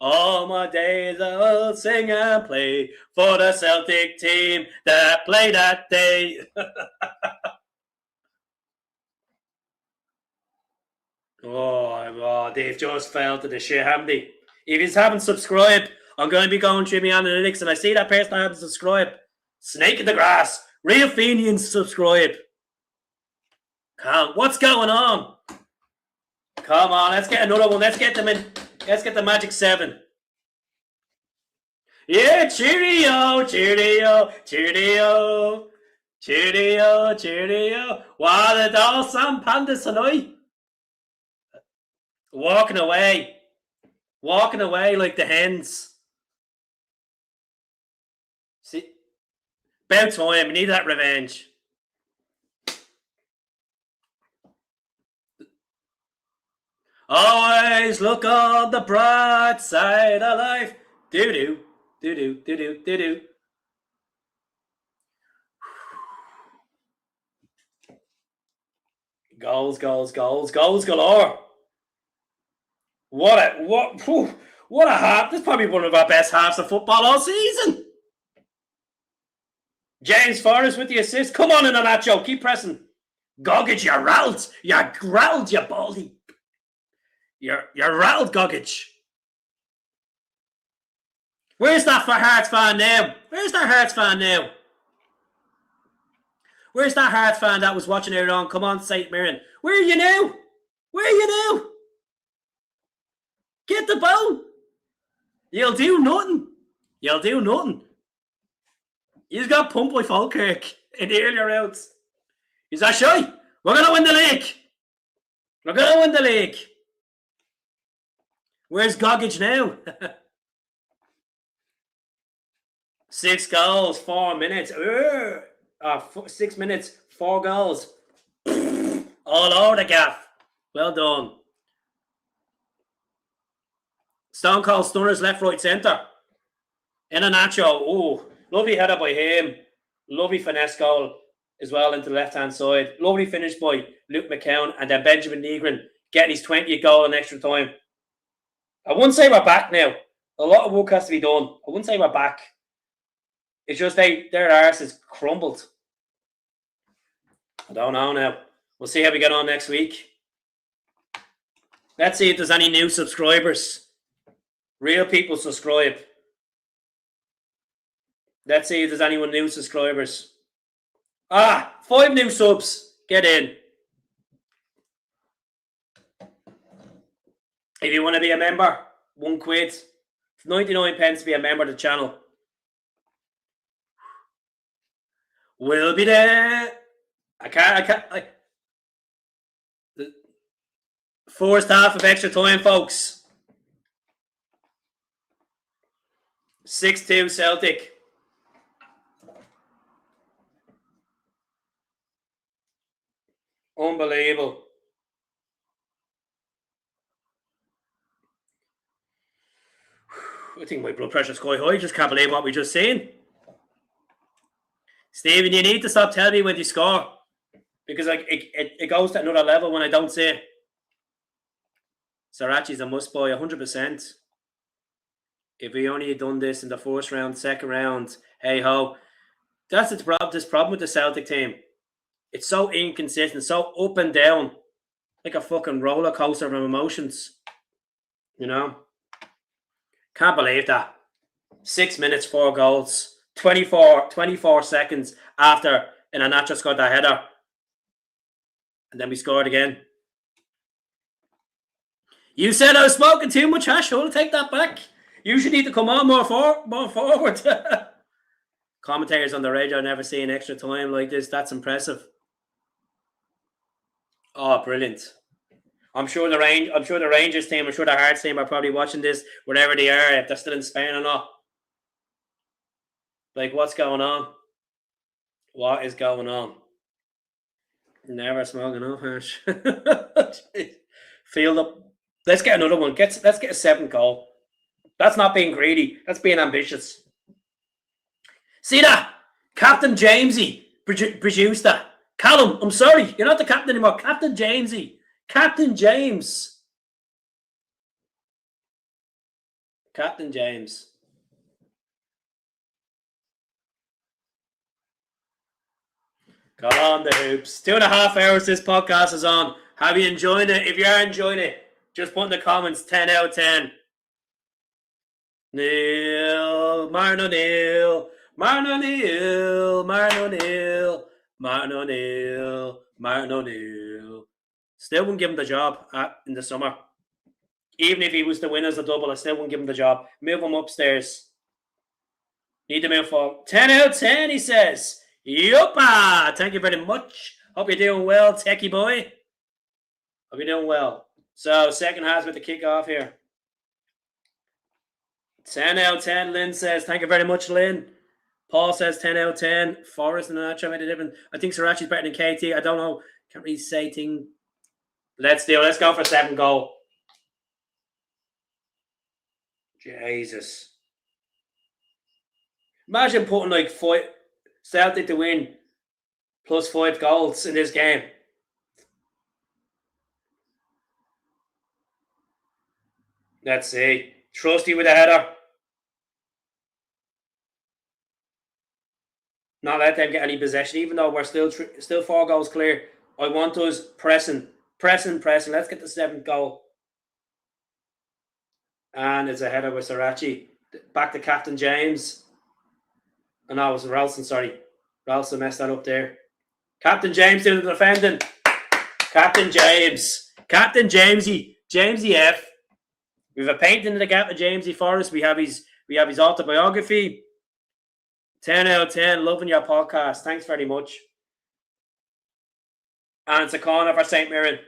All my days I will sing and play for the Celtic team that played that day. Oh, they've just fell to the shit, haven't they? If you haven't subscribed, I'm going to be going through my analytics and I see that person I haven't subscribed. Snake in the grass. Real Fenians subscribe. What's going on? Come on, let's get another one. Let's get them in. Let's get the magic 7. Yeah, cheerio, cheerio, cheerio, cheerio, cheerio. Wow, the doll Sam Pandas tonight. Walking away like the hens. See, about time. We need that revenge. Always look on the bright side of life. Do-do, do-do, do-do, do-do. Goals galore. What a half. This is probably one of our best halves of football all season. James Forrest with the assist. Come on in on that, Joe. Keep pressing. Gogic, you're rattled. You're growled, you baldy. You're rattled, Gogic. Where's that for Hearts fan now? Where's that Hearts fan now? Where's that Hearts fan that was watching it on? Come on, St. Mirren. Where are you now? Where are you now? Get the ball. You'll do nothing. You'll do nothing. He's got pumped by Falkirk in the earlier rounds. He's not shy. We're going to win the league. We're going to win the league. Where's Gogic now? 6 goals, 4 minutes. 6 minutes, 4 goals. All over the gaff. Well done. Stone Cold Stunners, left, right, centre. Iheanacho, oh, lovely header by him. Lovely finesse goal as well into the left-hand side. Lovely finish by Luke McCown. And then Benjamin Negrin getting his 20th goal in extra time. I wouldn't say we're back now. A lot of work has to be done. I wouldn't say we're back. It's just their arse has crumbled. I don't know now. We'll see how we get on next week. Let's see if there's any new subscribers. Real people subscribe. Let's see if there's anyone new subscribers. 5 new subs. Get in. If you want to be a member, £1. It's 99 pence to be a member of the channel. We'll be there. I can't. The first half of extra time, folks. 6-2 Celtic. Unbelievable. I think my blood pressure's quite high. Just can't believe what we just seen. Stephen, you need to stop telling me when you score. Because it goes to another level when I don't see it. Sarachi's a must buy, 100%. If we only had done this in the first round, second round, hey ho. That's this problem with the Celtic team. It's so inconsistent, so up and down. Like a fucking roller coaster of emotions. You know? Can't believe that. 6 minutes, 4 goals. 24 seconds after Iheanacho scored that header. And then we scored again. You said I was smoking too much hash. I'll take that back. You should need to come on more forward. Commentators on the radio never see an extra time like this. That's impressive. Oh, brilliant. I'm sure the Rangers team, I'm sure the Hearts team are probably watching this wherever they are, if they're still in Spain or not. Like, what's going on? What is going on? Never smoking enough hash. Field up. Let's get another one. Let's get a 7th goal. That's not being greedy. That's being ambitious. See that? Captain Jamesy produced that. Callum, I'm sorry. You're not the captain anymore. Captain Jamesy. Captain James. Captain James. Go on the hoops. 2.5 hours this podcast is on. Have you enjoyed it? If you are enjoying it, just put in the comments 10 out of 10. Neil, Martin O'Neill, Martin O'Neill, Martin O'Neill, Martin O'Neill, Martin O'Neill. Still wouldn't give him the job in the summer. Even if he was to win as a double, I still wouldn't give him the job. Move him upstairs. Need to move forward. 10 out of 10, he says. Yuppa! Thank you very much. Hope you're doing well, techie boy. Hope you're doing well. So, second half with the kickoff here. 10 out of 10, Lynn says. Thank you very much, Lynn. Paul says 10 out of 10. Forrest and Nacho made a difference. I think Sarachi's better than KT. I don't know. Can't really say thing. Let's do it. Let's go for 7 goal. Jesus. Imagine putting like 5 Celtic to win plus 5 goals in this game. Let's see. Trusty with a header. Not let them get any possession, even though we're still 4 goals clear. I want us pressing. Let's get the 7th goal. And it's a header with Sarachi. Back to Captain James. Oh, no, it was Ralston, sorry. Ralston messed that up there. Captain James doing the defending. Captain James. Captain Jamesy. Jamesy F. We have a painting in the gap of Jamesy Forrest. We have his autobiography. 10 out of 10. Loving your podcast. Thanks very much. And it's a corner for St. Mirren.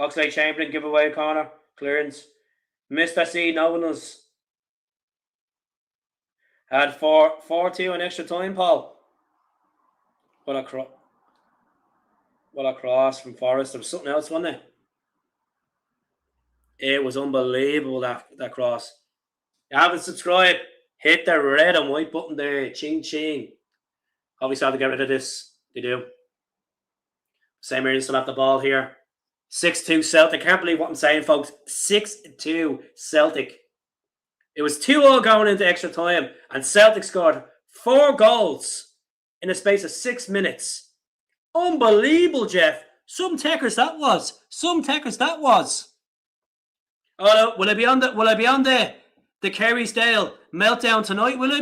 Oxlade Chamberlain giveaway corner. Clearance. Mr. C knowing us. Had 4-2 in extra time, Paul. What a cross from Forrest. There was something else, wasn't it? It was unbelievable, that cross. You haven't subscribed. Hit the red and white button there. Ching ching. Obviously, I have to get rid of this. They do. St. Mirren still have the ball here. 6-2 Celtic. I can't believe what I'm saying, folks. 6-2 Celtic. It was 2-0 going into extra time, and Celtic scored 4 goals in a space of 6 minutes. Unbelievable, Jeff. Some techers that was. Oh, will I be on the Kerrysdale meltdown tonight? Will I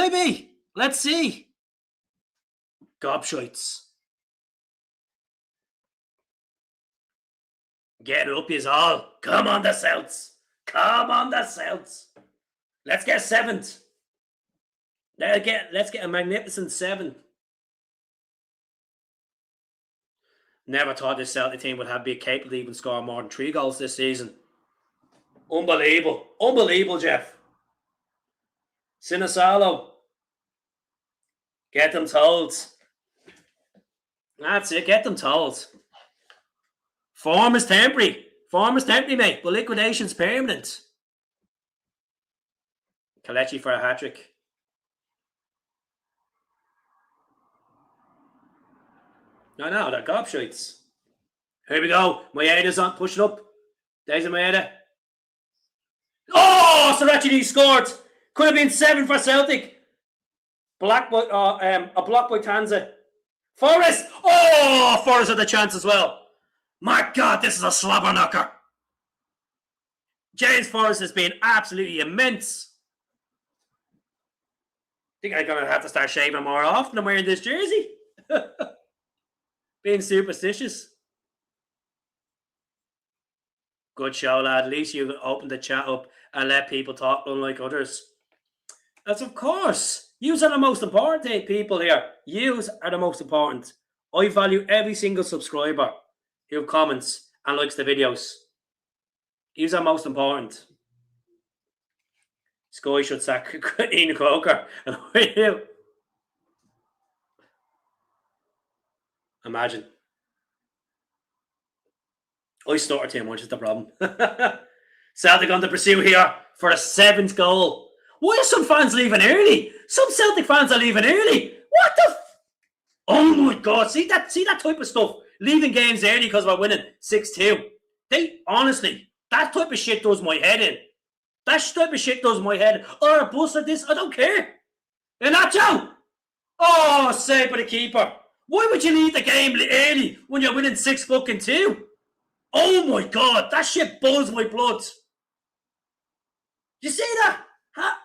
be? Let's see. Gobshites. Get up, is all. Come on, the Celts. Let's get 7th. Let's get a magnificent 7. Never thought this Celtic team would be capable of even scoring more than 3 goals this season. Unbelievable, Jeff. Sinisalo. Get them told. That's it, get them told. Form is temporary, mate, but liquidation's permanent. Kelechi for a hat-trick. No, they're gobshites. Here we go. Maeda's on, push it up. There's a Maeda. Oh, Saracini scored. Could have been 7 for Celtic. A block by Tanza. Forrest. Oh, Forrest had the chance as well. My God, this is a slobber knocker. James Forrest has been absolutely immense. I think I'm going to have to start shaving more often. I'm wearing this jersey. Being superstitious. Good show, lad. At least you open the chat up and let people talk unlike others. That's of course. Yous are the most important people here. Yous are the most important. I value every single subscriber who comments and likes the videos. Yous are most important. Sky should sack Ian Croker. And I do. Imagine. I stutter too much is the problem. Celtic on the pursuit here for a 7th goal. Why are some fans leaving early? Some Celtic fans are leaving early. What the oh my God. See that type of stuff. Leaving games early because we're winning 6-2. Honestly, that type of shit does my head in. Or a bus like this, I don't care. Inacho! Oh, saved by the keeper. Why would you leave the game early when you're winning 6-2? Oh my God, that shit boils my blood. You see that? Huh?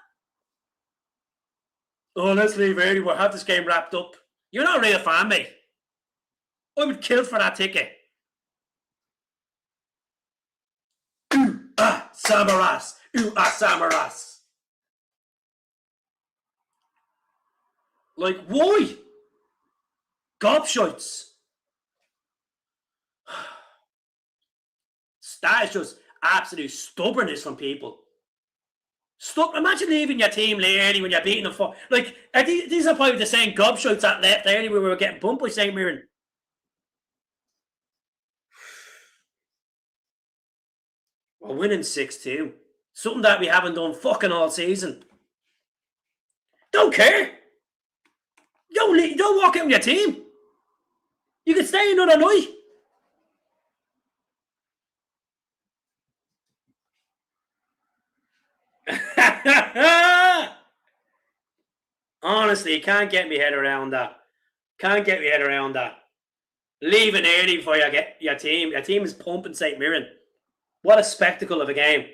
Oh, let's leave early. We'll have this game wrapped up. You're not a real fan, mate. I would kill for that ticket. Samaras. Samaras. Like, why? Gobshites. That is just absolute stubbornness from people. Imagine leaving your team early when you're beating them for. Like, these are probably the same gobshites that left early when we were getting bumped by St. Mirren. We're winning 6-2. Something that we haven't done fucking all season. Don't care. Don't walk out with your team. You can stay another night. Honestly, can't get me head around that. Leaving early before you get your team. Your team is pumping St. Mirren. What a spectacle of a game.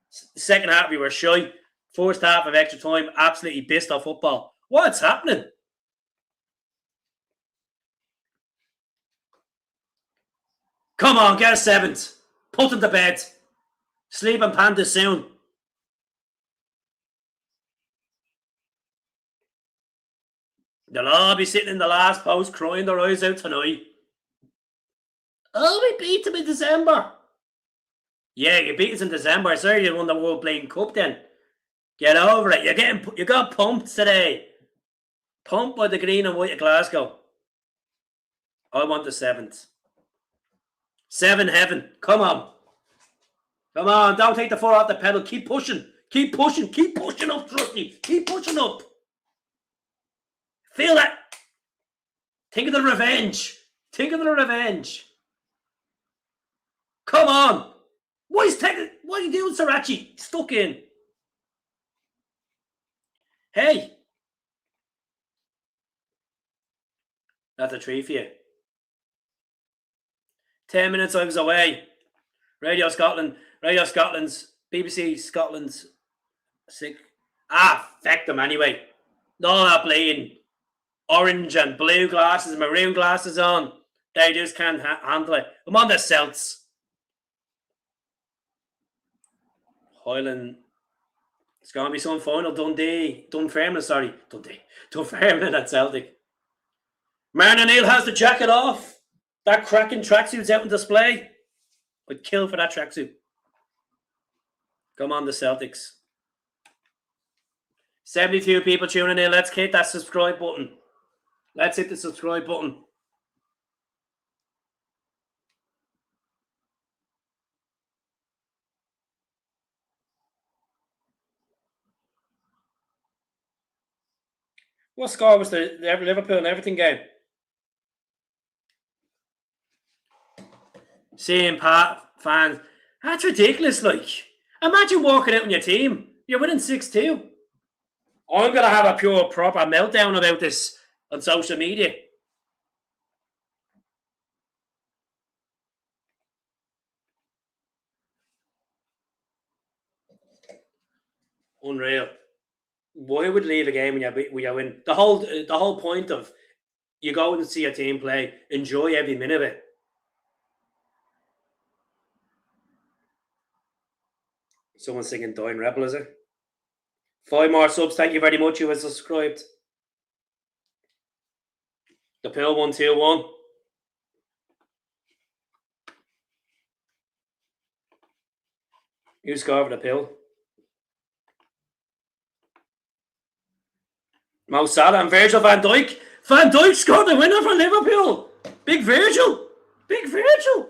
Second half we were shy. First half of extra time, absolutely pissed off football. What's happening? Come on, get a 7th. Put him to bed. Sleep and panda soon. They'll all be sitting in the last post crying their eyes out tonight. Oh, we beat them in December. Yeah, you beat us in December. Sorry, you won the World Playing Cup then. Get over it. You got pumped today. Pumped by the green and white of Glasgow. I want the 7th. 7 heaven. Come on. Don't take the foot off the pedal. Keep pushing up through. Rusty. Keep pushing up. Feel that. Think of the revenge. Think of the revenge. Come on. What are you doing, Srirachi? Stuck in. Hey. That's a tree for you. 10 minutes I was away. Radio Scotland's, BBC Scotland's sick. Feck them anyway. No, that playing orange and blue glasses, maroon glasses on. They just can't handle it. I'm on the Celts. Highland. It's going to be some final. Dunfermline at Celtic. Mirren O'Neill has the jacket off. That cracking tracksuit's out on display. I'd kill for that tracksuit. Come on, the Celtics. 72 people tuning in. Let's hit that subscribe button. Let's hit the subscribe button. What score was the Liverpool and Everton game? Seeing Pat fans. That's ridiculous, like. Imagine walking out on your team. You're winning 6-2. I'm going to have a pure proper meltdown about this on social media. Unreal. Why would you leave a game when you win? The whole point of you go and see a team play, enjoy every minute of it. Someone singing Dying Rebel, is it? 5 more subs, thank you very much. You have subscribed. The Pill 121. You score for the Pill. Mo Salah and Virgil van Dijk. Van Dijk scored the winner for Liverpool. Big Virgil. Big Virgil.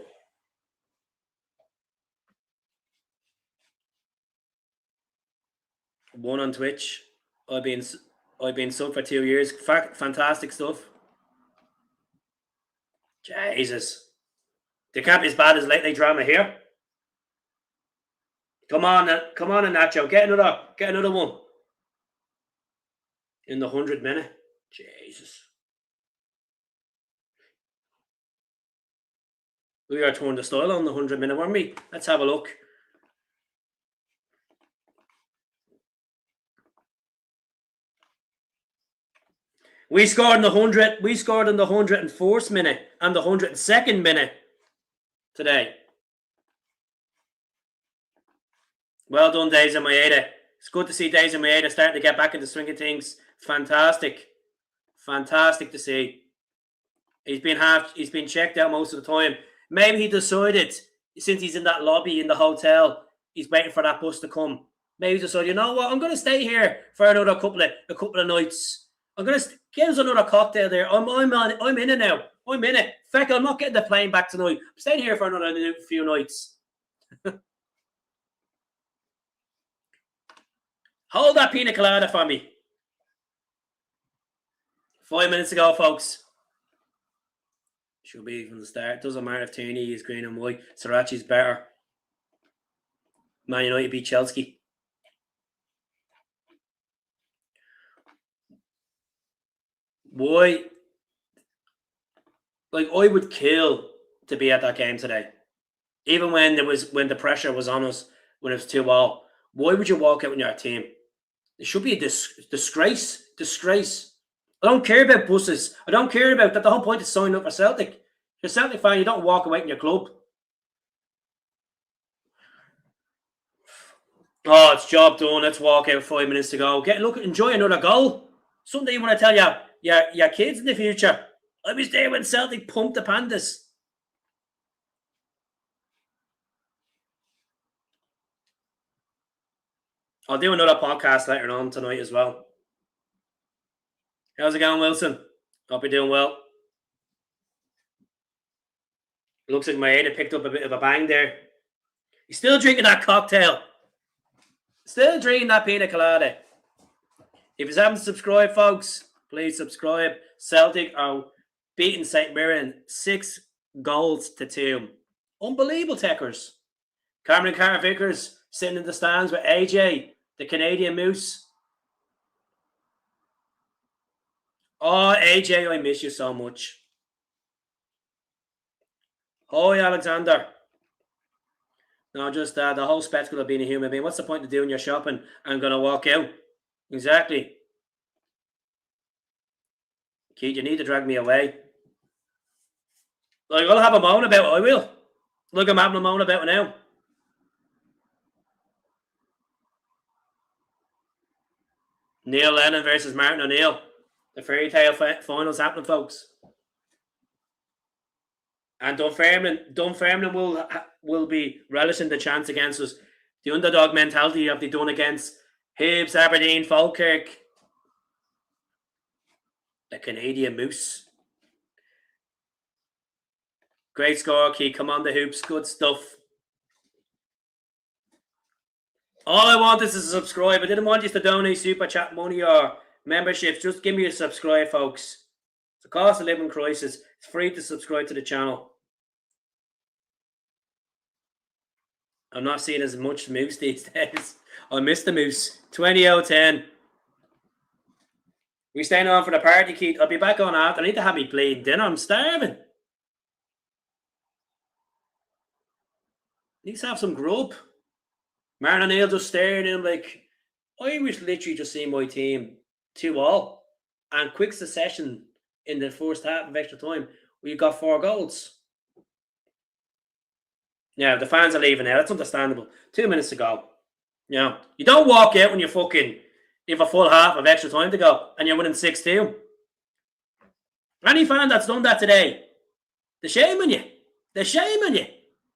One on Twitch. I've been subbed for 2 years. Fantastic stuff. Jesus. They can't be as bad as late night drama here. Come on, Nacho. Get another one. In the 100th minute. Jesus. We are turned the style on the 100th minute, weren't we? Let's have a look. We scored in the 104th minute and the 102nd minute today. Well done, Daisy Maeda. It's good to see Daisy Maeda starting to get back into the swing of things. Fantastic. Fantastic to see. He's been checked out most of the time. Maybe he decided, since he's in that lobby in the hotel, he's waiting for that bus to come. Maybe he decided, you know what, I'm going to stay here for another couple of nights. I'm going to get us another cocktail there. I'm in it now. I'm in it. Feck, I'm not getting the plane back tonight. I'm staying here for another few nights. Hold that pina colada for me. 5 minutes ago, folks. Should be from the start. Doesn't matter if Tierney is green and white. Srirachi's better. Man United beat Chelsea. Why? Like, I would kill to be at that game today. Even when the pressure was on us, when it was 2-2. Why would you walk out on your team? It should be a disgrace. Disgrace. I don't care about buses. I don't care about that. The whole point is signing up for Celtic. If you're a Celtic fan, you don't walk away from your club. Oh, it's job done. Let's walk out 5 minutes to go. Enjoy another goal. Something you want to tell your kids in the future. I was there when Celtic pumped the Pandas. I'll do another podcast later on tonight as well. How's it going, Wilson? Hope you're doing well. Looks like Maeda picked up a bit of a bang there. He's still drinking that cocktail. Still drinking that pina colada. If you haven't subscribed, folks, please subscribe. Celtic are beating St. Mirren 6-2. Unbelievable techers. Cameron Carter-Vickers sitting in the stands with AJ, the Canadian Moose. Oh, AJ, I miss you so much. Hi, Alexander. No, just the whole spectacle of being a human being. What's the point of doing your shopping and going to walk out? Exactly. Keith, you need to drag me away. Like, I'll have a moan about it, I will. Look, I'm having a moan about it now. Neil Lennon versus Martin O'Neill. The fairy tale finals happening, folks. And Dunfermline will be relishing the chance against us. The underdog mentality have they done against Hibs, Aberdeen, Falkirk. The Canadian Moose. Great score, Keith. Come on, the hoops. Good stuff. All I want is to subscribe. I didn't want you to donate super chat money or memberships. Just give me a subscribe, folks. It's a cost of living crisis. It's free to subscribe to the channel. I'm not seeing as much Moose these days. I miss the Moose. 20 out of 10. We staying on for the party, Keith. I'll be back on after. I need to have me bleeding dinner. I'm starving. Needs to have some grub. Martin O'Neill just staring at him like, I was literally just seeing my team 2-2 and quick succession in the first half of extra time. We got 4 goals. Yeah, the fans are leaving now. That's understandable. 2 minutes to go. You know, you don't walk out when you have a full half of extra time to go and you're winning 6-2. Any fan that's done that today, the shame on you. The shame on you.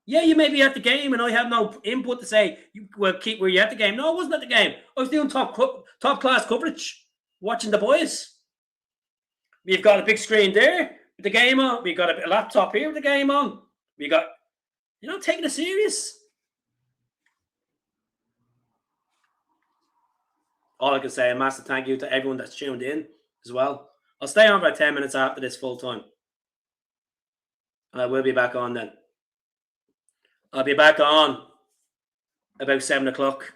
Yeah, you may be at the game and I have no input to say, well, keep where you're at the game. No, I wasn't at the game. I was doing top class coverage, watching the boys. We've got a big screen there with the game on. We've got a laptop here with the game on. We got, taking it serious. All I can say, a massive thank you to everyone that's tuned in as well. I'll stay on for 10 minutes after this full time. And I will be back on then. I'll be back on about 7 o'clock.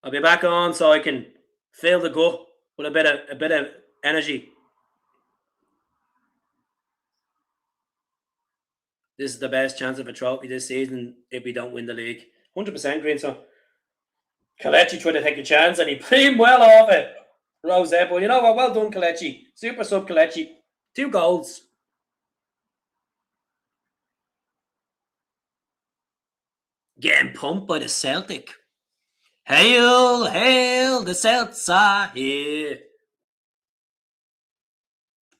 I'll be back on so I can fill the gut with a bit of energy. This is the best chance of a trophy this season if we don't win the league. 100% green. So Kelechi tried to take a chance and he played well off it. Rose but you know what? Well done, Kelechi. Super sub Kelechi. 2 goals. Getting pumped by the Celtic. Hail, hail, the Celts are here.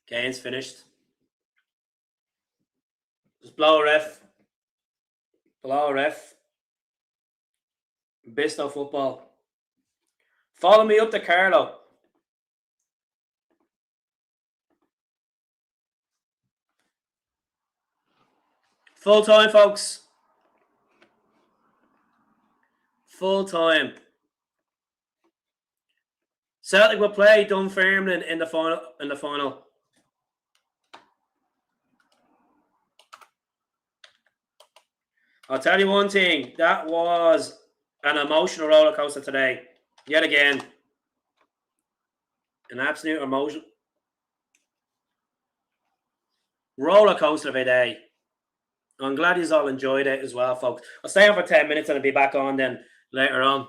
Game's finished. Just blow a ref. Blow a ref. Bisto football. Follow me up to Carlo. Full time, folks. Full time. Celtic will play Dunfermline in the final. I'll tell you one thing. That was an emotional roller coaster today. Yet again. An absolute emotion. Roller coaster of a day. I'm glad you all enjoyed it as well, folks. I'll stay on for 10 minutes and I'll be back on then later on.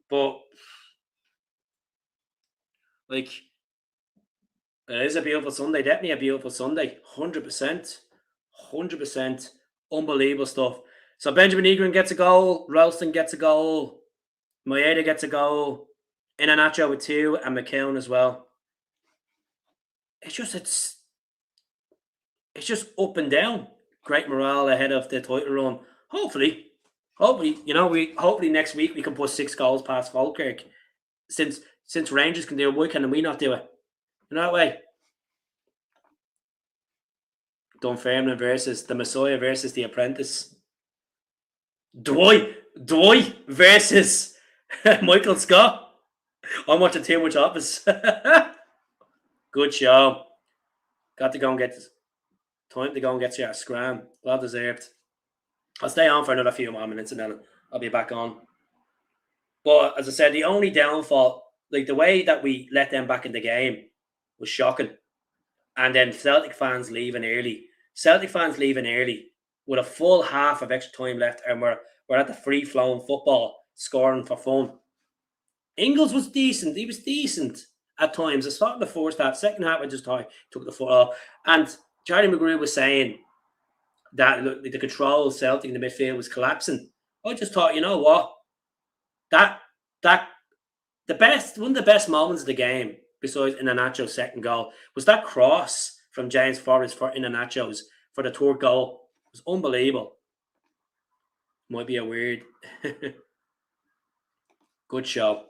But, like, it is a beautiful Sunday. Definitely a beautiful Sunday. 100%. 100%. Unbelievable stuff. So Benjamin Egrin gets a goal. Ralston gets a goal. Maeda gets a goal. Iheanacho with 2 and McKeown as well. It's just up and down. Great morale ahead of the title run. Hopefully, hopefully next week we can put 6 goals past Falkirk. Since Rangers can do it, why can we not do it? In that way. Dunfermline versus the Messiah versus the Apprentice. Dwight versus Michael Scott. I'm watching too much Office. Good show. Got to go and get time to go and get you a scram. Well deserved. I'll stay on for another few more minutes and then I'll be back on. But as I said, the only downfall, like the way that we let them back in the game was shocking. And then Celtic fans leaving early. Celtic fans leaving early with a full half of extra time left, and we're at the free-flowing football, scoring for fun. Ingles was decent. He was decent at times. I started the first half. Second half, I just thought took the foot off. And Charlie McGrew was saying that the control of Celtic in the midfield was collapsing. I just thought, you know what? One of the best moments of the game, besides Iheanacho's second goal, was that cross from James Forrest for Iheanacho's for the third goal. It was unbelievable. Might be a weird. Good show.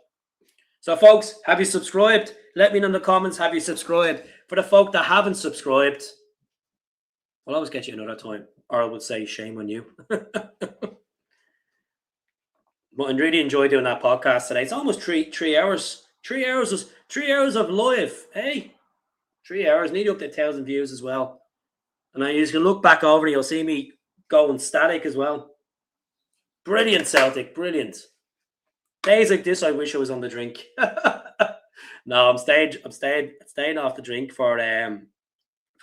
So, folks, have you subscribed? Let me know in the comments, have you subscribed? For the folk that haven't subscribed, I'll always get you another time. Or I would say, shame on you. But I really enjoyed doing that podcast today. It's almost 3 hours. 3 hours of live. Hey, 3 hours. Need up to 1,000 views as well. And you can look back over and you'll see me going static as well. Brilliant, Celtic. Brilliant. Days like this, I wish I was on the drink. No, I'm staying off the drink for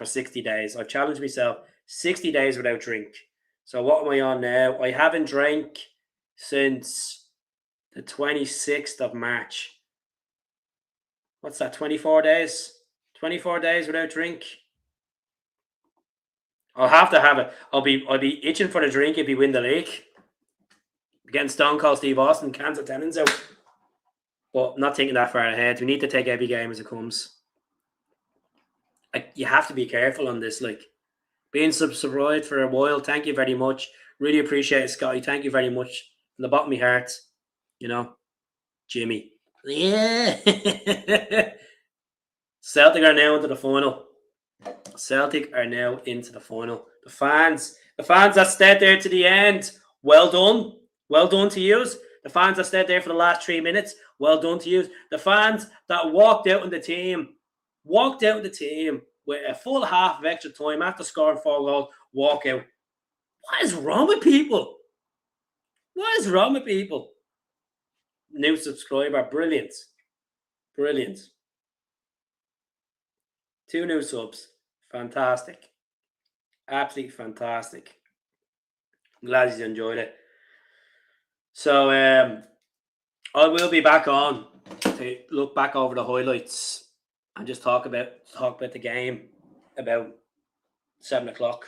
60 days. I've challenged myself 60 days without drink. So what am I on now? I haven't drank since the 26th of March. What's that? 24 days? 24 days without drink. I'll have to have it. I'll be itching for the drink if we win the league. Against Stone Cold Steve Austin, cancel attendance out. But not thinking that far ahead. We need to take every game as it comes. You have to be careful on this. Like, being subscribed for a while. Thank you very much. Really appreciate it, Scotty. Thank you very much. From the bottom of my heart. You know, Jimmy. Yeah. Celtic are now into the final. Celtic are now into the final. The fans that stayed there to the end, well done. Well done to you. The fans that stayed there for the last 3 minutes, well done to you. The fans that walked out in the team with a full half of extra time after scoring 4 goals, walk out. What is wrong with people? What is wrong with people? New subscriber, brilliant. Brilliant. 2 new subs. Fantastic. Absolutely fantastic. I'm glad you enjoyed it. So I will be back on to look back over the highlights and just talk about the game about 7 o'clock.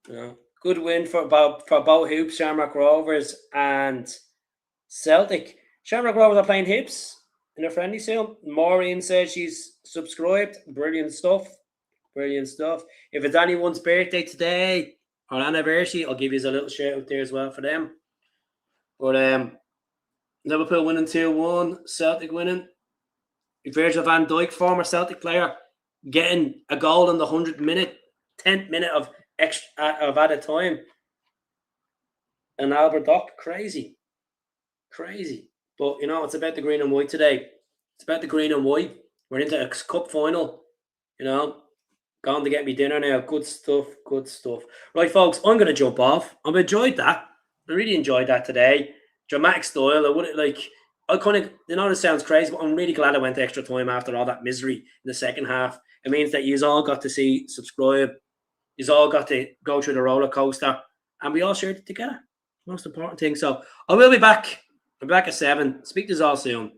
You know, good win for both Hoops, Shamrock Rovers and Celtic. Shamrock Rovers are playing Hibs in a friendly soon. Maureen says she's subscribed. Brilliant stuff. Brilliant stuff. If it's anyone's birthday today or anniversary, I'll give you a little shout out there as well for them. But Liverpool winning 2-1, Celtic winning. Virgil van Dijk, former Celtic player, getting a goal in the 100th minute, 10th minute of added time. And Albert Dock, crazy. But you know, it's about the green and white today. It's about the green and white. We're into a cup final. You know, going to get me dinner now. Good stuff. Right, folks, I'm going to jump off. I've enjoyed that. I really enjoyed that today. Dramatic style. I know this sounds crazy, but I'm really glad I went extra time after all that misery in the second half. It means that you all got to subscribe. You all got to go through the roller coaster, and we all shared it together. Most important thing. So I will be back. I'm back at 7. Speak to you all soon.